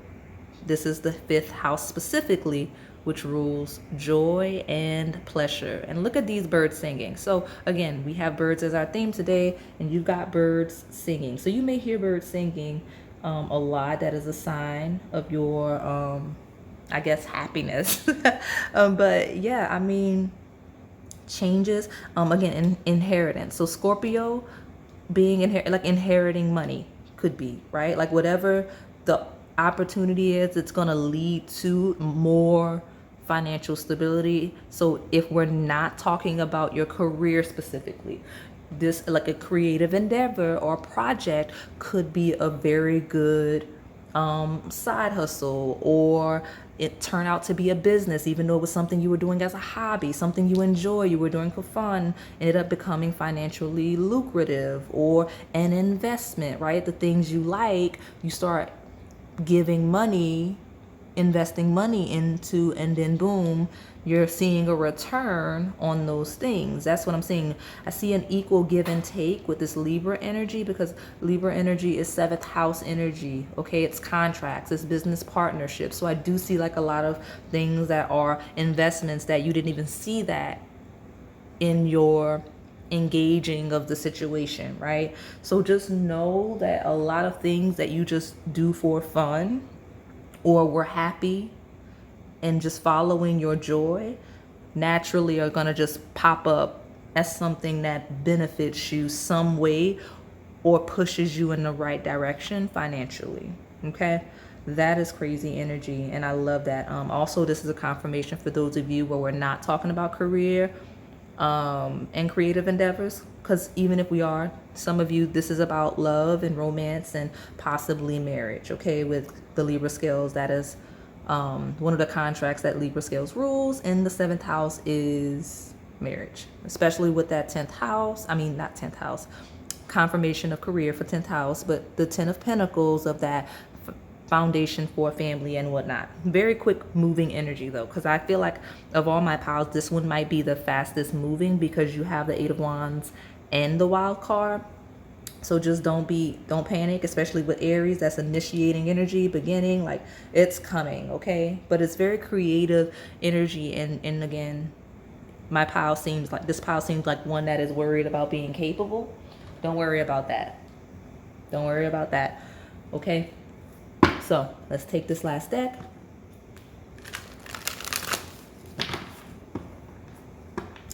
this is the 5th house specifically, which rules joy and pleasure. And look at these birds singing. So again, we have birds as our theme today, and you've got birds singing. So you may hear birds singing a lot. That is a sign of your, I guess, happiness. But yeah, I mean, changes. Again, inheritance. So Scorpio being inheriting money could be, right? Like whatever the opportunity is, it's going to lead to more financial stability. So if we're not talking about your career specifically, this like a creative endeavor or project could be a very good side hustle, or it turned out to be a business, even though it was something you were doing as a hobby, something you enjoy, you were doing for fun, ended up becoming financially lucrative, or an investment, right? The things you like, you start giving money, investing money into, and then boom, you're seeing a return on those things. That's what I'm seeing. I see an equal give and take with this Libra energy, because Libra energy is 7th house energy. Okay, it's contracts, it's business partnerships. So I do see like a lot of things that are investments that you didn't even see that in your engaging of the situation, right? So just know that a lot of things that you just do for fun, or were happy and just following your joy, naturally are going to just pop up as something that benefits you some way or pushes you in the right direction financially. Okay, that is crazy energy, and I love that. Also, this is a confirmation for those of you where we're not talking about career and creative endeavors, because even if we are, some of you, this is about love and romance and possibly marriage. Okay, with the Libra scales, that is one of the contracts that Libra scales rules, and the 7th house is marriage, especially with that 10th house. I mean, not 10th house, confirmation of career for 10th house, but the 10 of Pentacles of that foundation for family and whatnot. Very quick moving energy though, because I feel like of all my piles, this one might be the fastest moving, because you have the 8 of Wands and the wild card. So just don't panic, especially with Aries. That's initiating energy, beginning, like it's coming, okay? But it's very creative energy, and again, this pile seems like one that is worried about being capable. Don't worry about that. Don't worry about that. Okay, so let's take this last deck.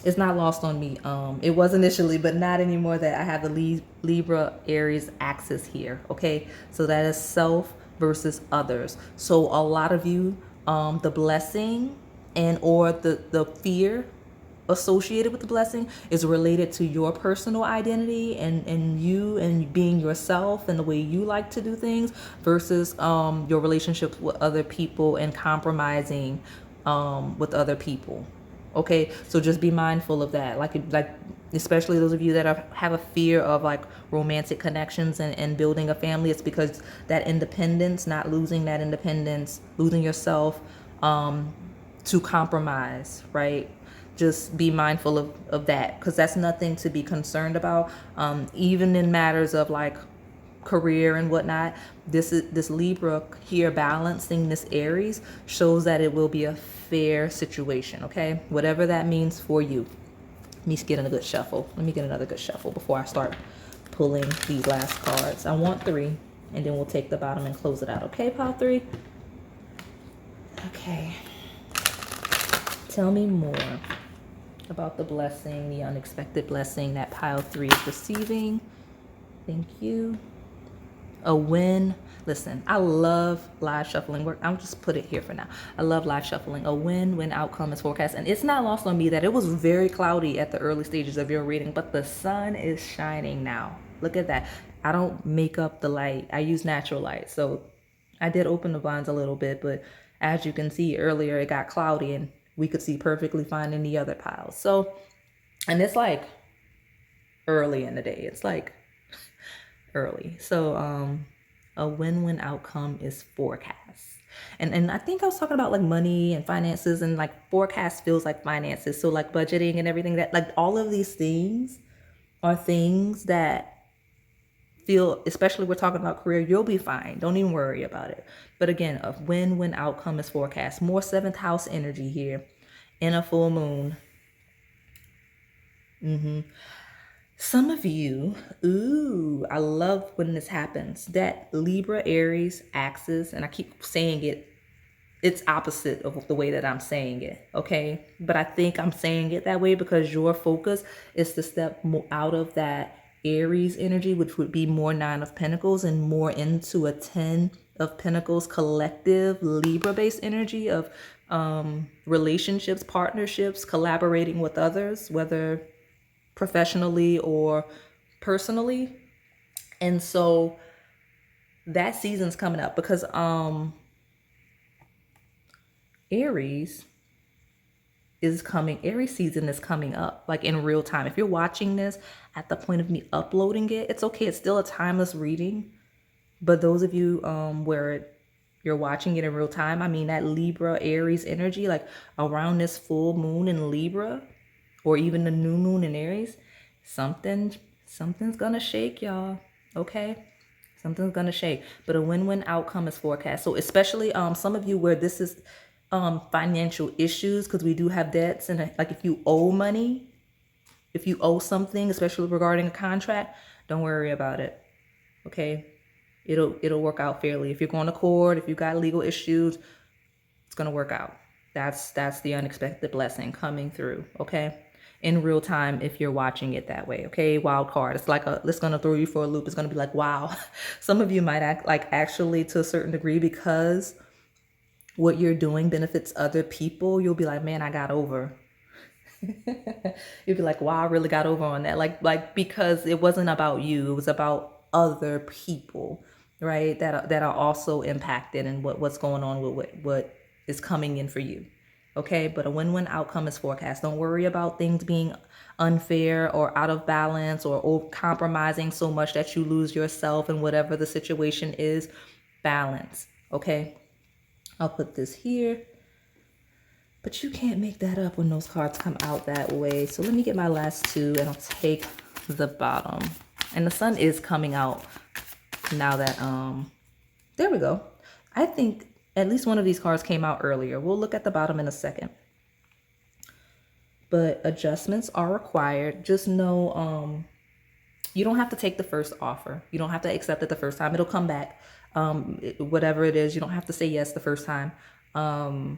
It's not lost on me. It was initially, but not anymore, that I have the Libra Aries axis here. Okay, so that is self versus others. So a lot of you, the blessing and or the fear associated with the blessing is related to your personal identity and you and being yourself and the way you like to do things versus your relationships with other people and compromising with other people. Okay, so just be mindful of that. Like especially those of you that have a fear of like romantic connections and building a family. It's because that independence, not losing that independence, losing yourself to compromise, right? Just be mindful of that, because that's nothing to be concerned about. Even in matters of like career and whatnot, this Libra here balancing this Aries shows that it will be a fair situation. Okay, whatever that means for you. Let me get in a good shuffle. Let me get another good shuffle before I start pulling these last cards. I want 3, and then we'll take the bottom and close it out. Okay, pile 3. Okay, tell me more about the blessing, the unexpected blessing that pile 3 is receiving. Thank you. A win. Listen, I love live shuffling work. I'll just put it here for now. I love live shuffling. A win when outcome is forecast. And it's not lost on me that it was very cloudy at the early stages of your reading, but the sun is shining now. Look at that. I don't make up the light. I use natural light. So I did open the blinds a little bit, but as you can see earlier, it got cloudy and we could see perfectly fine in the other piles. So, and it's like early in the day. It's like early. So, a win-win outcome is forecast. And I think I was talking about like money and finances, and like forecast feels like finances. So like budgeting and everything, that like all of these things are things that feel, especially we're talking about career, you'll be fine. Don't even worry about it. But again, a win-win outcome is forecast. More 7th house energy here in a full moon. Some of you, ooh, I love when this happens. That Libra Aries axis, and I keep saying it, it's opposite of the way that I'm saying it, okay? But I think I'm saying it that way because your focus is to step out of that Aries energy, which would be more 9 of Pentacles, and more into a 10 of Pentacles collective Libra-based energy of relationships, partnerships, collaborating with others, whether professionally or personally. And so that season's coming up because Aries season is coming up like in real time. If you're watching this at the point of me uploading it, it's okay. It's still a timeless reading. But those of you where you're watching it in real time, I mean that Libra Aries energy, like around this full moon in Libra or even the new moon in Aries, something's gonna shake, y'all. Okay, something's gonna shake. But a win-win outcome is forecast. So especially some of you where this is financial issues, because we do have debts, and like if you owe money, if you owe something, especially regarding a contract, don't worry about it. Okay, it'll work out fairly. If you're going to court, if you got legal issues, it's gonna work out. That's the unexpected blessing coming through. Okay, in real time if you're watching it that way. Okay, wild card. It's like it's gonna throw you for a loop. It's gonna be like, wow. Some of you might act like actually to a certain degree, because what you're doing benefits other people, you'll be like, man, I got over. You'll be like, wow, I really got over on that. Like because it wasn't about you, it was about other people, right? That are also impacted and what's going on with what is coming in for you. Okay, but a win-win outcome is forecast. Don't worry about things being unfair or out of balance or compromising so much that you lose yourself in whatever the situation is. Balance, okay? I'll put this here. But you can't make that up when those cards come out that way. So let me get my last 2 and I'll take the bottom. And the sun is coming out now that, there we go. I think at least one of these cards came out earlier. We'll look at the bottom in a second. But adjustments are required. Just know You don't have to take the first offer. You don't have to accept it the first time. It'll come back. Whatever it is, you don't have to say yes the first time. But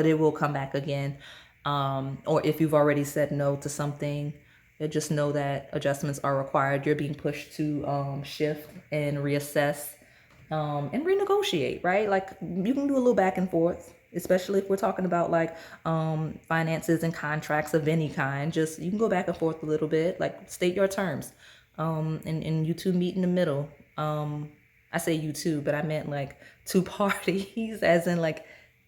it will come back again. Or if you've already said no to something, just know that adjustments are required. You're being pushed to shift and reassess and renegotiate, right? Like you can do a little back and forth, especially if we're talking about like finances and contracts of any kind. Just you can go back and forth a little bit, like state your terms, and you two meet in the middle. I say you two, but I meant like two parties, as in like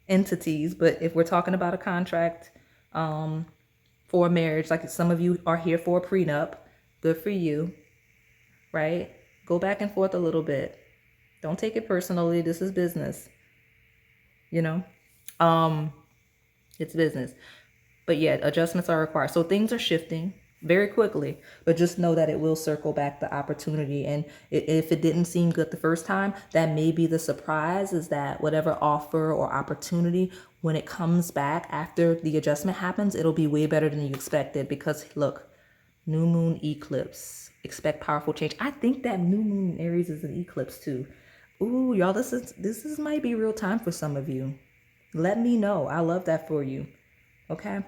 entities. But if we're talking about a contract for a marriage, like some of you are here for a prenup, good for you, right? Go back and forth a little bit. Don't take it personally. This is business, you know? It's business. But yeah, adjustments are required. So things are shifting very quickly, but just know that it will circle back the opportunity. And if it didn't seem good the first time, that may be the surprise, is that whatever offer or opportunity, when it comes back after the adjustment happens, it'll be way better than you expected. Because look, new moon eclipse, expect powerful change. I think that new moon in Aries is an eclipse too. Ooh, y'all, this is might be real time for some of you. Let me know. I love that for you. Okay.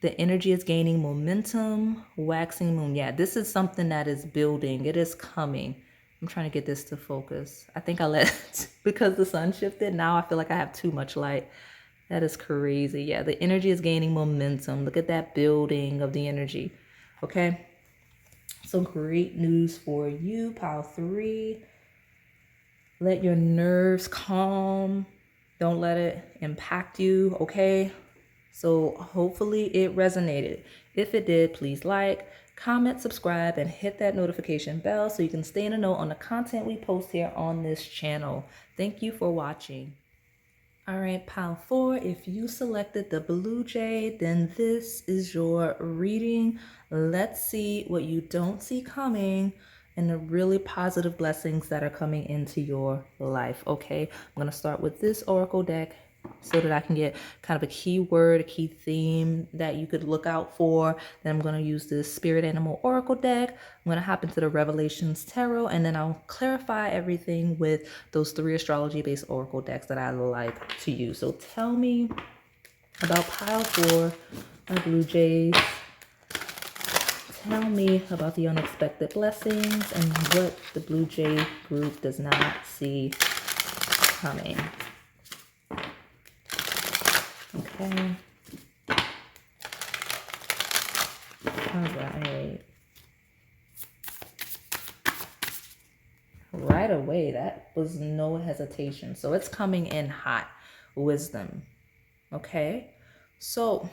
The energy is gaining momentum, waxing moon. Yeah, this is something that is building. It is coming. I'm trying to get this to focus. I think I let, because the sun shifted, now I feel like I have too much light. That is crazy. Yeah, the energy is gaining momentum. Look at that building of the energy. Okay. So great news for you, pile 3. Let your nerves calm. Don't let it impact you, okay? So hopefully it resonated. If it did, please like, comment, subscribe, and hit that notification bell so you can stay in the know on the content we post here on this channel. Thank you for watching. All right, pile 4, if you selected the blue jay, then this is your reading. Let's see what you don't see coming and the really positive blessings that are coming into your life. Okay, I'm going to start with this oracle deck so that I can get kind of a key word, a key theme that you could look out for. Then I'm going to use this spirit animal oracle deck. I'm going to hop into the Revelations tarot, and then I'll clarify everything with those 3 astrology based oracle decks that I like to use. So tell me about pile 4, my blue jays. Tell me about the unexpected blessings and what the blue jay group does not see coming. Okay. All right. Right away, that was no hesitation. So it's coming in hot. Wisdom. Okay. So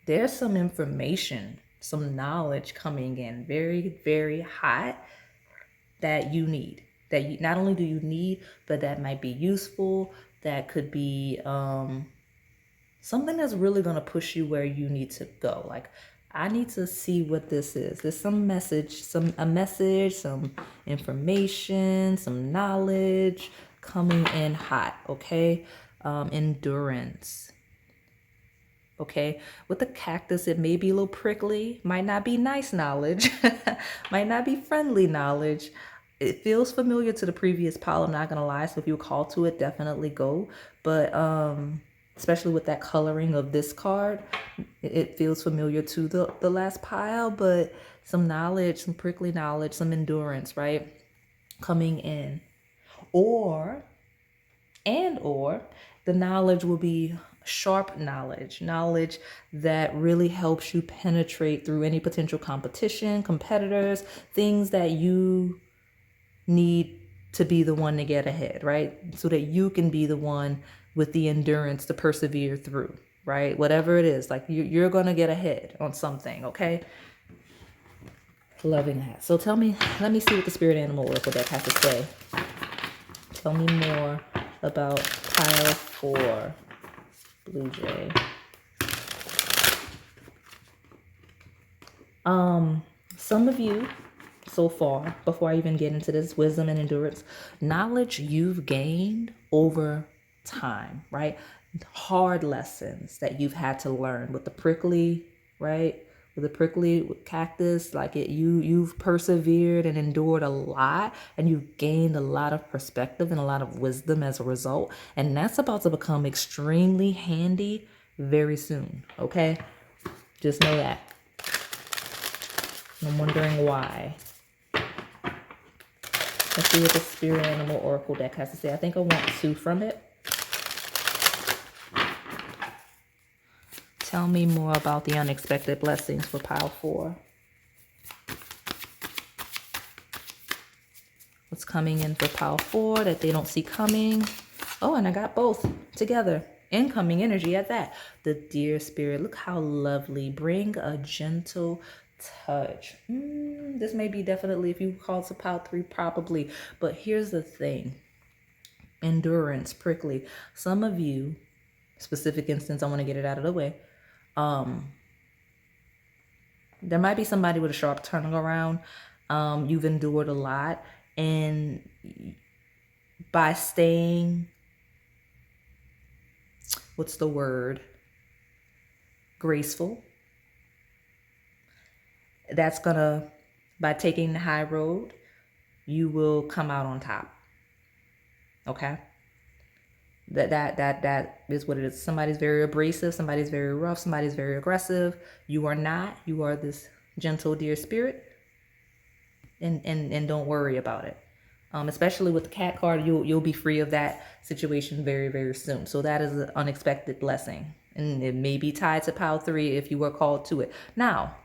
there's some information, some knowledge coming in very, very hot that you need. That you, not only do you need, but that might be useful. That could be something that's really going to push you where you need to go. Like, I need to see what this is. There's some message, some information, some knowledge coming in hot. Okay. Endurance. Okay. With the cactus, it may be a little prickly, might not be nice knowledge, might not be friendly knowledge. It feels familiar to the previous pile, I'm not gonna lie. So if you're called to it, definitely go. But especially with that coloring of this card, it feels familiar to the last pile. But some knowledge, some prickly knowledge, some endurance, right, coming in. Or the knowledge will be sharp knowledge that really helps you penetrate through any potential competition, competitors, things that you need to be the one to get ahead, right? So that you can be the one with the endurance to persevere through, right? Whatever it is, like you're going to get ahead on something, okay? Loving that. So tell me, let me see what the spirit animal oracle deck has to say. Tell me more about pile 4, blue jay. Some of you so far, before I even get into this, wisdom and endurance, knowledge you've gained over time, right? Hard lessons that you've had to learn with the prickly, right? with a prickly cactus, like you've persevered and endured a lot, and you've gained a lot of perspective and a lot of wisdom as a result. And that's about to become extremely handy very soon. Okay, just know that. I'm wondering why. Let's see what the Spirit Animal Oracle deck has to say. I think I want 2 from it. Tell me more about the unexpected blessings for pile 4. What's coming in for pile 4 that they don't see coming? Oh, and I got both together. Incoming energy at that. The Dear Spirit, look how lovely. Bring a gentle touch. This may be definitely, if you call it a pile 3, probably. But here's the thing. Endurance, prickly. Some of you, specific instance, I want to get it out of the way. There might be somebody with a sharp turning around. You've endured a lot, and by staying, what's the word? Graceful. That's gonna, by taking the high road, you will come out on top. Okay? That is what it is. Somebody's very abrasive, somebody's very rough, somebody's very aggressive. You are not. You are this gentle, dear spirit. And don't worry about it. Especially with the cat card, you'll be free of that situation very, very soon. So that is an unexpected blessing. And it may be tied to pile 3 if you were called to it. Now,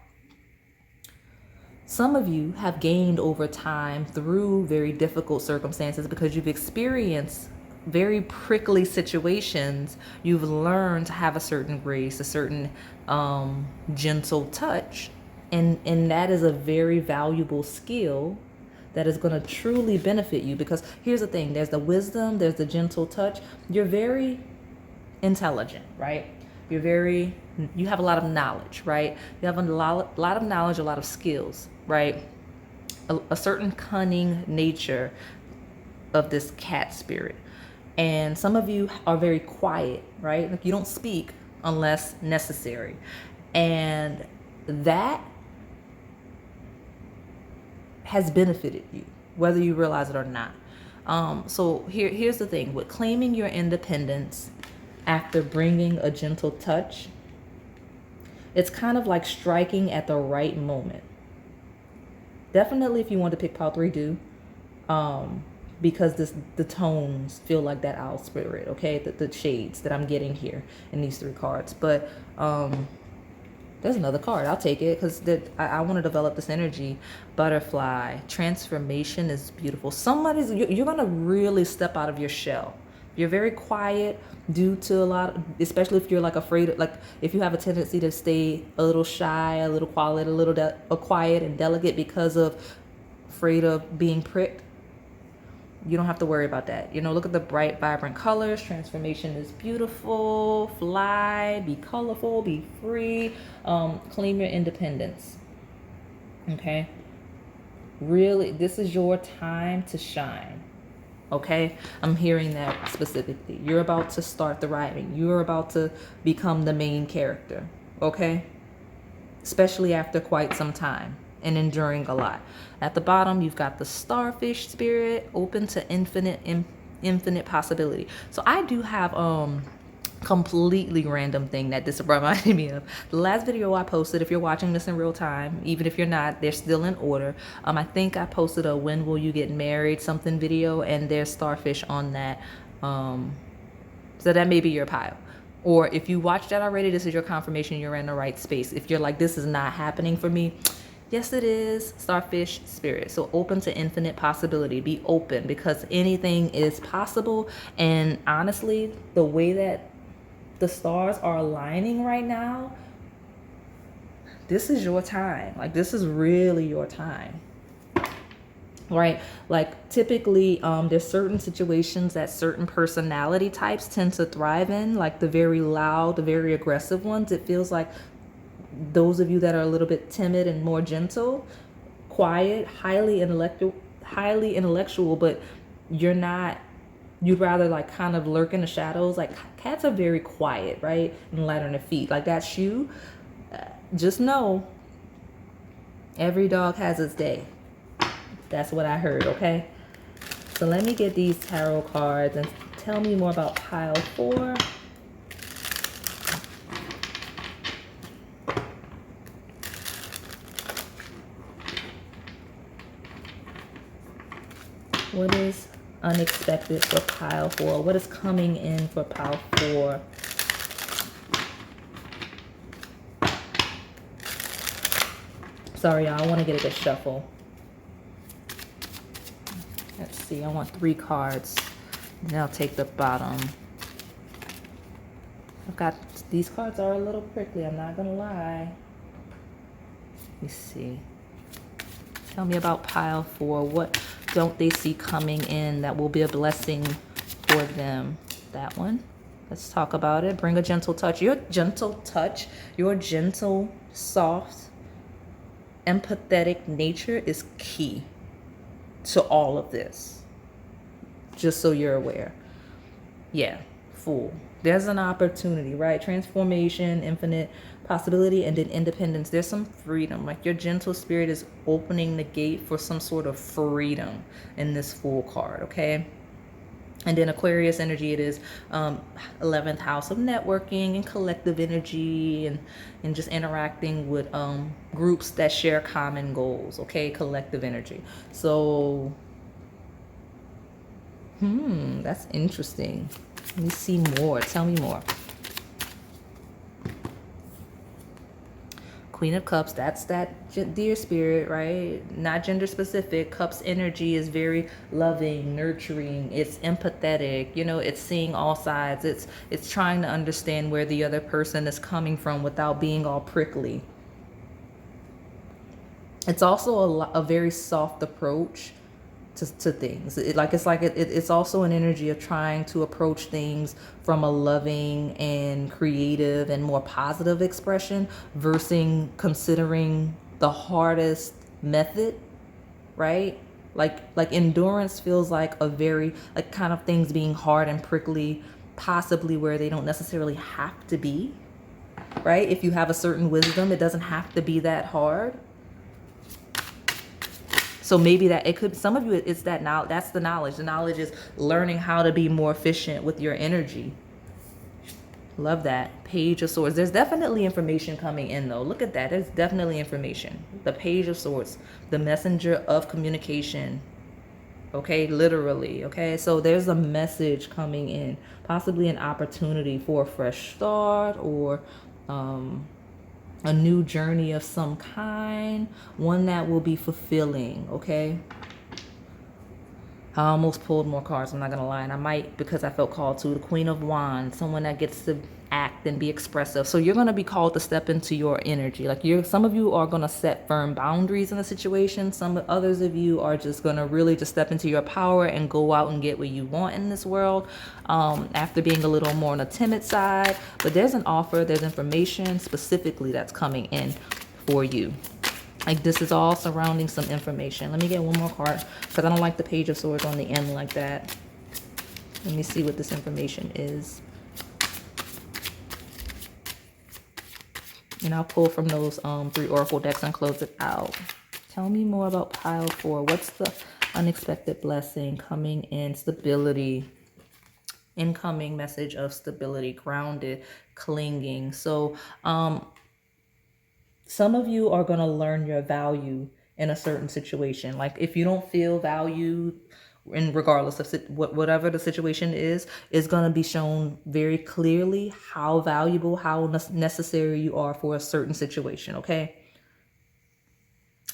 some of you have gained over time through very difficult circumstances because you've experienced very prickly situations. You've learned to have a certain grace, a certain gentle touch. And that is a very valuable skill that is going to truly benefit you. Because here's the thing, there's the wisdom, there's the gentle touch. You're very intelligent, right? You have a lot of knowledge, right? You have a lot of knowledge, a lot of skills, right? A certain cunning nature of this cat spirit. And some of you are very quiet, right? Like you don't speak unless necessary. And that has benefited you, whether you realize it or not. So here's the thing. With claiming your independence after bringing a gentle touch, it's kind of like striking at the right moment. Definitely if you want to pick pile 3, do. Because the tones feel like that owl spirit, okay? The shades that I'm getting here in these 3 cards. But there's another card. I'll take it because I want to develop this energy. Butterfly. Transformation is beautiful. You're going to really step out of your shell. You're very quiet due to a lot, especially if you're like afraid of, like if you have a tendency to stay a little shy, a little quiet, a little quiet and delicate because of afraid of being pricked. You don't have to worry about that. Look at the bright, vibrant colors. Transformation is beautiful. Fly, be colorful, be free. Claim your independence. Okay? Really, this is your time to shine. Okay? I'm hearing that specifically. You're about to start thriving. You're about to become the main character. Okay? Especially after quite some time and enduring a lot. At the bottom, you've got the starfish spirit, open to infinite possibility. So I do have completely random thing that this reminded me of. The last video I posted, if you're watching this in real time, even if you're not, they're still in order. I think I posted a when will you get married something video, and there's starfish on that. So that may be your pile. Or if you watched that already, this is your confirmation you're in the right space. If you're like, this is not happening for me, yes, it is. Starfish spirit. So open to infinite possibility. Be open because anything is possible. And honestly, the way that the stars are aligning right now, this is your time. Like, this is really your time. Right? Like, typically, there's certain situations that certain personality types tend to thrive in, like the very loud, the very aggressive ones. It feels like those of you that are a little bit timid and more gentle, quiet, highly intellectual, but you're not, you'd rather like kind of lurk in the shadows. Like cats are very quiet, right? And light on their feet. Like that's you. Just know Every dog has its day. That's what I heard, okay? So let me get these tarot cards and tell me more about pile 4. What is unexpected for pile 4? What is coming in for pile 4? Sorry, y'all. I want to get a good shuffle. Let's see. I want 3 cards. Then I'll take the bottom. I've got, these cards are a little prickly. I'm not going to lie. Let me see. Tell me about pile 4. What don't they see coming in that will be a blessing for them? That one. Let's talk about it. Bring a gentle touch. Your gentle touch, your gentle, soft, empathetic nature is key to all of this. Just so you're aware. Yeah, Fool. There's an opportunity, right? Transformation, infinite possibility, and then independence. There's some freedom. Like your gentle spirit is opening the gate for some sort of freedom in this Fool card, okay? And then Aquarius energy, it is 11th house of networking and collective energy and just interacting with groups that share common goals, okay? Collective energy. So, that's interesting. Let me see more. Tell me more. Queen of Cups, that's that deer spirit, right? Not gender specific. Cups energy is very loving, nurturing. It's empathetic. You know, it's seeing all sides. It's trying to understand where the other person is coming from without being all prickly. It's also a very soft approach to things. It's also an energy of trying to approach things from a loving and creative and more positive expression versus considering the hardest method, right? Like endurance feels like a very like kind of things being hard and prickly, possibly where they don't necessarily have to be, right? If you have a certain wisdom, it doesn't have to be that hard. So maybe that it could, some of you, it's that now, that's the knowledge. The knowledge is learning how to be more efficient with your energy. Love that. Page of Swords. There's definitely information coming in though. Look at that. There's definitely information. The Page of Swords, the messenger of communication. Okay, literally. Okay, so there's a message coming in, possibly an opportunity for a fresh start or a new journey of some kind, one that will be fulfilling, okay? I almost pulled more cards, I'm not gonna lie, and I might because I felt called to. The Queen of Wands, someone that gets to act and be expressive. So you're gonna be called to step into your energy. Like some of you are gonna set firm boundaries in a situation. Some others of you are just gonna really just step into your power and go out and get what you want in this world. After being a little more on the timid side, but there's an offer, there's information specifically that's coming in for you. Like this is all surrounding some information. Let me get one more card because I don't like the Page of Swords on the end like that. Let me see what this information is. And I'll pull from those 3 oracle decks and close it out. Tell me more about pile 4. What's the unexpected blessing coming in? Stability. Incoming message of stability, grounded, clinging. So some of you are going to learn your value in a certain situation. Like if you don't feel valued, and regardless of whatever the situation is going to be shown very clearly how valuable, how necessary you are for a certain situation, okay?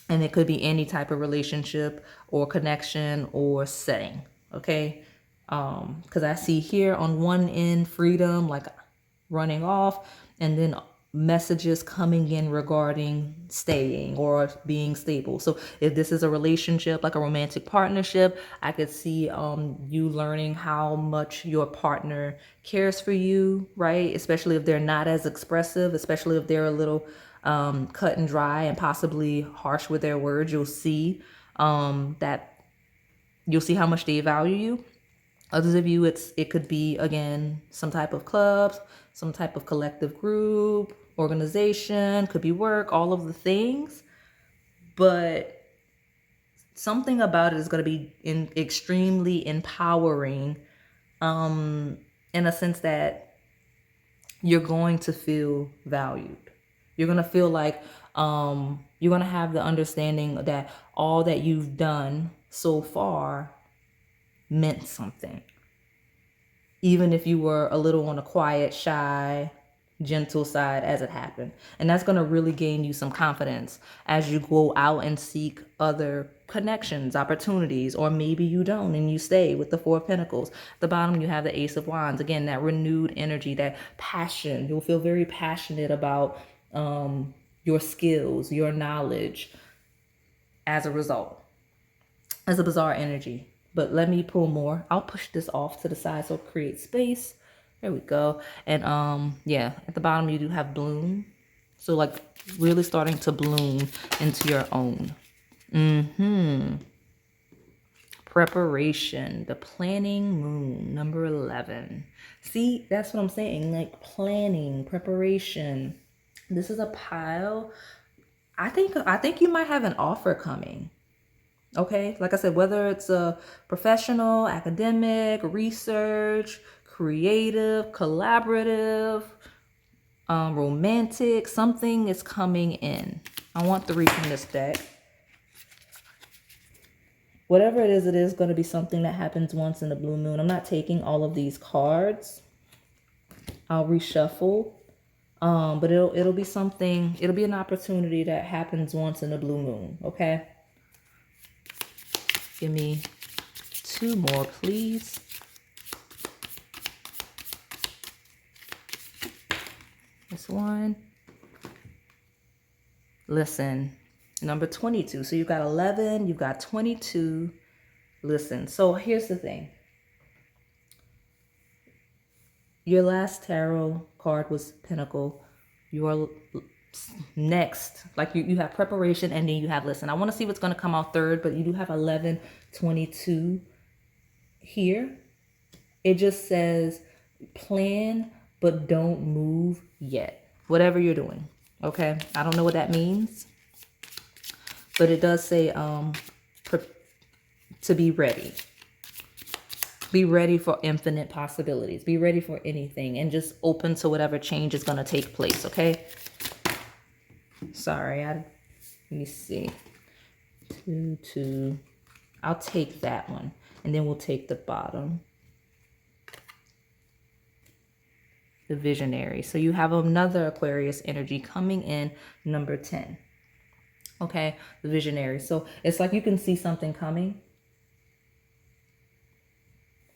And it could be any type of relationship or connection or setting, okay? Because I see here on one end freedom, like running off, and then messages coming in regarding staying or being stable. So if this is a relationship, like a romantic partnership, I could see you learning how much your partner cares for you, right? Especially if they're not as expressive, especially if they're a little cut and dry and possibly harsh with their words. You'll see that you'll see how much they value you. Others of you, it could be, again, some type of clubs, some type of collective group, organization, could be work, all of the things. but something about it is going to be extremely empowering, in a sense that you're going to feel valued. You're going to feel like you're going to have the understanding that all that you've done so far meant something. Even if you were a little on the quiet, shy, gentle side as it happened. And that's going to really gain you some confidence as you go out and seek other connections, opportunities, or maybe you don't and you stay with the Four of Pentacles. At the bottom, you have the Ace of Wands. Again, that renewed energy, that passion. You'll feel very passionate about your skills, your knowledge as a result. It's a bizarre energy. But let me pull more. I'll push this off to the side so create space. There we go. And yeah, at the bottom you do have bloom. So like really starting to bloom into your own. Preparation, the planning moon, number 11. See, that's what I'm saying. Like planning, preparation. This is a pile. I think you might have an offer coming. Okay, like I said, whether it's a professional, academic, research, creative, collaborative, romantic, something is coming in. I want 3 from this deck. Whatever it is going to be something that happens once in the blue moon. I'm not taking all of these cards. I'll reshuffle. But it'll be something, it'll be an opportunity that happens once in the blue moon, okay? Give me 2 more, please. This one. Listen, number 22. So you've got 11, you've got 22. Listen, so here's the thing. Your last tarot card was Pentacle. Your next, like you have preparation and then you have listen. I want to see what's going to come out third, but you do have 11, 22 here. It just says plan, but don't move yet. Whatever you're doing. Okay. I don't know what that means, but it does say to be ready. Be ready for infinite possibilities. Be ready for anything and just open to whatever change is going to take place. Okay. Sorry, let me see. 2, 2. I'll take that one. And then we'll take the bottom. The visionary. So you have another Aquarius energy coming in, number 10. Okay, the visionary. So it's like you can see something coming.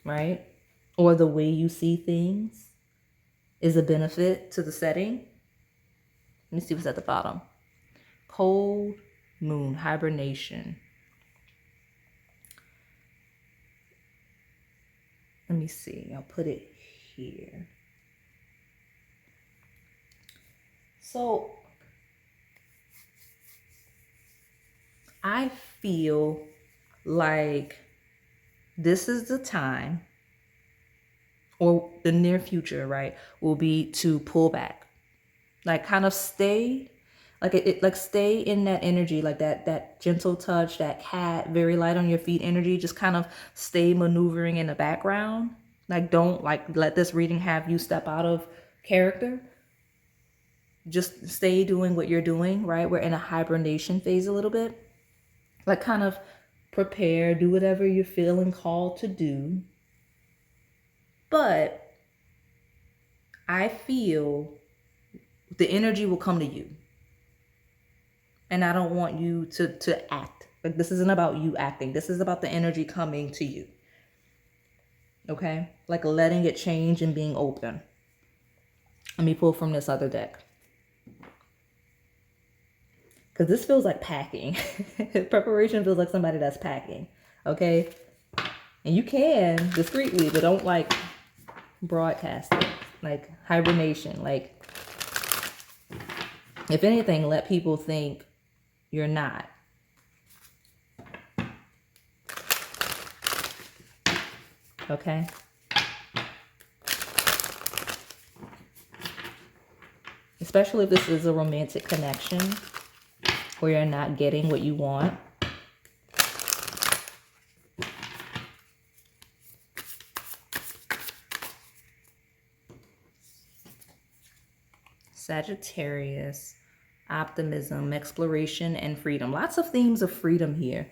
Right? Or the way you see things is a benefit to the setting. Let me see what's at the bottom. Cold moon, hibernation. Let me see. I'll put it here. So I feel like this is the time, or the near future, right, will be to pull back. Like kind of stay, like stay in that energy, like that gentle touch, that cat, very light on your feet energy. Just kind of stay maneuvering in the background. Like don't let this reading have you step out of character. Just stay doing what you're doing, right? We're in a hibernation phase a little bit. Like kind of prepare, do whatever you're feeling called to do. But I feel the energy will come to you. And I don't want you to act. Like this isn't about you acting. This is about the energy coming to you. Okay? Like letting it change and being open. Let me pull from this other deck. Because this feels like packing. Preparation feels like somebody that's packing. Okay? And you can discreetly, but don't like broadcast it. Like hibernation. Like, if anything, let people think you're not. Okay? Especially if this is a romantic connection. where you're not getting what you want. Sagittarius, optimism, exploration, and freedom. Lots of themes of freedom here.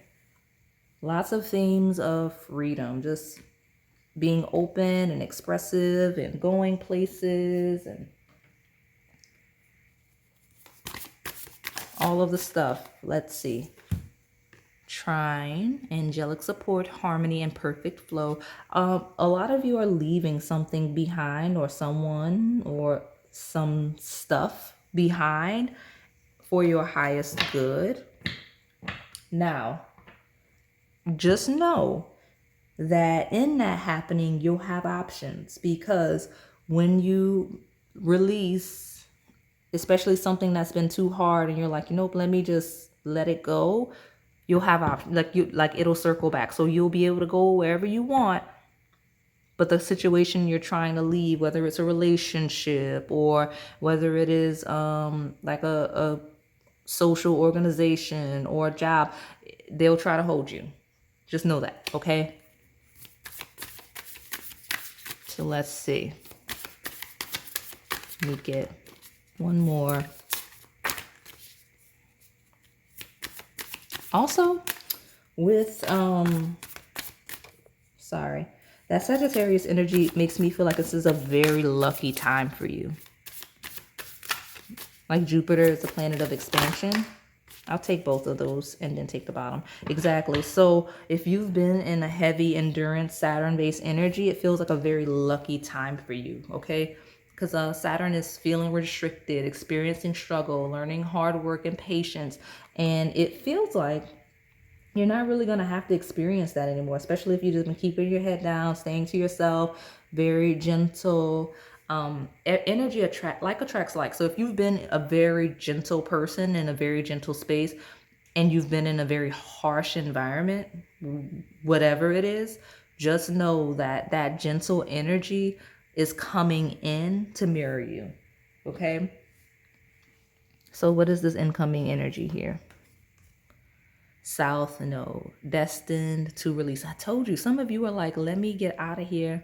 Lots of themes of freedom. Just being open and expressive and going places and all of the stuff. Let's see. Trine, angelic support, harmony, and perfect flow. A lot of you are leaving something behind, or someone or some stuff behind for your highest good. Now, just know that in that happening, you'll have options, because when you release, especially something that's been too hard, and you're like, nope, let me just let it go, you'll have options. Like it'll circle back. So you'll be able to go wherever you want. But the situation you're trying to leave, whether it's a relationship or whether it is like a social organization or a job, they'll try to hold you. Just know that, okay? So let's see. Let me get one more. Also, with that Sagittarius energy makes me feel like this is a very lucky time for you. Like Jupiter is the planet of expansion. I'll take both of those and then take the bottom. Exactly. So if you've been in a heavy endurance Saturn-based energy, it feels like a very lucky time for you, okay? Because Saturn is feeling restricted, experiencing struggle, learning hard work and patience. And it feels like you're not really going to have to experience that anymore, especially if you've just been keeping your head down, staying to yourself, very gentle. Energy attracts like. So if you've been a very gentle person in a very gentle space, and you've been in a very harsh environment, whatever it is, just know that that gentle energy is coming in to mirror you. Okay? So what is this incoming energy here? South node, destined to release. I told you, some of you are like, let me get out of here.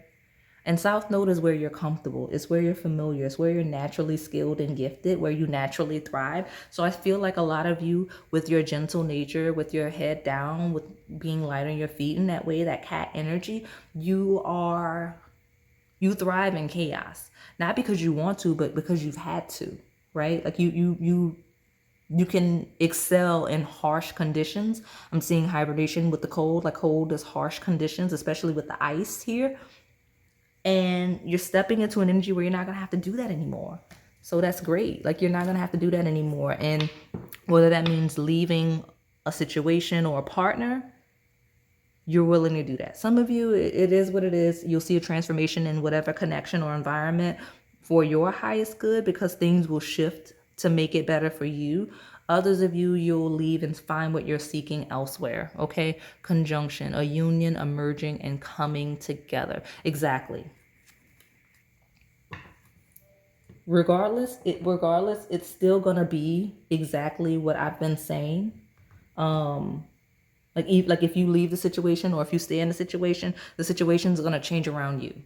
And South node is where you're comfortable. It's where you're familiar. It's where you're naturally skilled and gifted, where you naturally thrive. So I feel like a lot of you, with your gentle nature, with your head down, with being light on your feet in that way, that cat energy, you thrive in chaos. Not because you want to, but because you've had to, right? Like you can excel in harsh conditions. I'm seeing hibernation with the cold. Like cold is harsh conditions, especially with the ice here. And you're stepping into an energy where you're not going to have to do that anymore. So that's great. Like you're not going to have to do that anymore. And whether that means leaving a situation or a partner, you're willing to do that. Some of you, it is what it is. You'll see a transformation in whatever connection or environment for your highest good, because things will shift to make it better for you. Others of you, you'll leave and find what you're seeking elsewhere. Okay? Conjunction, a union emerging and coming together. Exactly. Regardless, it's still gonna be exactly what I've been saying. Like if you leave the situation or if you stay in the situation's gonna change around you.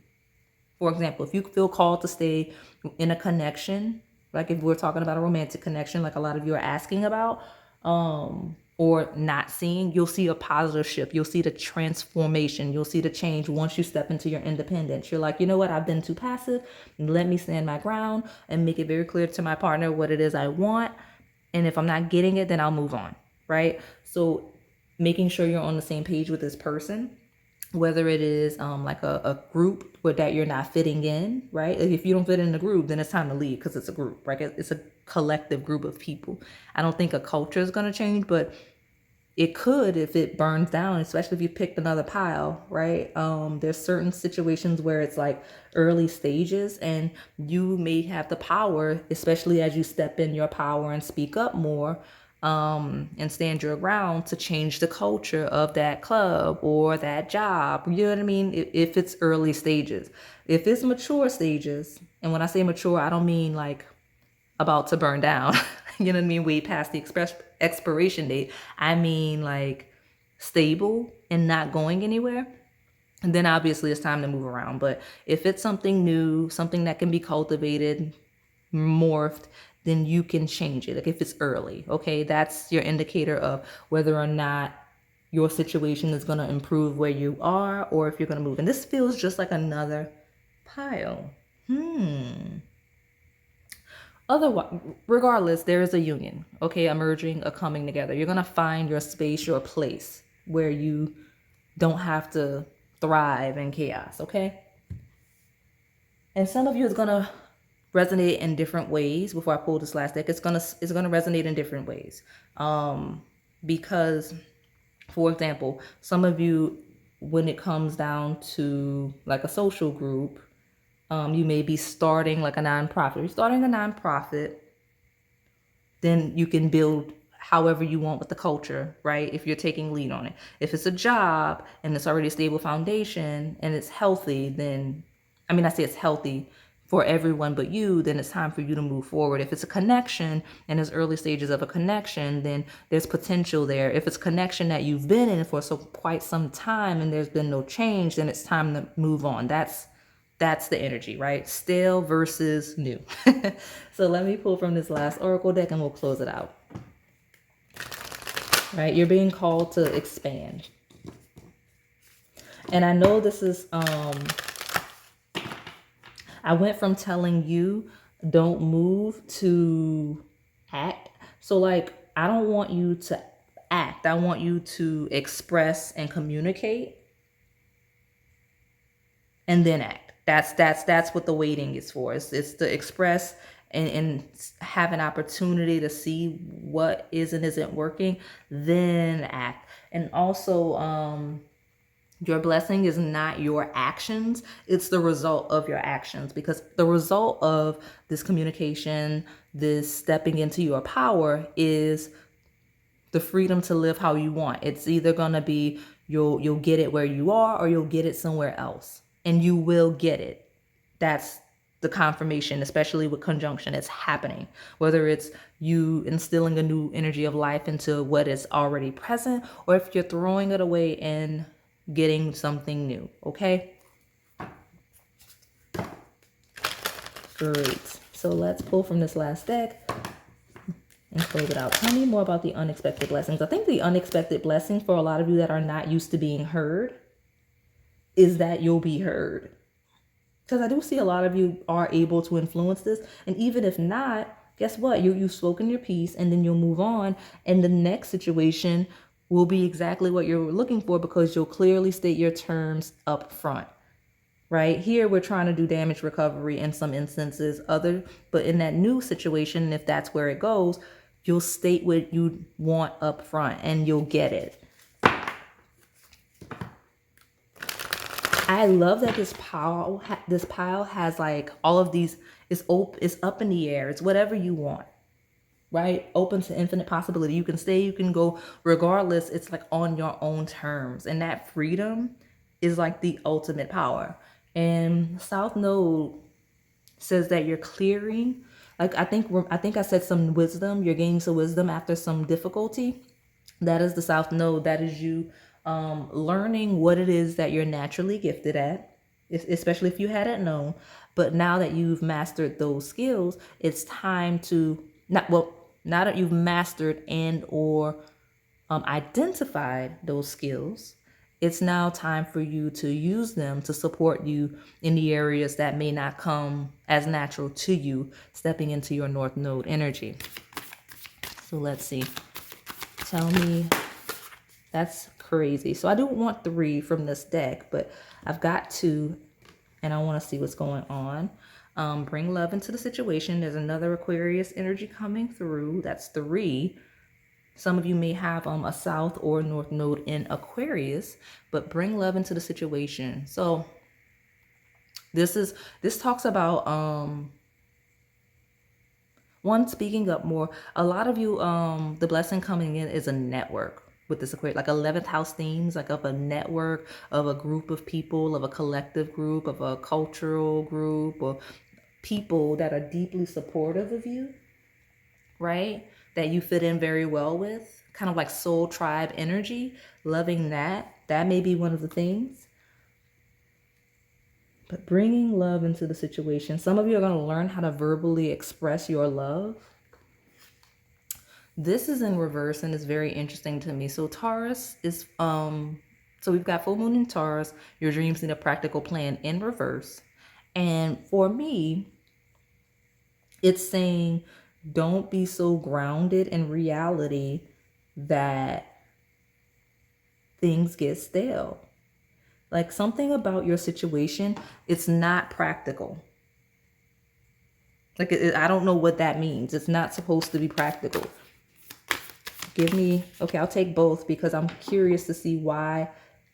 For example, if you feel called to stay in a connection, like if we're talking about a romantic connection, like a lot of you are asking about, or not seeing, you'll see a positive shift. You'll see the transformation. You'll see the change once you step into your independence. You're like, you know what? I've been too passive. Let me stand my ground and make it very clear to my partner what it is I want. And if I'm not getting it, then I'll move on, right? So making sure you're on the same page with this person, whether it is like a group where that you're not fitting in, right? Like if you don't fit in the group, then it's time to leave, because it's a group, right? It's a collective group of people. I don't think a culture is going to change, but it could if it burns down, especially if you picked another pile, right? There's certain situations where it's like early stages, and you may have the power, especially as you step in your power and speak up more, and stand your ground, to change the culture of that club or that job. You know what I mean? If it's early stages. If it's mature stages, and when I say mature, I don't mean like about to burn down. you know what I mean, way past the expiration date. I mean like stable and not going anywhere. And then obviously it's time to move around. But if it's something new, something that can be cultivated, morphed, then you can change it. Like if it's early, okay, that's your indicator of whether or not your situation is going to improve where you are or if you're going to move. And this feels just like another pile. Otherwise, regardless, there is a union, okay, a merging, a coming together. You're going to find your space, your place where you don't have to thrive in chaos, okay? And some of you is going to resonate in different ways. Before I pull this last deck, it's gonna resonate in different ways. Because, for example, some of you, when it comes down to like a social group, you may be starting like a nonprofit. You're starting a nonprofit, then you can build however you want with the culture, right? If you're taking lead on it. If it's a job and it's already a stable foundation and it's healthy, then, I mean, I say it's healthy for everyone but you, then it's time for you to move forward. If it's a connection and there's early stages of a connection, then there's potential there. If it's a connection that you've been in for quite some time and there's been no change, then it's time to move on. That's the energy, right? Stale versus new. So let me pull from this last oracle deck and we'll close it out. Right? You're being called to expand. And I know this is, I went from telling you don't move to act. So like, I don't want you to act. I want you to express and communicate and then act. That's what the waiting is for. It's to express and have an opportunity to see what is and isn't working, then act. And also, your blessing is not your actions, it's the result of your actions, because the result of this communication, this stepping into your power, is the freedom to live how you want. It's either gonna be you'll get it where you are or you'll get it somewhere else. And you will get it. That's the confirmation, especially with conjunction. It's happening. Whether it's you instilling a new energy of life into what is already present, or if you're throwing it away and getting something new, okay? Great. So let's pull from this last deck and close it out. Tell me more about the unexpected blessings. I think the unexpected blessing for a lot of you that are not used to being heard is that you'll be heard. Because I do see a lot of you are able to influence this. And even if not, guess what? You've spoken your piece and then you'll move on. And the next situation will be exactly what you're looking for because you'll clearly state your terms up front. Right? Here, we're trying to do damage recovery in some instances, but in that new situation, if that's where it goes, you'll state what you want up front and you'll get it. I love that this pile has like all of these, it's up in the air. It's whatever you want, right? Open to infinite possibility. You can stay, you can go, regardless. It's like on your own terms. And that freedom is like the ultimate power. And South Node says that you're clearing, like I think I said some wisdom. You're gaining some wisdom after some difficulty. That is the South Node. That is you learning what it is that you're naturally gifted at, especially if you hadn't known. But now that you've mastered those skills, it's time to now that you've mastered and or identified those skills, it's now time for you to use them to support you in the areas that may not come as natural to you, stepping into your North Node energy. So let's see. Tell me. That's crazy. So I do want 3 from this deck, but I've got 2 and I want to see what's going on. Bring love into the situation. There's another Aquarius energy coming through. That's 3. Some of you may have a South or North Node in Aquarius, but bring love into the situation. So this talks about one, speaking up more. A lot of you, the blessing coming in is a network with this Aquarius, like 11th house themes, like of a network, of a group of people, of a collective group, of a cultural group, or people that are deeply supportive of you. right? That you fit in very well with, kind of like soul tribe energy, loving that. That may be one of the things. But bringing love into the situation. Some of you are going to learn how to verbally express your love. This is in reverse and it's very interesting to me. So Taurus is, so we've got full moon in Taurus. Your dreams need a practical plan in reverse. And for me, it's saying don't be so grounded in reality that things get stale. Like something about your situation, it's not practical. Like I don't know what that means. It's not supposed to be practical. Give me, okay, I'll take both because I'm curious to see why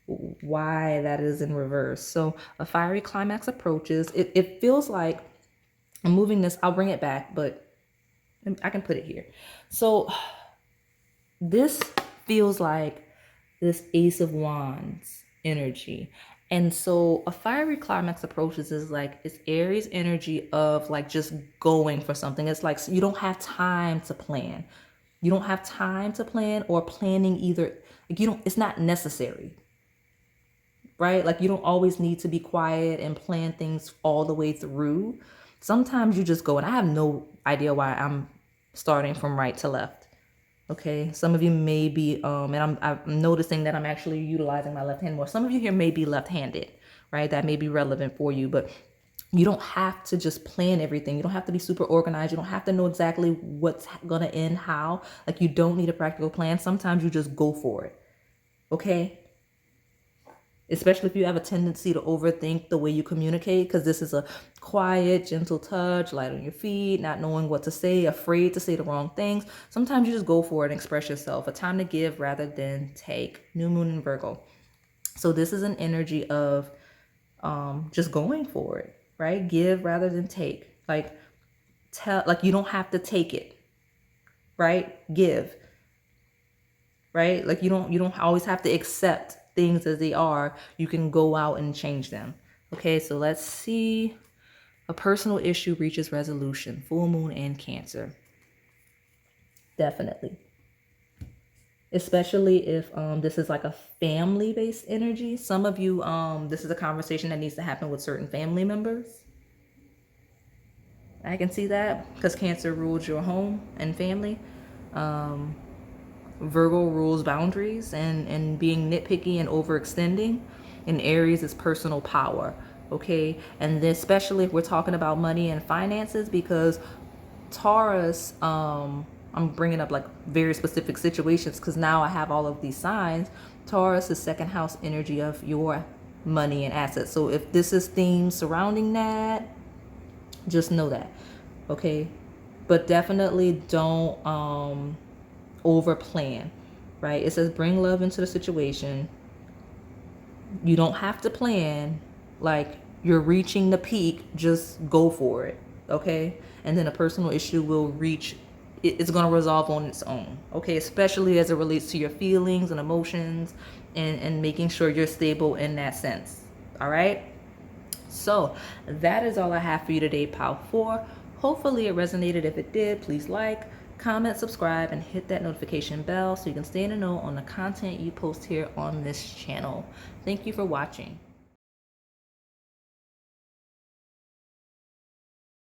that is in reverse. So a fiery climax approaches. It feels like I'm moving this, I'll bring it back, but I can put it here. So this feels like this Ace of Wands energy. And so a fiery climax approaches is like, it's Aries energy of like just going for something. It's like you don't have time to plan. You don't have time to plan or planning either. Like you don't, it's not necessary, right? Like you don't always need to be quiet and plan things all the way through. Sometimes you just go, and I have no idea why I'm starting from right to left. Okay, some of you may be, and I'm noticing that I'm actually utilizing my left hand more. Some of you here may be left-handed, right? That may be relevant for you, but you don't have to just plan everything. You don't have to be super organized. You don't have to know exactly what's gonna end how. Like you don't need a practical plan. Sometimes you just go for it, okay? Especially if you have a tendency to overthink the way you communicate, because this is a quiet, gentle touch, light on your feet, not knowing what to say, afraid to say the wrong things. Sometimes you just go for it and express yourself. A time to give rather than take. New moon in Virgo. So this is an energy of just going for it, right? Give rather than take. Like you don't have to take it, right? Give, right? Like you don't always have to accept things as they are. You can go out and change them. Okay, so let's see. A personal issue reaches resolution. Full moon and Cancer. Definitely. Especially if this is like a family-based energy. Some of you, this is a conversation that needs to happen with certain family members. I can see that because Cancer rules your home and family. Virgo rules boundaries and being nitpicky and overextending. And Aries is personal power. Okay, and then especially if we're talking about money and finances, because Taurus, I'm bringing up like very specific situations because now I have all of these signs. Taurus is second house energy of your money and assets. So if this is themes surrounding that, just know that, okay? But definitely don't over plan, right? It says bring love into the situation. You don't have to plan. Like you're reaching the peak, just go for it, okay? And then a personal issue will reach, it's going to resolve on its own, okay? Especially as it relates to your feelings and emotions and making sure you're stable in that sense, all right? So that is all I have for you today, Pile 4. Hopefully it resonated. If it did, please like, comment, subscribe, and hit that notification bell so you can stay in the know on the content you post here on this channel. Thank you for watching.